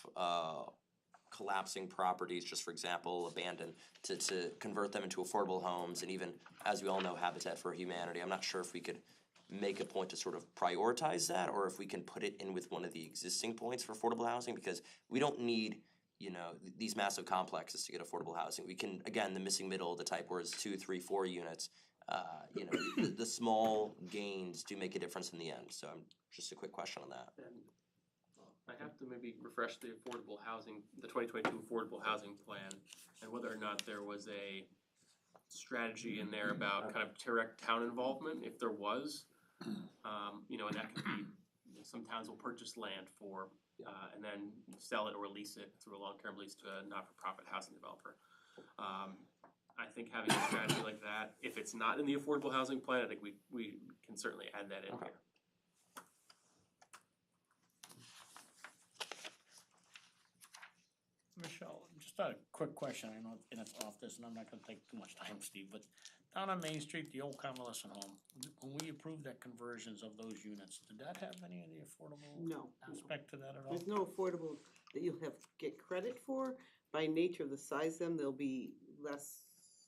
collapsing properties, just for example, abandoned, to convert them into affordable homes, and even, as we all know, Habitat for Humanity. I'm not sure if we could make a point to sort of prioritize that, or if we can put it in with one of the existing points for affordable housing, because we don't need, you know, these massive complexes to get affordable housing. We can, again, the missing middle, the type where it's 2, 3, 4 units, you know, the small gains do make a difference in the end. So just a quick question on that.
And I have to maybe refresh the 2022 affordable housing plan, and whether or not there was a strategy in there about kind of direct town involvement. If there was, you know, and that could be, you know, some towns will purchase land for and then sell it or lease it through a long-term lease to a not-for-profit housing developer. I think having a strategy like that, if it's not in the affordable housing plan, I think we can certainly add that in here.
Michelle, just a quick question, I know it's off this, and I'm not gonna take too much time, Steve, but down on Main Street, the old convalescent home, when we approved that conversions of those units, did that have any of the affordable
No.
aspect to that at all?
There's no affordable that you'll have get credit for. By nature of the size of them, they'll be less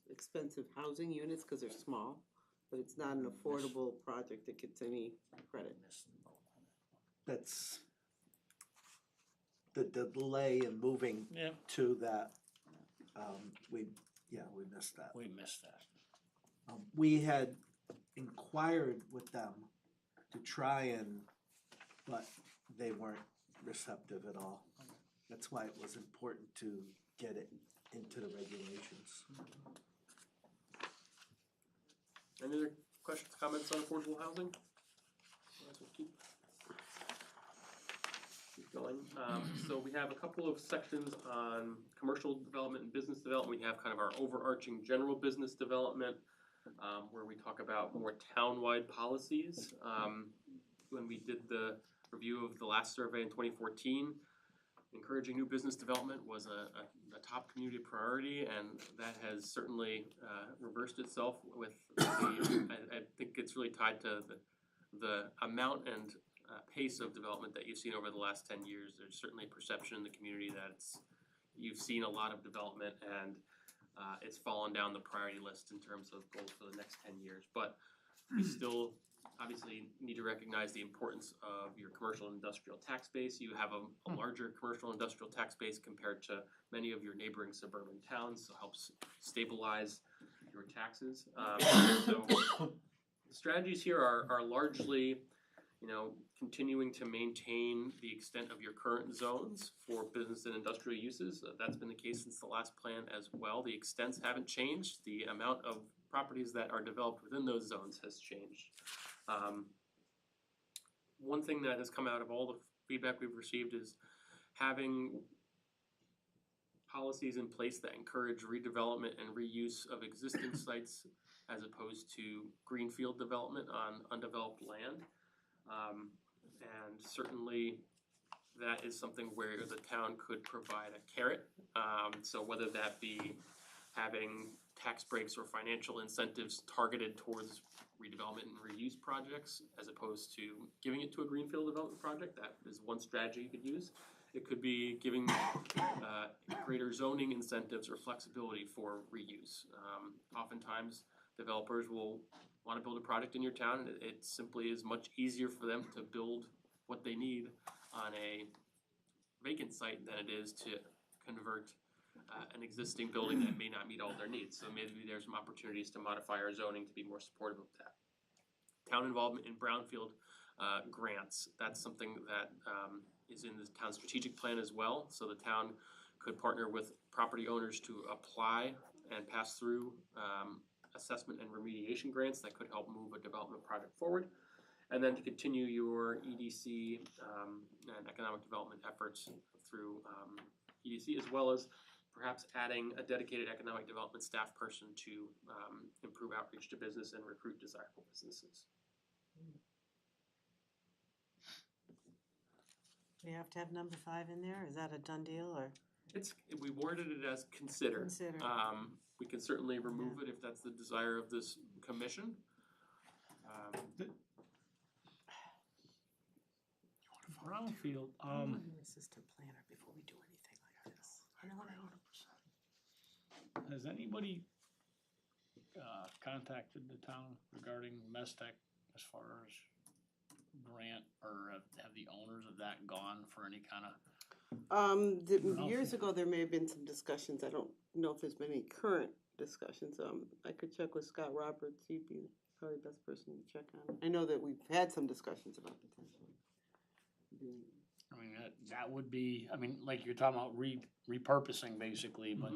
expensive housing units because they're small, but it's not an affordable project that gets any credit.
That's the delay in moving
Yeah.
to that. We missed that.
We missed that.
We had inquired with them to try but they weren't receptive at all. That's why it was important to get it into the regulations.
Any other questions, comments on affordable housing? Might as well keep going. So we have a couple of sections on commercial development and business development. We have kind of our overarching general business development, where we talk about more town-wide policies. When we did the review of the last survey in 2014, encouraging new business development was a top community priority, and that has certainly reversed itself with I think it's really tied to the amount and pace of development that you've seen over the last 10 years. There's certainly a perception in the community that you've seen a lot of development, and it's fallen down the priority list in terms of goals for the next 10 years. But we still obviously need to recognize the importance of your commercial and industrial tax base. You have a larger commercial and industrial tax base compared to many of your neighboring suburban towns, so it helps stabilize your taxes. So the strategies here are largely, continuing to maintain the extent of your current zones for business and industrial uses. That's been the case since the last plan as well. The extents haven't changed. The amount of properties that are developed within those zones has changed. One thing that has come out of all the feedback we've received is having policies in place that encourage redevelopment and reuse of existing sites as opposed to greenfield development on undeveloped land. And certainly that is something where the town could provide a carrot. So whether that be having tax breaks or financial incentives targeted towards redevelopment and reuse projects as opposed to giving it to a greenfield development project, that is one strategy you could use. It could be giving greater zoning incentives or flexibility for reuse. Oftentimes, developers will want to build a project in your town, and it simply is much easier for them to build what they need on a vacant site than it is to convert an existing building that may not meet all their needs. So maybe there's some opportunities to modify our zoning to be more supportive of that. Town involvement in brownfield grants, that's something that is in the town strategic plan as well. So the town could partner with property owners to apply and pass through assessment and remediation grants that could help move a development project forward. And then to continue your EDC and economic development efforts through EDC, as well as perhaps adding a dedicated economic development staff person to improve outreach to business and recruit desirable businesses.
We have to have number 5 in there? Is that a done deal, or?
We worded it as consider.
Consider.
We can certainly remove it if that's the desire of this commission.
Brownfield,
I want an assistant planner before we do anything like this. I know.
has anybody contacted the town regarding Mestec as far as grant, or have the owners of that gone for any kind of?
Years ago, there may have been some discussions. I don't know if there's been any current discussions. I could check with Scott Roberts. He'd be probably the best person to check on. I know that we've had some discussions about potentially.
I mean, that would be, I mean, like you're talking about repurposing basically, but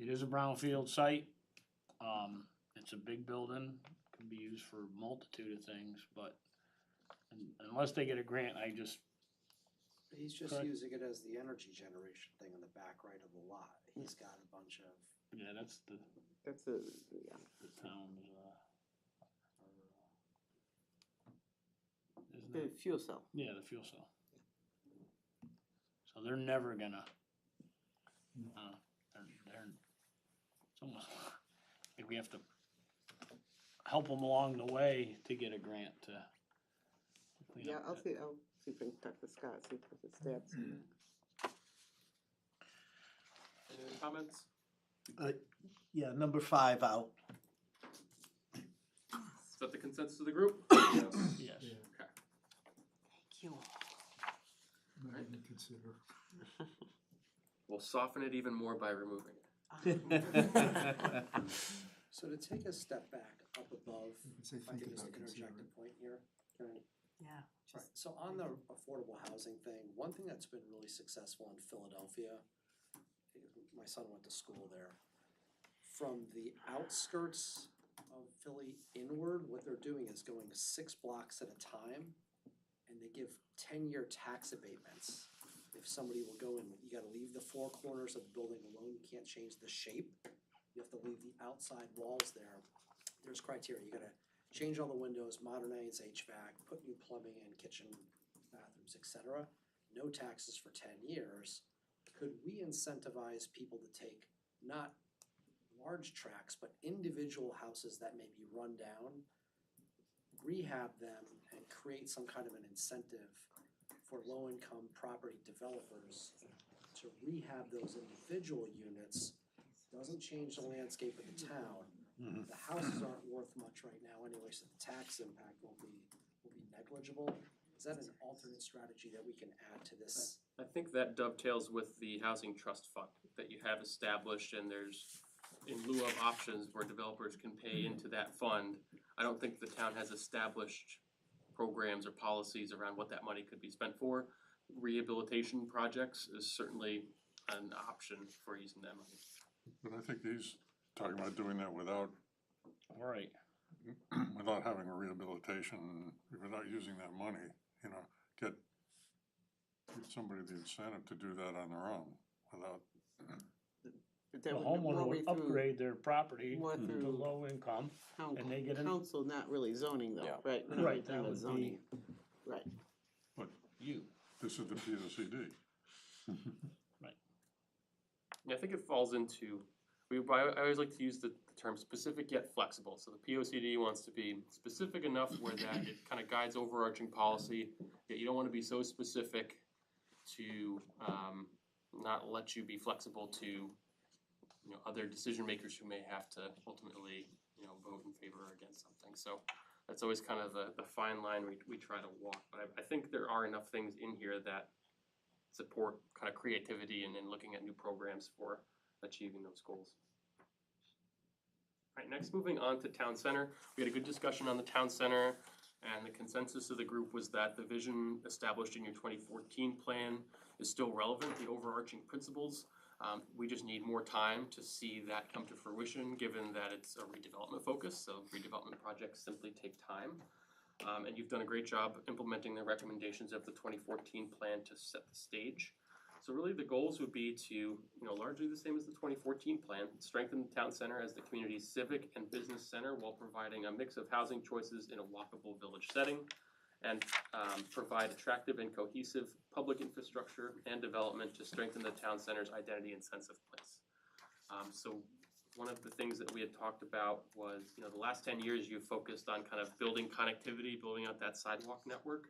it is a brownfield site. It's a big building, can be used for a multitude of things, but unless they get a grant,
He's just
Correct.
using it as the energy generation thing on the back right of the lot. He's got a bunch of.
yeah, that's the town's, isn't
The
it?
fuel cell.
Yeah, the fuel cell. So they're never gonna, it's almost like we have to help them along the way to get a grant to clean
Yeah,
up
I'll
that.
see if I can talk to Scott, see if his stats.
Any other comments?
Yeah, number 5 out.
Is that the consensus of the group?
Yes.
Okay.
Thank you.
Might even consider.
We'll soften it even more by removing it.
So to take a step back up above,
You could say
if I
think
could just
about
interject
considering.
a point here. Karen.
Yeah.
Right, so on the affordable housing thing, one thing that's been really successful in Philadelphia, my son went to school there. From the outskirts of Philly inward, what they're doing is going 6 blocks at a time, and they give 10-year tax abatements. If somebody will go in, you gotta leave the 4 corners of the building alone, you can't change the shape. You have to leave the outside walls there. There's criteria, you gotta change all the windows, modernize HVAC, put new plumbing in, kitchen, bathrooms, etc. no taxes for 10 years, could we incentivize people to take not large tracts, but individual houses that may be run down, rehab them, and create some kind of an incentive for low-income property developers to rehab those individual units? Doesn't change the landscape of the town. The houses aren't worth much right now anyway, so the tax impact will be negligible. Is that an alternate strategy that we can add to this?
I think that dovetails with the housing trust fund that you have established, and there's, in lieu of options where developers can pay into that fund. I don't think the town has established programs or policies around what that money could be spent for. Rehabilitation projects is certainly an option for using that money.
But I think he's talking about doing that without having a rehabilitation, without using that money, get somebody the incentive to do that on their own without.
The homeowner would upgrade their property
more
to
through
low income, and they get an.
Council, not really zoning though, right?
Right, that would
zoning.
be.
Right.
But
you.
This is the POCD.
Right.
Yeah, I think it falls into, I always like to use the term specific yet flexible. So the POCD wants to be specific enough where that it kind of guides overarching policy, yet you don't want to be so specific to not let you be flexible to other decision makers who may have to ultimately vote in favor or against something. So that's always kind of the fine line we try to walk. But I think there are enough things in here that support kind of creativity and looking at new programs for achieving those goals. All right, next moving on to town center. We had a good discussion on the town center, and the consensus of the group was that the vision established in your 2014 plan is still relevant, the overarching principles. We just need more time to see that come to fruition, given that it's a redevelopment focus, so redevelopment projects simply take time. And you've done a great job implementing the recommendations of the 2014 plan to set the stage. So really the goals would be to, largely the same as the 2014 plan, strengthen the town center as the community's civic and business center while providing a mix of housing choices in a walkable village setting, and provide attractive and cohesive public infrastructure and development to strengthen the town center's identity and sense of place. So one of the things that we had talked about was, the last 10 years you've focused on kind of building connectivity, building out that sidewalk network.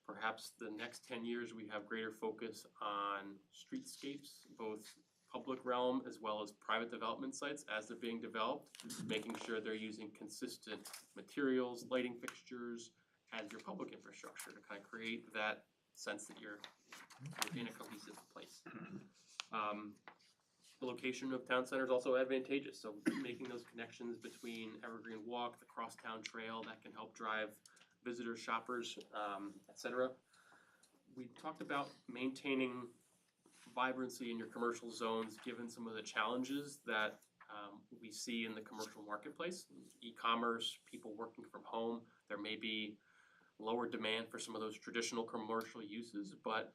Perhaps the next 10 years we have greater focus on streetscapes, both public realm as well as private development sites as they're being developed, making sure they're using consistent materials, lighting fixtures as your public infrastructure to kind of create that sense that you're in a cohesive place. The location of town center is also advantageous, so making those connections between Evergreen Walk, the Crosstown Trail, that can help drive visitors, shoppers, etc. We talked about maintaining vibrancy in your commercial zones, given some of the challenges that we see in the commercial marketplace. E-commerce, people working from home, there may be lower demand for some of those traditional commercial uses, but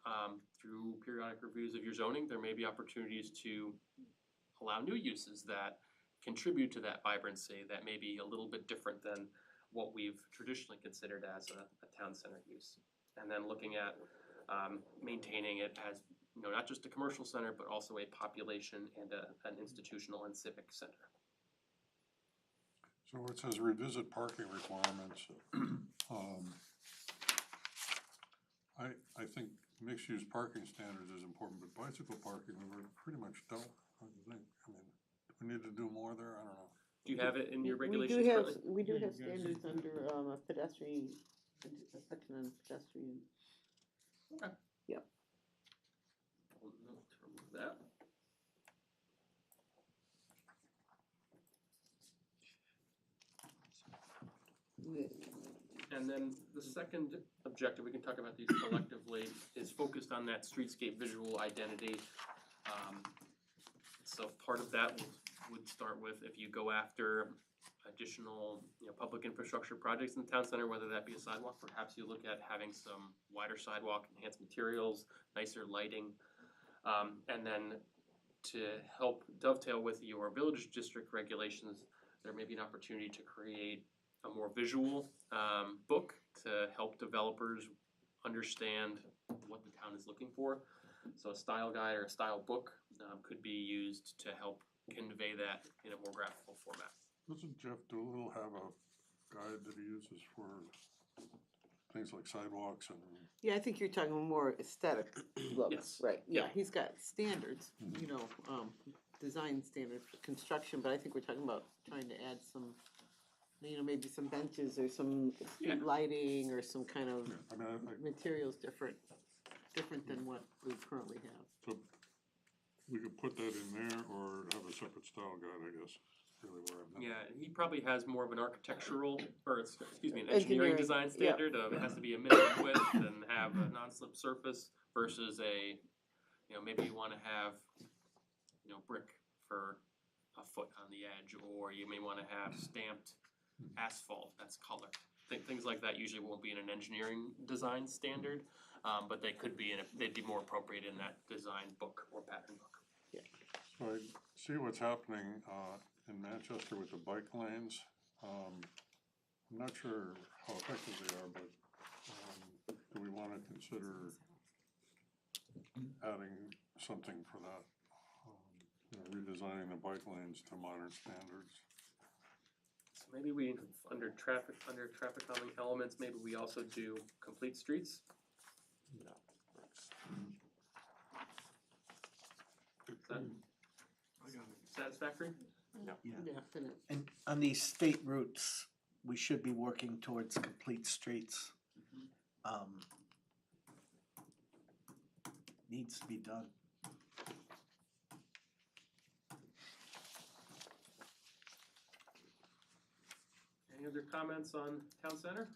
through periodic reviews of your zoning, there may be opportunities to allow new uses that contribute to that vibrancy that may be a little bit different than what we've traditionally considered as a town center use. And then looking at maintaining it as not just a commercial center, but also a population and an institutional and civic center.
So it says revisit parking requirements. I think mixed-use parking standards is important, but bicycle parking, we pretty much don't, I think. I mean, do we need to do more there? I don't know.
Do you have it in your regulations?
We do have standards under a pedestrian, a section on pedestrian.
Okay.
Yep.
I'll note to remove that. And then the second objective, we can talk about these collectively, is focused on that streetscape visual identity. So part of that would start with, if you go after additional public infrastructure projects in the town center, whether that be a sidewalk, perhaps you look at having some wider sidewalk, enhanced materials, nicer lighting. And then to help dovetail with your village district regulations, there may be an opportunity to create a more visual book to help developers understand what the town is looking for. So a style guide or a style book could be used to help convey that in a more graphical format.
Doesn't Jeff Doolittle have a guide that he uses for things like sidewalks and?
Yeah, I think you're talking more aesthetic looks,
Yes.
right? Yeah,
Yeah.
he's got standards, you know, design standards for construction, but I think we're talking about trying to add some, you know, maybe some benches or some street lighting or some kind of
I mean,
materials different than what we currently have.
So we could put that in there or have a separate style guide, I guess, really where I'm.
Yeah, and he probably has more of an architectural, or excuse me, an engineering design
yeah.
standard of it has to be a minimum width and have a non-slip surface versus a, you know, maybe you wanna have, you know, brick for a foot on the edge, or you may wanna have stamped asphalt, that's color. Things like that usually won't be in an engineering design standard, but they could be they'd be more appropriate in that design book or pattern book.
So I see what's happening in Manchester with the bike lanes. I'm not sure how effective they are, but do we want to consider adding something for that? You know, redesigning the bike lanes to modern standards.
So maybe we, under traffic calming elements, maybe we also do complete streets. Is that satisfactory?
Yeah.
Definite.
And on these state routes, we should be working towards complete streets. Needs to be done.
Any other comments on town center?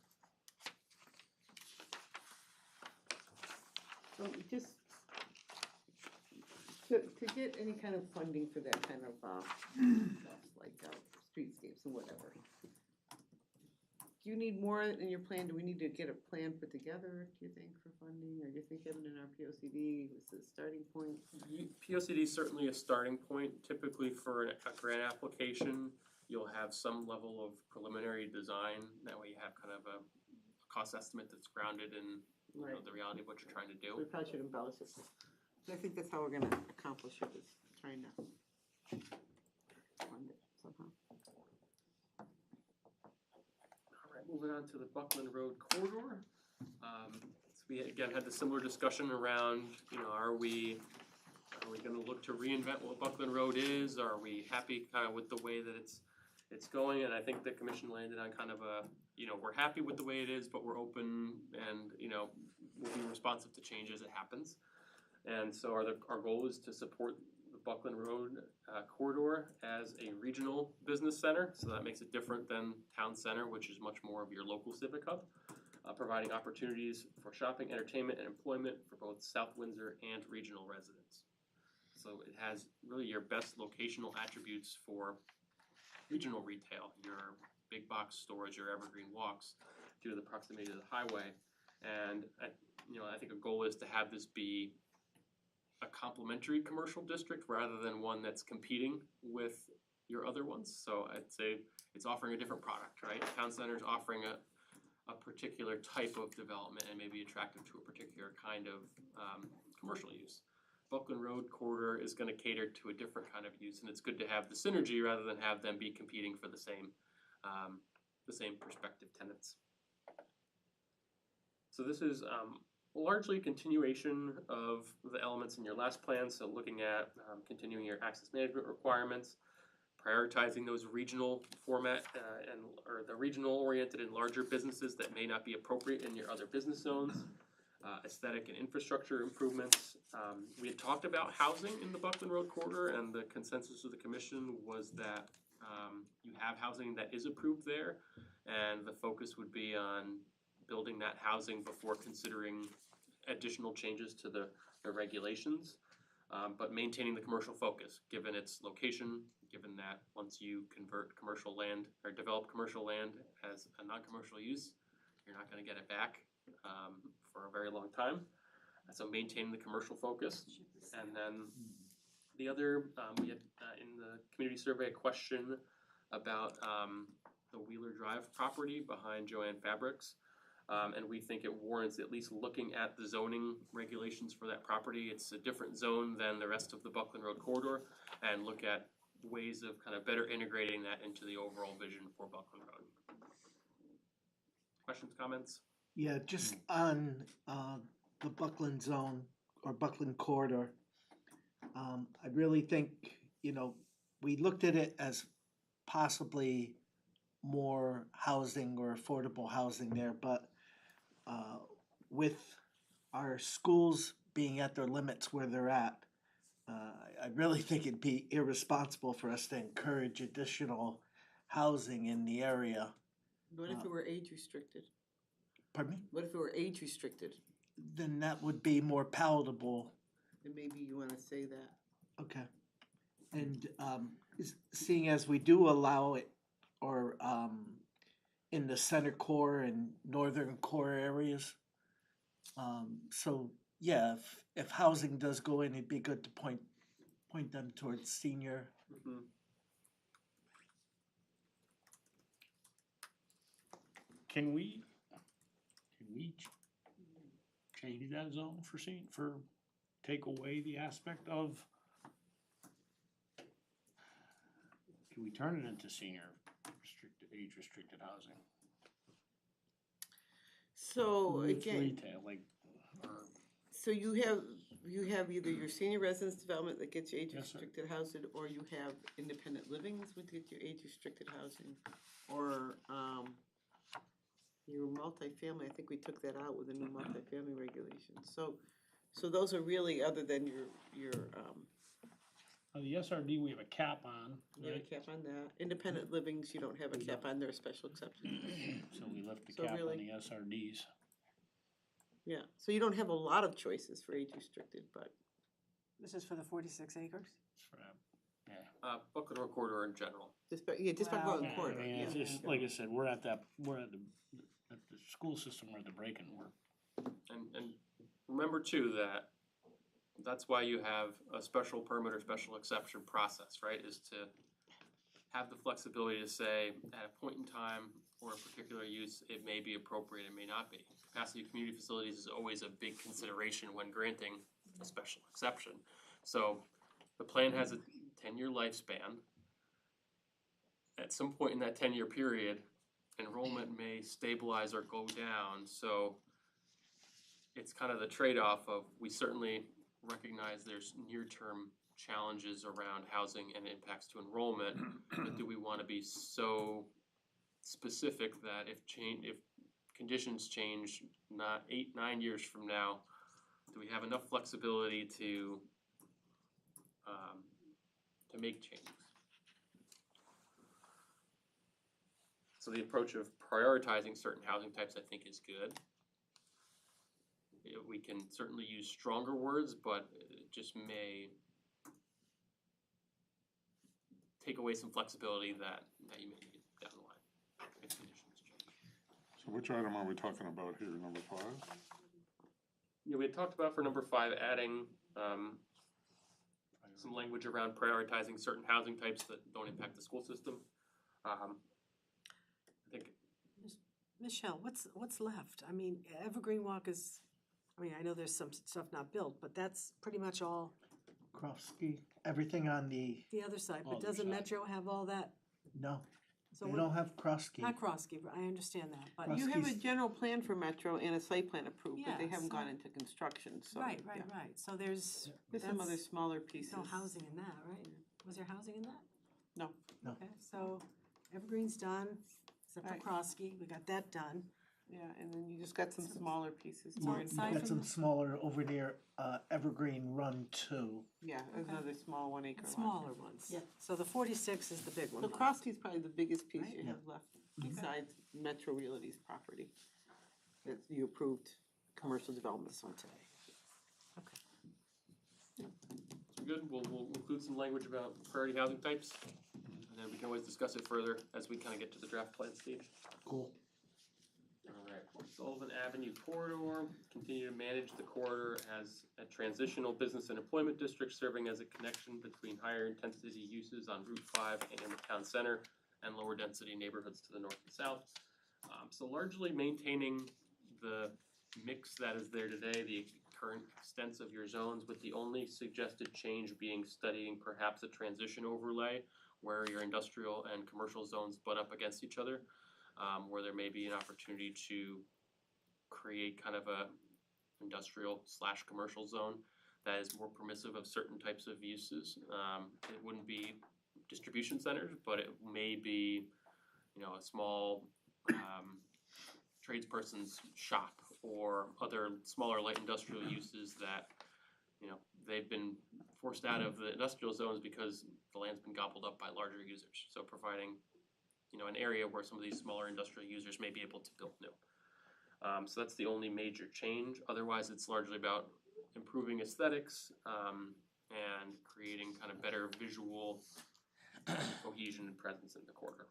So just to get any kind of funding for that kind of stuff, like streetscapes and whatever. Do you need more in your plan? Do we need to get a plan put together, do you think, for funding? Or do you think having in our POCD was the starting point?
POCD is certainly a starting point. Typically for a grant application, you'll have some level of preliminary design. That way you have kind of a cost estimate that's grounded in you know, the reality of what you're trying to do.
We probably should embellish it. But I think that's how we're gonna accomplish it, is trying to fund it somehow.
All right, moving on to the Buckland Road corridor. So we again had the similar discussion around, you know, are we gonna look to reinvent what Buckland Road is? Are we happy kind of with the way that it's going? And I think the commission landed on kind of a, you know, we're happy with the way it is, but we're open and, you know, we'll be responsive to change as it happens. And so our goal is to support the Buckland Road corridor as a regional business center. So that makes it different than town center, which is much more of your local civic hub, providing opportunities for shopping, entertainment, and employment for both South Windsor and regional residents. So it has really your best locational attributes for regional retail, your big box stores, your evergreen walks, due to the proximity to the highway. And you know, I think a goal is to have this be a complementary commercial district rather than one that's competing with your other ones. So I'd say it's offering a different product, right? Town center's offering a particular type of development and maybe attractive to a particular kind of commercial use. Buckland Road corridor is going to cater to a different kind of use, and it's good to have the synergy rather than have them be competing for the same prospective tenants. So this is largely a continuation of the elements in your last plan. So looking at continuing your access management requirements, prioritizing those regional format or the regional oriented and larger businesses that may not be appropriate in your other business zones. Aesthetic and infrastructure improvements. We had talked about housing in the Buckland Road corridor, and the consensus of the commission was that you have housing that is approved there, and the focus would be on building that housing before considering additional changes to the regulations, but maintaining the commercial focus, given its location, given that once you convert commercial land or develop commercial land as a non-commercial use, you're not going to get it back for a very long time. So maintain the commercial focus. And then the other, we had in the community survey a question about the Wheeler Drive property behind Joanne Fabrics. And we think it warrants at least looking at the zoning regulations for that property. It's a different zone than the rest of the Buckland Road corridor, and look at ways of kind of better integrating that into the overall vision for Buckland Road. Questions, comments?
Yeah, just on the Buckland zone or Buckland corridor, I really think, we looked at it as possibly more housing or affordable housing there, but with our schools being at their limits where they're at, I really think it'd be irresponsible for us to encourage additional housing in the area.
What if it were age restricted?
Pardon me?
What if it were age restricted?
Then that would be more palatable.
Then maybe you wanna say that.
Okay. And seeing as we do allow it, or in the center core and northern core areas, so yeah, if housing does go in, it'd be good to point them towards senior.
Can we change that zone for take away the aspect of, can we turn it into senior age restricted housing?
So
With
again,
retail, like, or,
so you have either your senior residence development that gets you age
Yes, sir.
restricted housing, or you have independent livings would get you age restricted housing, or your multifamily, I think we took that out with the new multifamily regulations. So those are really, other than your
the SRD, we have a cap on,
you have a
right?
cap on that. Independent livings, you don't have a cap on, they're a special exception.
So we left the
So
cap on
really-
the SRDs.
Yeah, so you don't have a lot of choices for age restricted, but
This is for the 46 acres?
For, yeah.
Buckland Road corridor in general.
just talk about
Well,
the
Yeah,
corridor.
I mean, it's
Yeah.
just, like I said, we're at the school system where the break-in work.
And remember too, that's why you have a special permit or special exception process, right? Is to have the flexibility to say, at a point in time or a particular use, it may be appropriate, it may not be. Capacity of community facilities is always a big consideration when granting a special exception. So the plan has a 10-year lifespan. At some point in that 10-year period, enrollment may stabilize or go down, so it's kind of the trade-off of, we certainly recognize there's near-term challenges around housing and impacts to enrollment, but do we want to be so specific that if conditions change not 8-9 years from now, do we have enough flexibility to make changes? So the approach of prioritizing certain housing types, I think, is good. We can certainly use stronger words, but it just may take away some flexibility that you may need down the line if conditions change.
So which item are we talking about here, number 5?
Yeah, we had talked about for number 5, adding some language around prioritizing certain housing types that don't impact the school system. I think.
Michelle, what's left? I mean, Evergreen Walk is, I know there's some stuff not built, but that's pretty much all
Krofsky, everything on the,
the other side. But
Other
doesn't
side.
Metro have all that?
no,
So
they
what-
don't have Krofsky.
Not Krosky, but I understand that, but.
You have a
Ruski's-
general plan for Metro and a site plan approved, but they
Yeah,
haven't
so-
gone into construction, so.
Right,
yeah.
right. So there's.
There's some other
that's-
smaller pieces.
No housing in that, right? Was there housing in that?
No.
No.
Okay, so Evergreen's done, except for
Right.
Krosky, we got that done.
Yeah, and then you just got some smaller pieces.
So
more in-
aside
Got
from
some
the-
smaller over near Evergreen Run 2.
Yeah, there's
Okay.
another small 1 acre lot.
Smaller ones. Yeah. So the 46 is the big one.
So
left.
Krosky's probably the biggest piece
Right.
you have left, besides Metro Realty's property that you approved commercial development
This one today.
So good, we'll include some language about priority housing types, and then we can always discuss it further as we kind of get to the draft plan stage.
Cool.
Alright, Sullivan Avenue corridor, continue to manage the corridor as a transitional business and employment district, serving as a connection between higher intensity uses on Route 5 and in the town center, and lower density neighborhoods to the north and south. So largely maintaining the mix that is there today, the current extents of your zones, with the only suggested change being studying perhaps a transition overlay where your industrial and commercial zones butt up against each other, where there may be an opportunity to create kind of a industrial/commercial zone that is more permissive of certain types of uses. It wouldn't be distribution centers, but it may be, a small tradesperson's shop or other smaller light industrial uses that, they've been forced out of the industrial zones because the land's been gobbled up by larger users. So providing, an area where some of these smaller industrial users may be able to build new. So that's the only major change. Otherwise, it's largely about improving aesthetics and creating kind of better visual cohesion and presence in the corridor.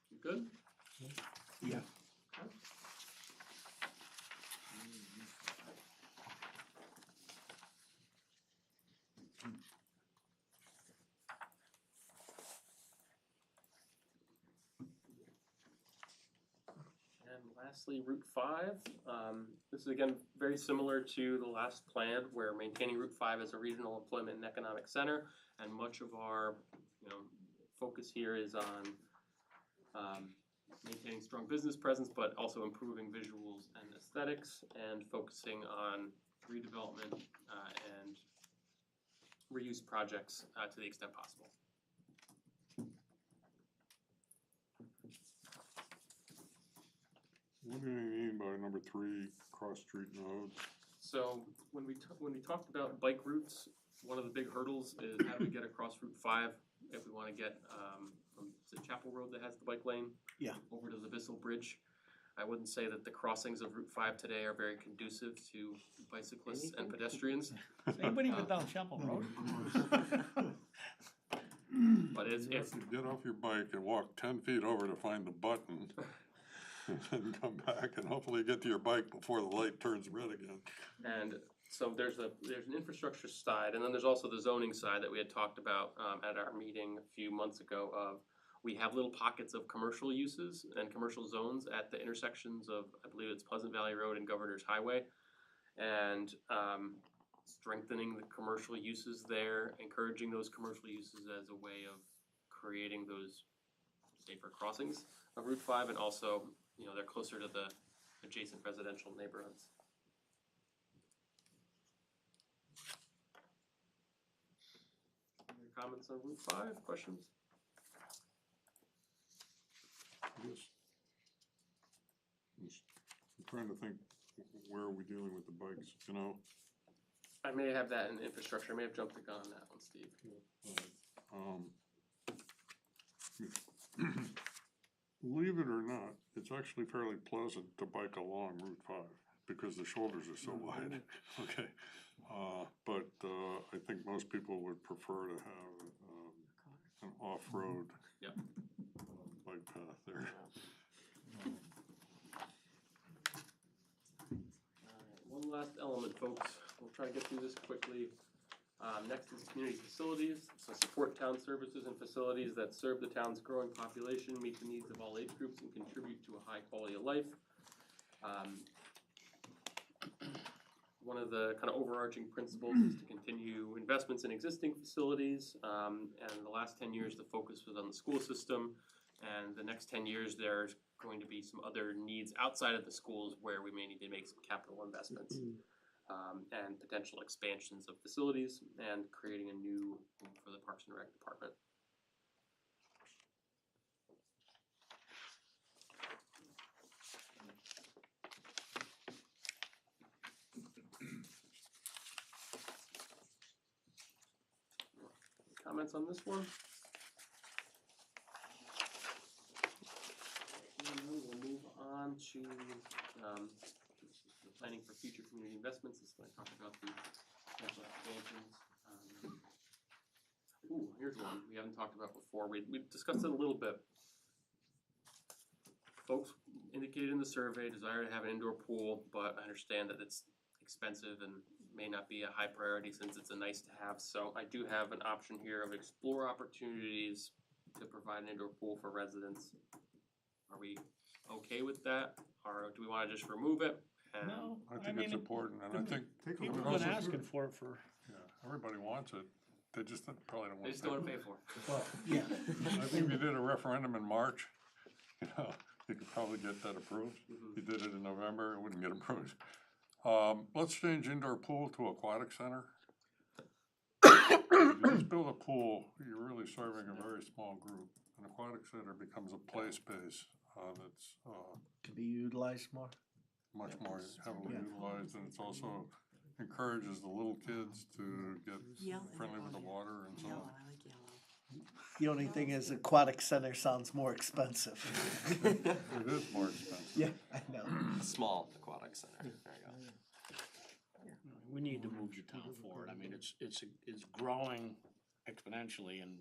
You good?
Yeah.
And lastly, Route 5. This is again very similar to the last plan, where maintaining Route 5 as a regional employment and economic center, and much of our focus here is on maintaining strong business presence, but also improving visuals and aesthetics, and focusing on redevelopment and reuse projects to the extent possible.
What do you mean by number 3, cross-street nodes?
So when we talked about bike routes, one of the big hurdles is how do we get across Route 5 if we want to get from the Chapel Road that has the bike lane over to the Bissell Bridge. I wouldn't say that the crossings of Route 5 today are very conducive to bicyclists and pedestrians.
Anybody been down Chapel Road?
But it's
You have to get off your bike and walk 10 feet over to find the button, and then come back and hopefully get to your bike before the light turns red again.
And so there's an infrastructure side, and then there's also the zoning side that we had talked about at our meeting a few months ago. We have little pockets of commercial uses and commercial zones at the intersections of, I believe it's Pleasant Valley Road and Governor's Highway, and strengthening the commercial uses there, encouraging those commercial uses as a way of creating those safer crossings of Route 5, and also, they're closer to the adjacent residential neighborhoods. Any comments on Route 5? Questions?
Yes. I'm trying to think, where are we dealing with the bikes,
I may have that in infrastructure. I may have jumped the gun on that one, Steve.
Believe it or not, it's actually fairly pleasant to bike along Route 5 because the shoulders are so wide. Okay, but I think most people would prefer to have an off-road bike path there.
One last element, folks. We'll try to get through this quickly. Next is community facilities. So support town services and facilities that serve the town's growing population, meet the needs of all age groups, and contribute to a high quality of life. One of the kind of overarching principles is to continue investments in existing facilities. And the last 10 years, the focus was on the school system. And the next 10 years, there's going to be some other needs outside of the schools where we may need to make some capital investments. And potential expansions of facilities, and creating a new room for the Parks and Rec department. Comments on this one? We'll move on to planning for future community investments. This is when I talk about the potential expansions. Here's one we haven't talked about before. We've discussed it a little bit. Folks indicated in the survey desire to have an indoor pool, but I understand that it's expensive and may not be a high priority since it's a nice to have. So I do have an option here of explore opportunities to provide an indoor pool for residents. Are we okay with that, or do we wanna just remove it? And
No,
I
I
think
mean,
it's important, and I think.
people
it
have been
also-
asking for it for,
Yeah, everybody wants it, they just probably don't want to.
They just don't wanna pay for it.
Well, yeah.
I think if you did a referendum in March, you know, you could probably get that approved. You did it in November, it wouldn't get approved. Let's change indoor pool to aquatic center. If you just build a pool, you're really serving a very small group. An aquatic center becomes a play space, that's,
To be utilized more.
much more heavily
Yeah.
utilized, and it's also encourages the little kids to get
Yellow.
friendly with the water and so
Yellow,
on.
I like yellow.
The only thing is aquatic center sounds more expensive.
It is more expensive.
Yeah, I know.
Small aquatic center, there you go.
We need to move the town forward. I mean, it's growing exponentially and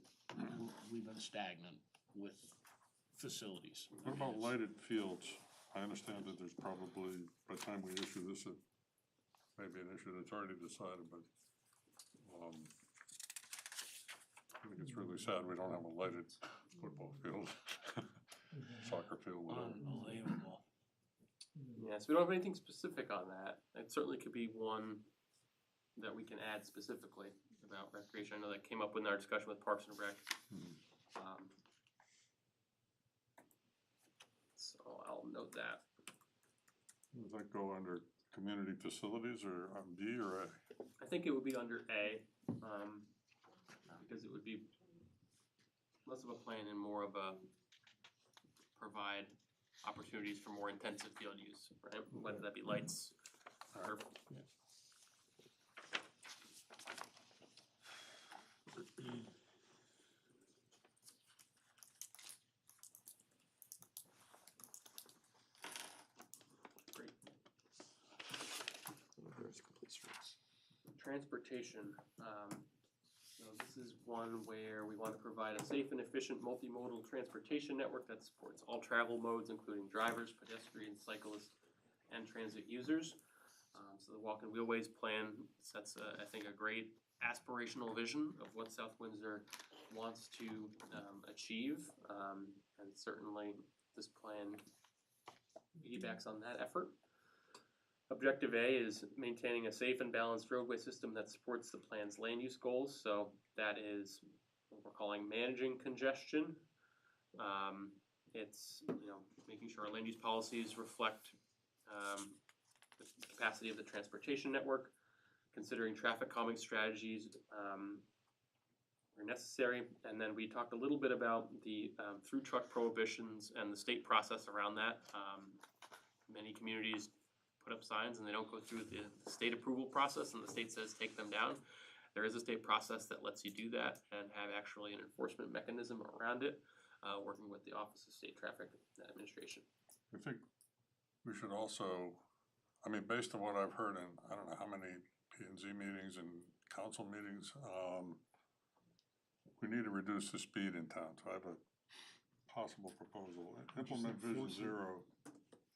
we've been stagnant with facilities.
What about lighted fields? I understand that there's probably, by the time we issue this, it may be an issue that's already decided, but, I think it's really sad we don't have a lighted football field, soccer field, whatever.
Unbelievable.
Yes, we don't have anything specific on that. It certainly could be one that we can add specifically about recreation. I know that came up in our discussion with Parks and Rec. So I'll note that.
Does that go under community facilities or B or A?
I think it would be under A, because it would be less of a plan and more of a provide opportunities for more intensive field use, right? Whether that be lights or. Great.
There's complete streets.
Transportation, so this is one where we want to provide a safe and efficient multimodal transportation network that supports all travel modes, including drivers, pedestrians, cyclists, and transit users. So the Walk and Wheelways plan sets, I think, a great aspirational vision of what South Windsor wants to achieve, and certainly this plan piggybacks on that effort. Objective A is maintaining a safe and balanced roadway system that supports the plan's land use goals. So that is what we're calling managing congestion. It's, making sure our land use policies reflect the capacity of the transportation network, considering traffic calming strategies where necessary. And then we talked a little bit about the through truck prohibitions and the state process around that. Many communities put up signs and they don't go through the state approval process and the state says take them down. There is a state process that lets you do that and have actually an enforcement mechanism around it, working with the Office of State Traffic Administration.
I think we should also, based on what I've heard in, I don't know how many P&Z meetings and council meetings, we need to reduce the speed in town. So I have a possible proposal. Implement Vision Zero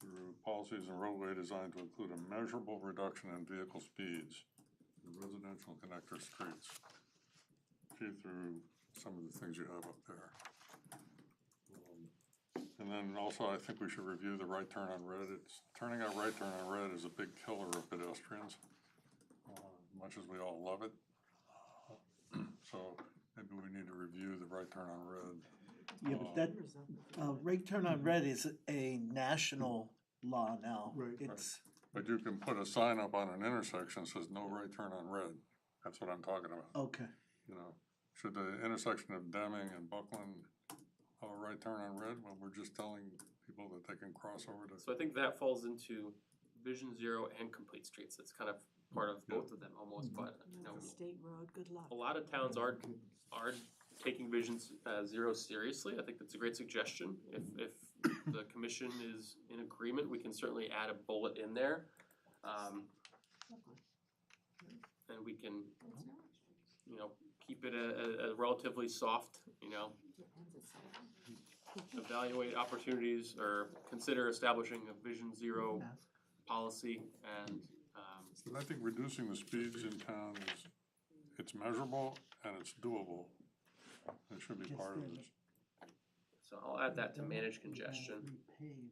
through policies and roadway design to include a measurable reduction in vehicle speeds in residential connector streets. See through some of the things you have up there. And then also I think we should review the right turn on red. Turning out right turn on red is a big killer of pedestrians, much as we all love it. So maybe we need to review the right turn on red.
Yeah, but that, right turn on red is a national law now.
Right.
It's,
But you can put a sign up on an intersection that says no right turn on red. That's what I'm talking about.
okay.
Should the intersection of Deming and Buckland have a right turn on red when we're just telling people that they can cross over to?
So I think that falls into Vision Zero and Complete Streets. It's kind of part of both of them almost, but
That's a state road, good luck.
a lot of towns are taking Vision Zero seriously. I think that's a great suggestion. If the commission is in agreement, we can certainly add a bullet in there. And we can, keep it a relatively soft, evaluate opportunities or consider establishing a Vision Zero policy and
But I think reducing the speeds in town is, it's measurable and it's doable. It should be part of this.
So I'll add that to manage congestion.
Repaved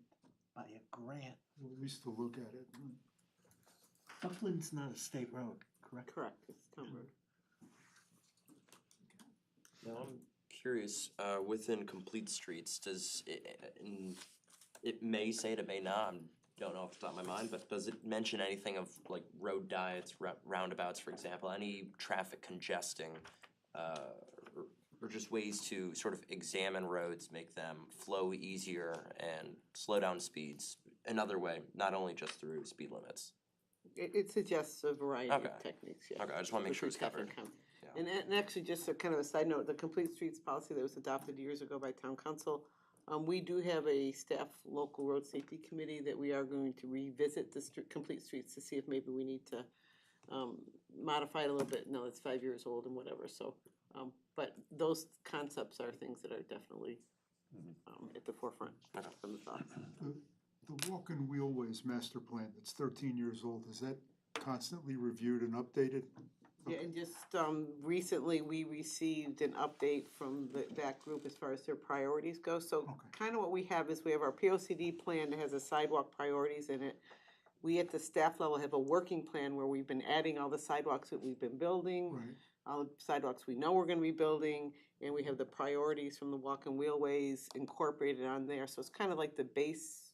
by a grant.
Well, at least to look at it.
Upland's not a state road, correct?
Correct, it's town road.
Now, I'm curious, within Complete Streets, it may say it, it may not, I don't know off the top of my mind, but does it mention anything of like road diets, roundabouts, for example, any traffic congesting, or just ways to sort of examine roads, make them flow easier and slow down speeds another way, not only just through speed limits?
It suggests a variety
Okay.
of techniques, yeah.
Okay, I just wanna make
which
sure
we
it's
take into
covered.
account.
Yeah.
And actually, just a kind of a side note, the Complete Streets policy that was adopted years ago by town council, we do have a staff local road safety committee that we are going to revisit the Complete Streets to see if maybe we need to modify it a little bit. No, it's 5 years old and whatever, so, but those concepts are things that are definitely at the forefront from the thoughts.
The walk and wheelways master plan that's 13 years old, is that constantly reviewed and updated?
Yeah, and just recently, we received an update from that group as far as their priorities go. So kind of what we have is we have our POCD plan that has the sidewalk priorities in it. We at the staff level have a working plan where we've been adding all the sidewalks that we've been building, all the sidewalks we know we're gonna be building, and we have the priorities from the walk and wheelways incorporated on there. So it's kind of like the base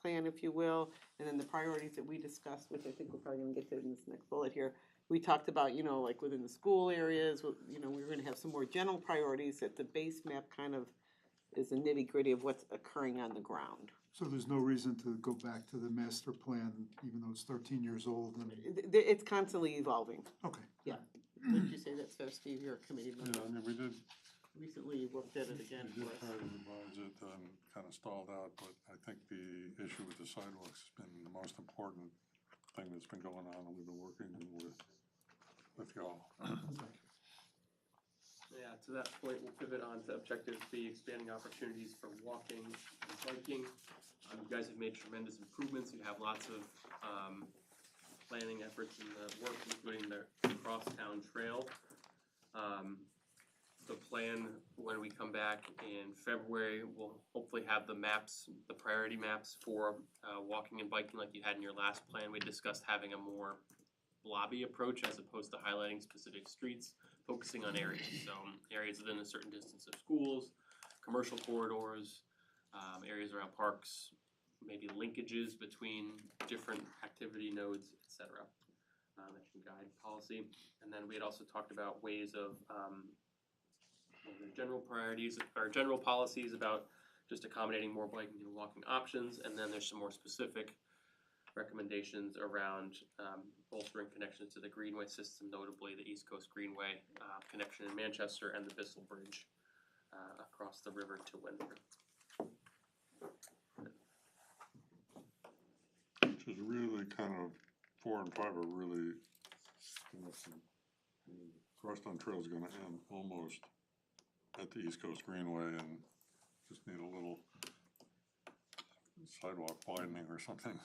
plan, if you will, and then the priorities that we discussed, which I think we're probably gonna get to in this next bullet here. We talked about, like within the school areas, we were gonna have some more general priorities, that the base map kind of is the nitty gritty of what's occurring on the ground.
So there's no reason to go back to the master plan, even though it's 13 years old and.
It's constantly evolving.
Okay.
Yeah. Would you say that's fair, Steve? You're a committee member.
Yeah, I mean, we did,
Recently worked at it again
we
for
did
us.
try to revise it and kind of stalled out, but I think the issue with the sidewalks has been the most important thing that's been going on, and we've been working with y'all.
Yeah, to that point, we'll pivot on to objective B, expanding opportunities for walking and biking. You guys have made tremendous improvements. You have lots of planning efforts in the works, including the Crosstown Trail. The plan, when we come back in February, we'll hopefully have the maps, the priority maps for walking and biking like you had in your last plan. We discussed having a more lobby approach as opposed to highlighting specific streets, focusing on areas. So areas within a certain distance of schools, commercial corridors, areas around parks, maybe linkages between different activity nodes, etc. That can guide policy. And then we had also talked about ways of general priorities or general policies about just accommodating more biking and walking options. And then there's some more specific recommendations around bolstering connections to the Greenway system, notably the East Coast Greenway connection in Manchester and the Bissell Bridge across the river to Windsor.
Which is really kind of, 4 and 5 are really, Crosstown Trail is gonna end almost at the East Coast Greenway and just need a little sidewalk widening or something.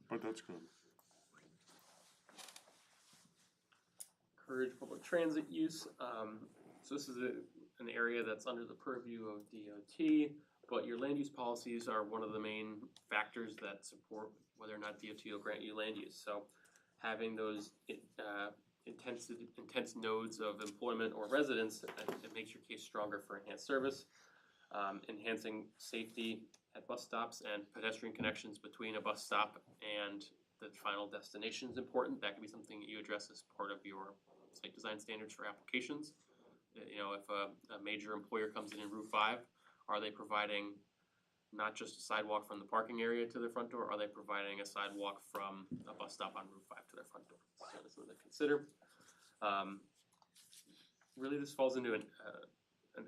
But that's good.
Encourage public transit use. So this is an area that's under the purview of DOT, but your land use policies are one of the main factors that support whether or not DOT will grant you land use. So having those intense nodes of employment or residence, it makes your case stronger for enhanced service. Enhancing safety at bus stops and pedestrian connections between a bus stop and the final destination is important. That could be something that you address as part of your site design standards for applications. If a major employer comes in Route 5, are they providing not just a sidewalk from the parking area to their front door, are they providing a sidewalk from a bus stop on Route 5 to their front door? So that's something to consider. Really, this falls into an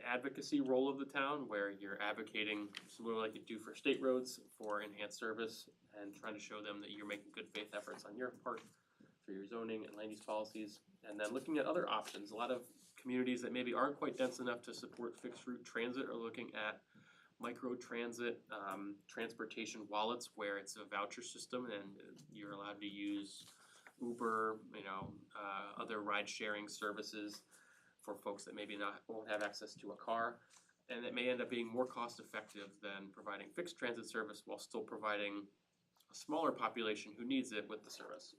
advocacy role of the town where you're advocating similar like you do for state roads for enhanced service and trying to show them that you're making good faith efforts on your part for your zoning and land use policies. And then looking at other options. A lot of communities that maybe aren't quite dense enough to support fixed route transit are looking at micro transit, transportation wallets where it's a voucher system and you're allowed to use Uber, other ride sharing services for folks that maybe won't have access to a car. And it may end up being more cost effective than providing fixed transit service while still providing a smaller population who needs it with the service.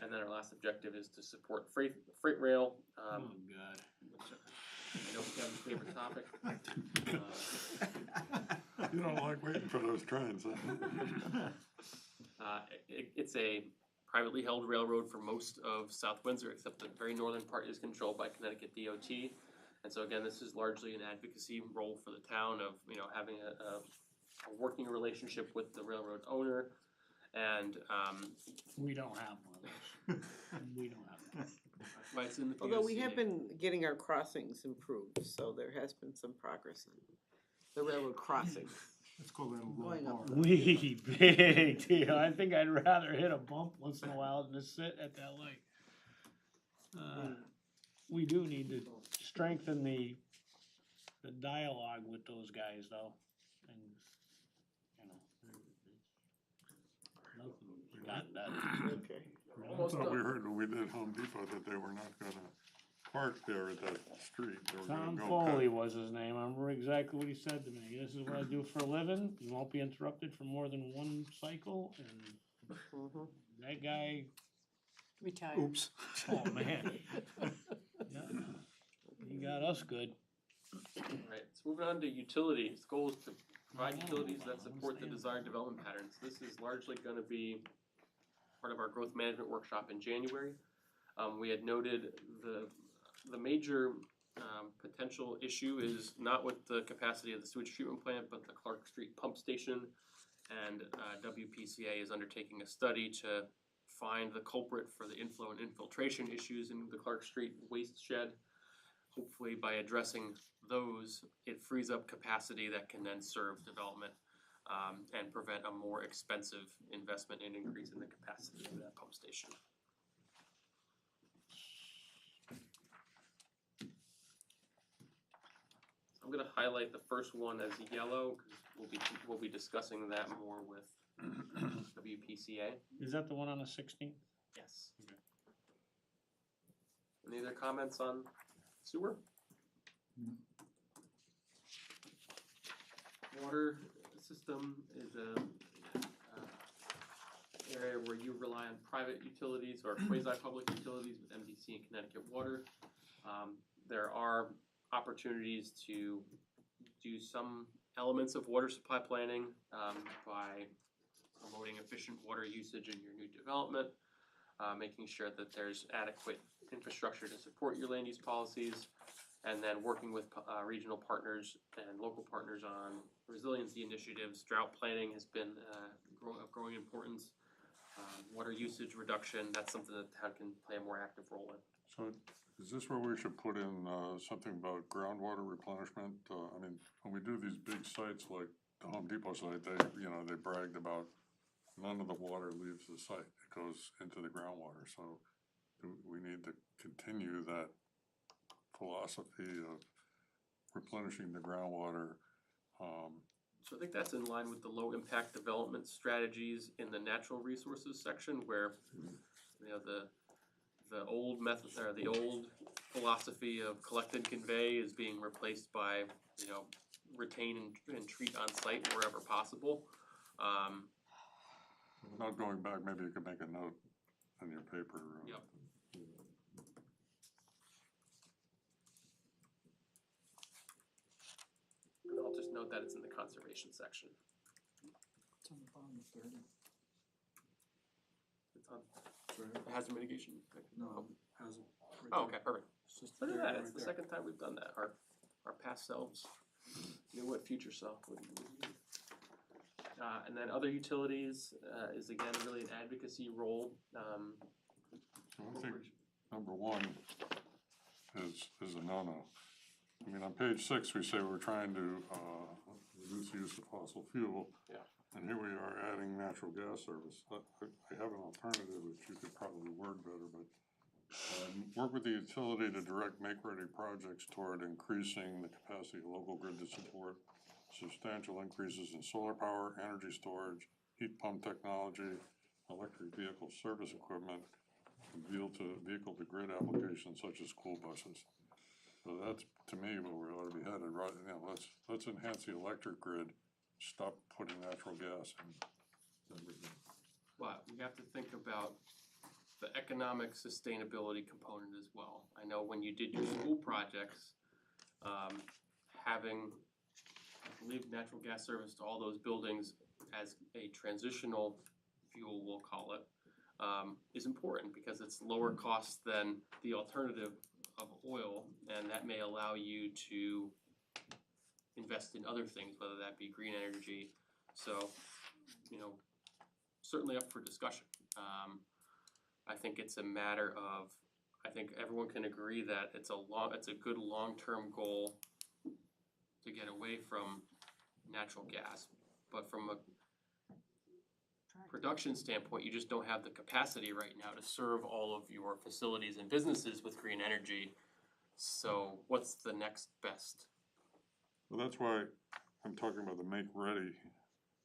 And then our last objective is to support freight rail.
Oh, God.
Which I know Kevin's favorite topic.
You don't like waiting for those trains, huh?
It's a privately held railroad for most of South Windsor, except the very northern part is controlled by Connecticut DOT. And so again, this is largely an advocacy role for the town of, having a working relationship with the railroad owner. And
We don't have one of those. We don't have one.
but it's in the
Although we
POCA.
have been getting our crossings improved, so there has been some progress in the railroad crossings.
Let's call that a
Going up.
We big deal. I think I'd rather hit a bump once in a while than to sit at that light. We do need to strengthen the dialogue with those guys, though. And, nothing got done.
Okay.
I thought we heard when we did Home Depot that they were not gonna park there at that street. They were gonna
Tom
go
Foley
past-
was his name. I remember exactly what he said to me. This is what I do for a living. You won't be interrupted for more than one cycle, and that guy,
Retired.
Oops.
oh, man. Yeah. He got us good.
Right, so moving on to utilities. Goal is to provide utilities that support the desired development patterns. This is largely gonna be part of our growth management workshop in January. We had noted the major potential issue is not with the capacity of the sewage treatment plant, but the Clark Street pump station. And WPCA is undertaking a study to find the culprit for the inflow and infiltration issues in the Clark Street waste shed. Hopefully by addressing those, it frees up capacity that can then serve development and prevent a more expensive investment and increase in the capacity of that pump station. I'm gonna highlight the first one as yellow, because we'll be discussing that more with WPCA.
Is that the one on the 16th?
Yes. Any other comments on sewer? Water system is a area where you rely on private utilities or quasi-public utilities with MDC and Connecticut Water. There are opportunities to do some elements of water supply planning by promoting efficient water usage in your new development, making sure that there's adequate infrastructure to support your land use policies, and then working with regional partners and local partners on resiliency initiatives. Drought planning has been of growing importance. Water usage reduction, that's something that the town can play a more active role in.
So is this where we should put in something about groundwater replenishment? I mean, when we do these big sites like the Home Depot site, they bragged about none of the water leaves the site. It goes into the groundwater. So we need to continue that philosophy of replenishing the groundwater.
So I think that's in line with the low impact development strategies in the natural resources section where, the old method or the old philosophy of collect and convey is being replaced by, retain and treat on site wherever possible.
Without going back, maybe you could make a note on your paper.
Yep. And I'll just note that it's in the conservation section.
It's on the bottom of 30.
It's on hazard mitigation.
No, hasn't.
Oh, okay, perfect.
It's just
Look at
there,
that,
right
it's the
there.
second time we've done that. Our past selves knew what future self would need. And then other utilities is again really an advocacy role.
So I think number one is a no-no. I mean, on page 6, we say we're trying to reduce the use of fossil fuel.
Yeah.
And here we are adding natural gas service. I have an alternative which you could probably word better, but Work with the utility to direct make-ready projects toward increasing the capacity of local grid to support substantial increases in solar power, energy storage, heat pump technology, electric vehicle service equipment, and vehicle-to-grid applications such as school buses. So that's, to me, where we ought to be headed, right, you know, let's enhance the electric grid, stop putting natural gas in everything.
But we have to think about the economic sustainability component as well. I know when you did your school projects, having, I believe, natural gas service to all those buildings as a transitional fuel, we'll call it, is important because it's lower cost than the alternative of oil, and that may allow you to invest in other things, whether that be green energy. So, you know, certainly up for discussion. I think it's a matter of, I think everyone can agree that it's a good long-term goal to get away from natural gas. But from a production standpoint, you just don't have the capacity right now to serve all of your facilities and businesses with green energy. So what's the next best?
Well, that's why I'm talking about the make-ready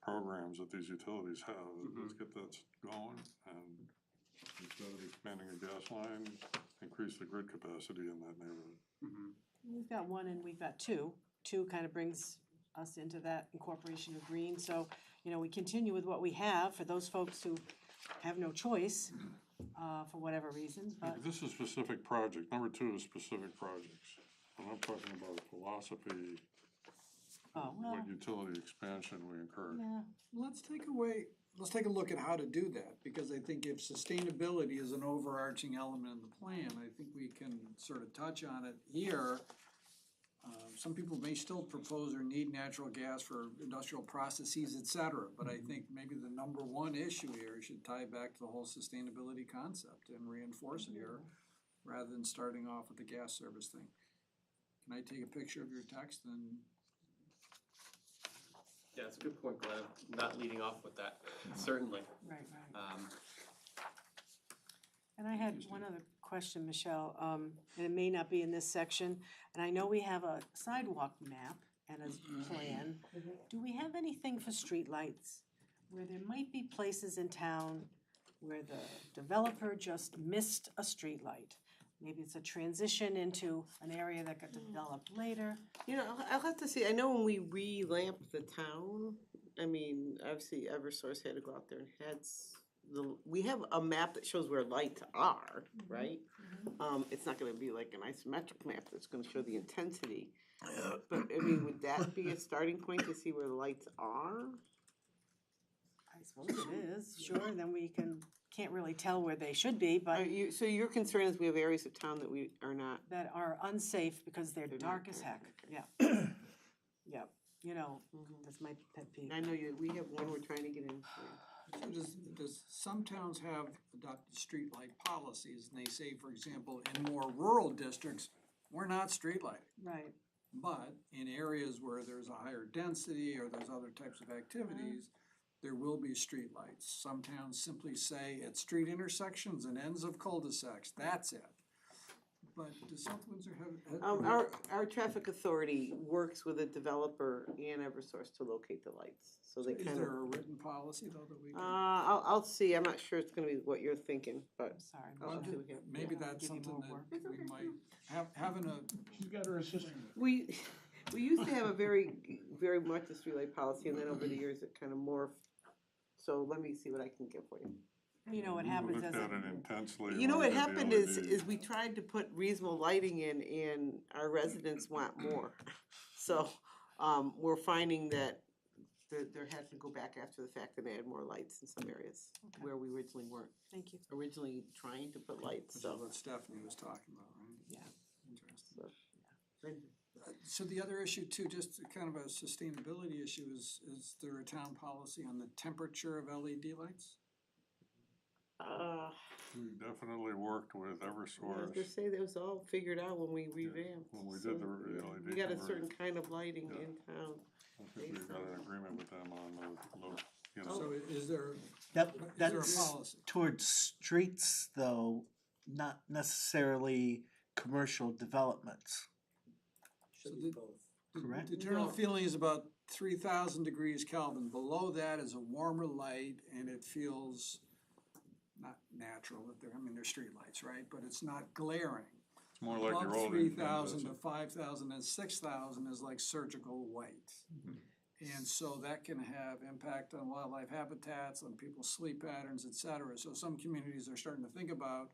programs that these utilities have. Let's get that going, and instead of expanding a gas line, increase the grid capacity in that neighborhood.
We've got one and we've got two. Two kind of brings us into that incorporation of green. So, you know, we continue with what we have for those folks who have no choice for whatever reason, but.
This is specific project. Number 2 is specific projects. And I'm talking about philosophy, what utility expansion we encourage.
Yeah.
Let's take a look at how to do that, because I think if sustainability is an overarching element in the plan, I think we can sort of touch on it here. Some people may still propose or need natural gas for industrial processes, et cetera, but I think maybe the number one issue here should tie back to the whole sustainability concept and reinforce it here, rather than starting off with the gas service thing. Can I take a picture of your text and?
Yeah, that's a good point, Glenn, not leading off with that, certainly.
Right. And I had one other question, Michelle, and it may not be in this section, and I know we have a sidewalk map and a plan. Do we have anything for streetlights, where there might be places in town where the developer just missed a streetlight? Maybe it's a transition into an area that got developed later.
You know, I'll have to see, I know when we re-lamped the town, I mean, obviously Eversource had to go out there and we have a map that shows where lights are, right? It's not gonna be like an isometric map that's gonna show the intensity. But, I mean, would that be a starting point to see where the lights are?
I suppose it is, sure, then we can't really tell where they should be, but.
So your concern is we have areas of town that we are not.
That are unsafe because they're dark as heck, yeah. Yeah, you know, that's my pet peeve.
I know we have one we're trying to get in.
So does some towns have adopted streetlight policies, and they say, for example, in more rural districts, we're not streetlighting.
Right.
But in areas where there's a higher density or there's other types of activities, there will be streetlights. Some towns simply say at street intersections and ends of cul-de-sacs, that's it. But does South Windsor have?
Our traffic authority works with a developer and Eversource to locate the lights, so they kind of.
Is there a written policy though that we can?
I'll see, I'm not sure it's gonna be what you're thinking, but.
Sorry.
I'll see what we can.
Maybe that's something that we might having a.
She's got her assistant.
We used to have a very much a streetlight policy, and then over the years it kind of morphed. So let me see what I can get for you.
You know what happens as
You know what happened is we tried to put reasonable lighting in, and our residents want more. So we're finding that there had to go back after the fact and add more lights in some areas where we originally weren't.
Thank you.
Originally trying to put lights.
Which is what Stephanie was talking about, right?
Yeah.
Interesting. So the other issue too, just kind of a sustainability issue, is there a town policy on the temperature of LED lights?
We definitely worked with
I was
Eversource
gonna say that was all figured out when we revamped.
when we did the LED.
We got a
conversion.
certain kind of lighting in town.
I think we got an agreement with them on the,
So is there,
That,
is there a
that's
policy?
towards streets though, not necessarily commercial developments.
Should be both.
Correct.
The general feeling is about 3,000 degrees Kelvin. Below that is a warmer light, and it feels not natural. They're street lights, right? But it's not glaring.
It's more like your
Above
old
3,000 to
incandescent.
5,000 and 6,000 is like surgical white. And so that can have impact on wildlife habitats, on people's sleep patterns, et cetera. So some communities are starting to think about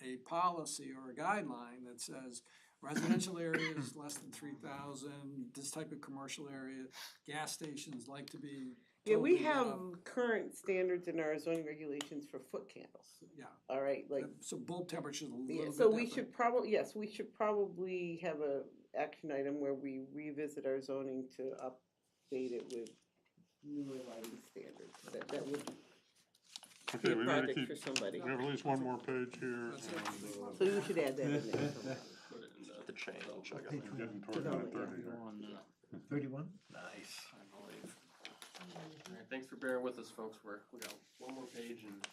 a policy or a guideline that says residential areas less than 3,000, this type of commercial area, gas stations like to be
Yeah, we
totally
have
up.
current standards in our zoning regulations for foot candles.
Yeah.
All right, like,
So bulb temperature's a little bit
yeah,
different.
so we should probably, yes, we should probably have a action item where we revisit our zoning to update it with newer lighting standards. That would be
Okay,
a
we gotta
project
keep,
for somebody.
we have at least one more page here.
So you should add that in there.
Put it in the change, I got
We're
it.
getting toward 9:30 here.
31?
Nice. I believe. Alright, thanks for bearing with us, folks, we got one more page and.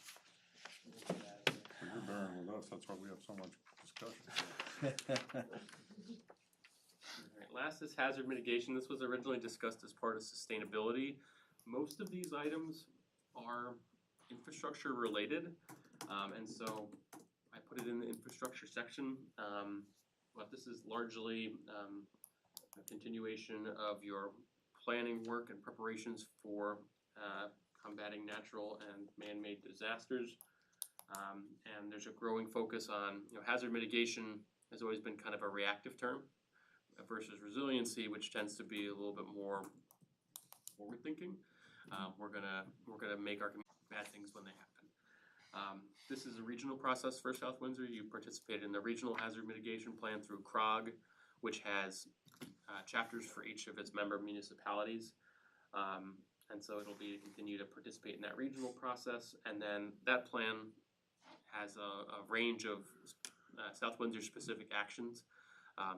You're bearing with us, that's why we have so much discussion.
Alright, last is hazard mitigation. This was originally discussed as part of sustainability. Most of these items are infrastructure related, and so I put it in the infrastructure section. But this is largely a continuation of your planning work and preparations for combating natural and man-made disasters. And there's a growing focus on, hazard mitigation has always been kind of a reactive term versus resiliency, which tends to be a little bit more forward thinking. We're gonna make our bad things when they happen. This is a regional process for South Windsor. You participate in the regional hazard mitigation plan through CROG, which has chapters for each of its member municipalities. And so it'll be to continue to participate in that regional process. And then that plan has a range of South Windsor specific actions.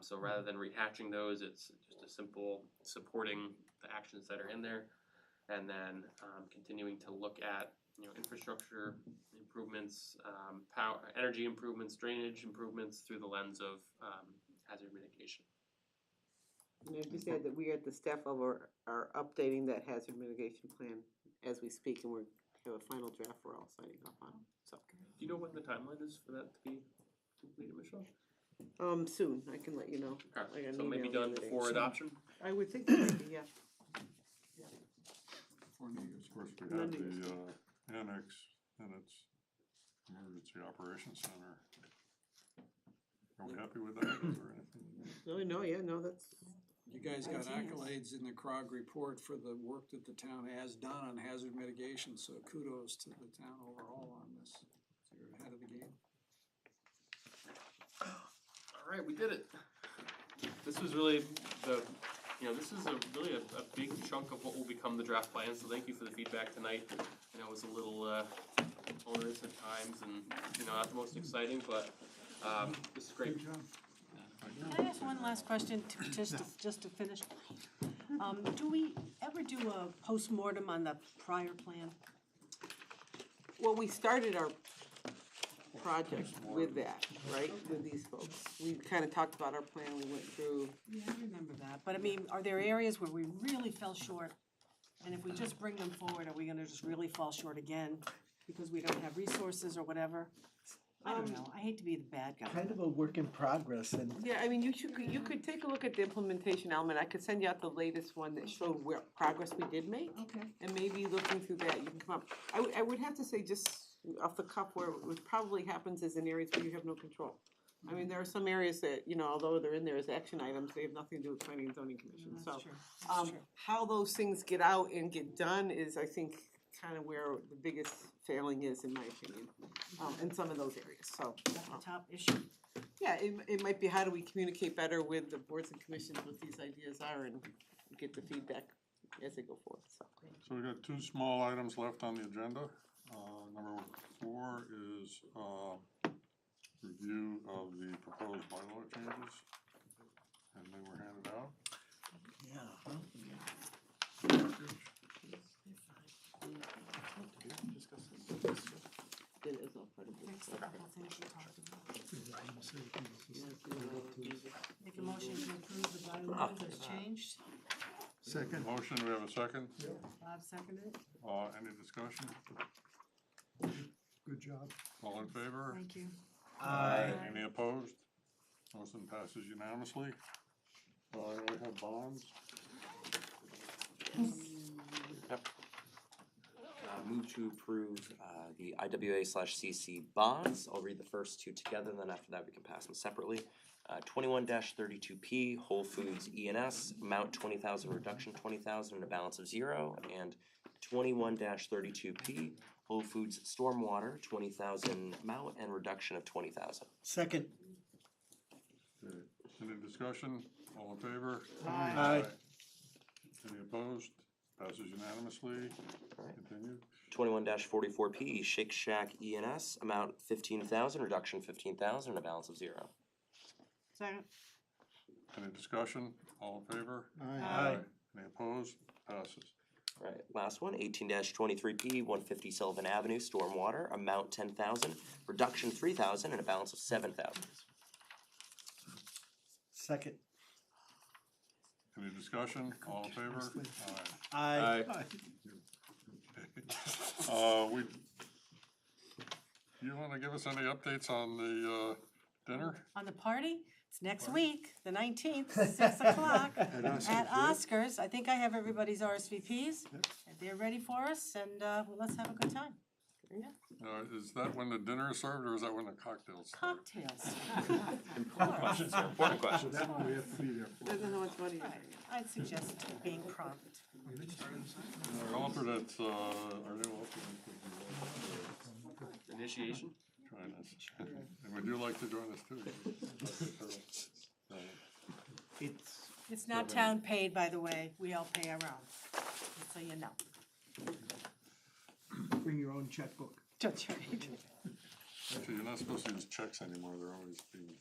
So rather than rehatching those, it's just a simple supporting the actions that are in there. And then continuing to look at infrastructure improvements, power, energy improvements, drainage improvements through the lens of hazard mitigation.
And I just add that we at the staff level are updating that hazard mitigation plan as we speak, and we have a final draft we're all signing up on, so.
Do you know what the timeline is for that to be completed, Michelle?
Soon, I can let you know. I got an
So maybe
email
done
the other day.
before adoption?
I would think so, maybe, yeah.
Of course, we have the annex and its emergency operations center. Are we happy with that? Is there anything?
No, that's.
You guys got accolades in the CROG report for the work that the town has done on hazard mitigation, so kudos to the town overall on this. So you're ahead of the game.
All right, we did it. This was really this is really a big chunk of what will become the draft plan, so thank you for the feedback tonight. I know it was a little onerous at times and, not the most exciting, but this is great.
Can I ask one last question, just to finish? Do we ever do a postmortem on the prior plan?
Well, we started our project with that, right, with these folks. We kind of talked about our plan, we went through.
Yeah, I remember that, but I mean, are there areas where we really fell short? And if we just bring them forward, are we gonna just really fall short again because we don't have resources or whatever? I don't know, I hate to be the bad guy.
Kind of a work in progress, and
Yeah, I mean, you could take a look at the implementation element. I could send you out the latest one that showed where progress we did make.
Okay.
And maybe looking through that, you can come up. I would have to say, just off the cuff, where it probably happens is in areas where you have no control. I mean, there are some areas that, although they're in there as action items, they have nothing to do with planning and zoning commission.
That's
So,
true. That's true.
how those things get out and get done is, I think, kind of where the biggest failing is, in my opinion, in some of those areas, so.
That's the top issue.
Yeah, it might be how do we communicate better with the boards and commissions what these ideas are and get the feedback as they go forward, so.
So we got two small items left on the agenda. Number 4 is review of the proposed bylaw changes, and they were handed out.
Fix the couple things we talked about. Make a motion to approve the bylaws as changed.
Second. Motion, we have a second?
Bob seconded.
Any discussion?
Good job.
All in favor?
Thank you.
Any opposed? Motion passes unanimously. We have bonds.
Move to approve the IWA/CC bonds. I'll read the first two together, and then after that, we can pass them separately. 21-32P, Whole Foods E&S, amount 20,000, reduction 20,000, and a balance of 0. And 21-32P, Whole Foods Stormwater, 20,000 amount and reduction of 20,000.
Second.
Any discussion? All in favor?
Aye.
Any opposed? Passes unanimously. Continue.
21-44P, Shake Shack E&S, amount 15,000, reduction 15,000, and a balance of 0.
Second.
Any discussion? All in favor?
Aye.
Any opposed? Passes.
All right, last one, 18-23P, 150 Sullivan Avenue, Stormwater, amount 10,000, reduction 3,000, and a balance of 7,000.
Second.
Any discussion? All in favor?
Aye.
You wanna give us any updates on the, dinner?
On the party, it's next week, the 19th, 6 o'clock at Oscars. I think I have everybody's RSVPs. They're ready for us, and well, let's have a good time.
Is that when the dinner is served, or is that when the cocktails?
Cocktails.
Important questions, important questions.
That one we have to be there for.
Doesn't know what's money.
Right. I'd suggest being prompt.
Our alternates, our new alternates would be
Initiation?
join us. And would you like to join us too?
It's not town paid, by the way. We all pay our own, just so you know.
Bring your own checkbook.
That's right.
Actually, you're not supposed to use checks anymore, they're always being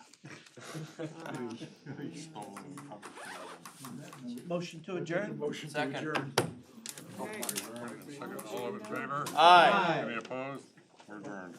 stolen and confiscated.
Motion to adjourn?
Motion to
Second.
adjourn.
Second, all in favor?
Aye.
Any opposed? We're adjourned.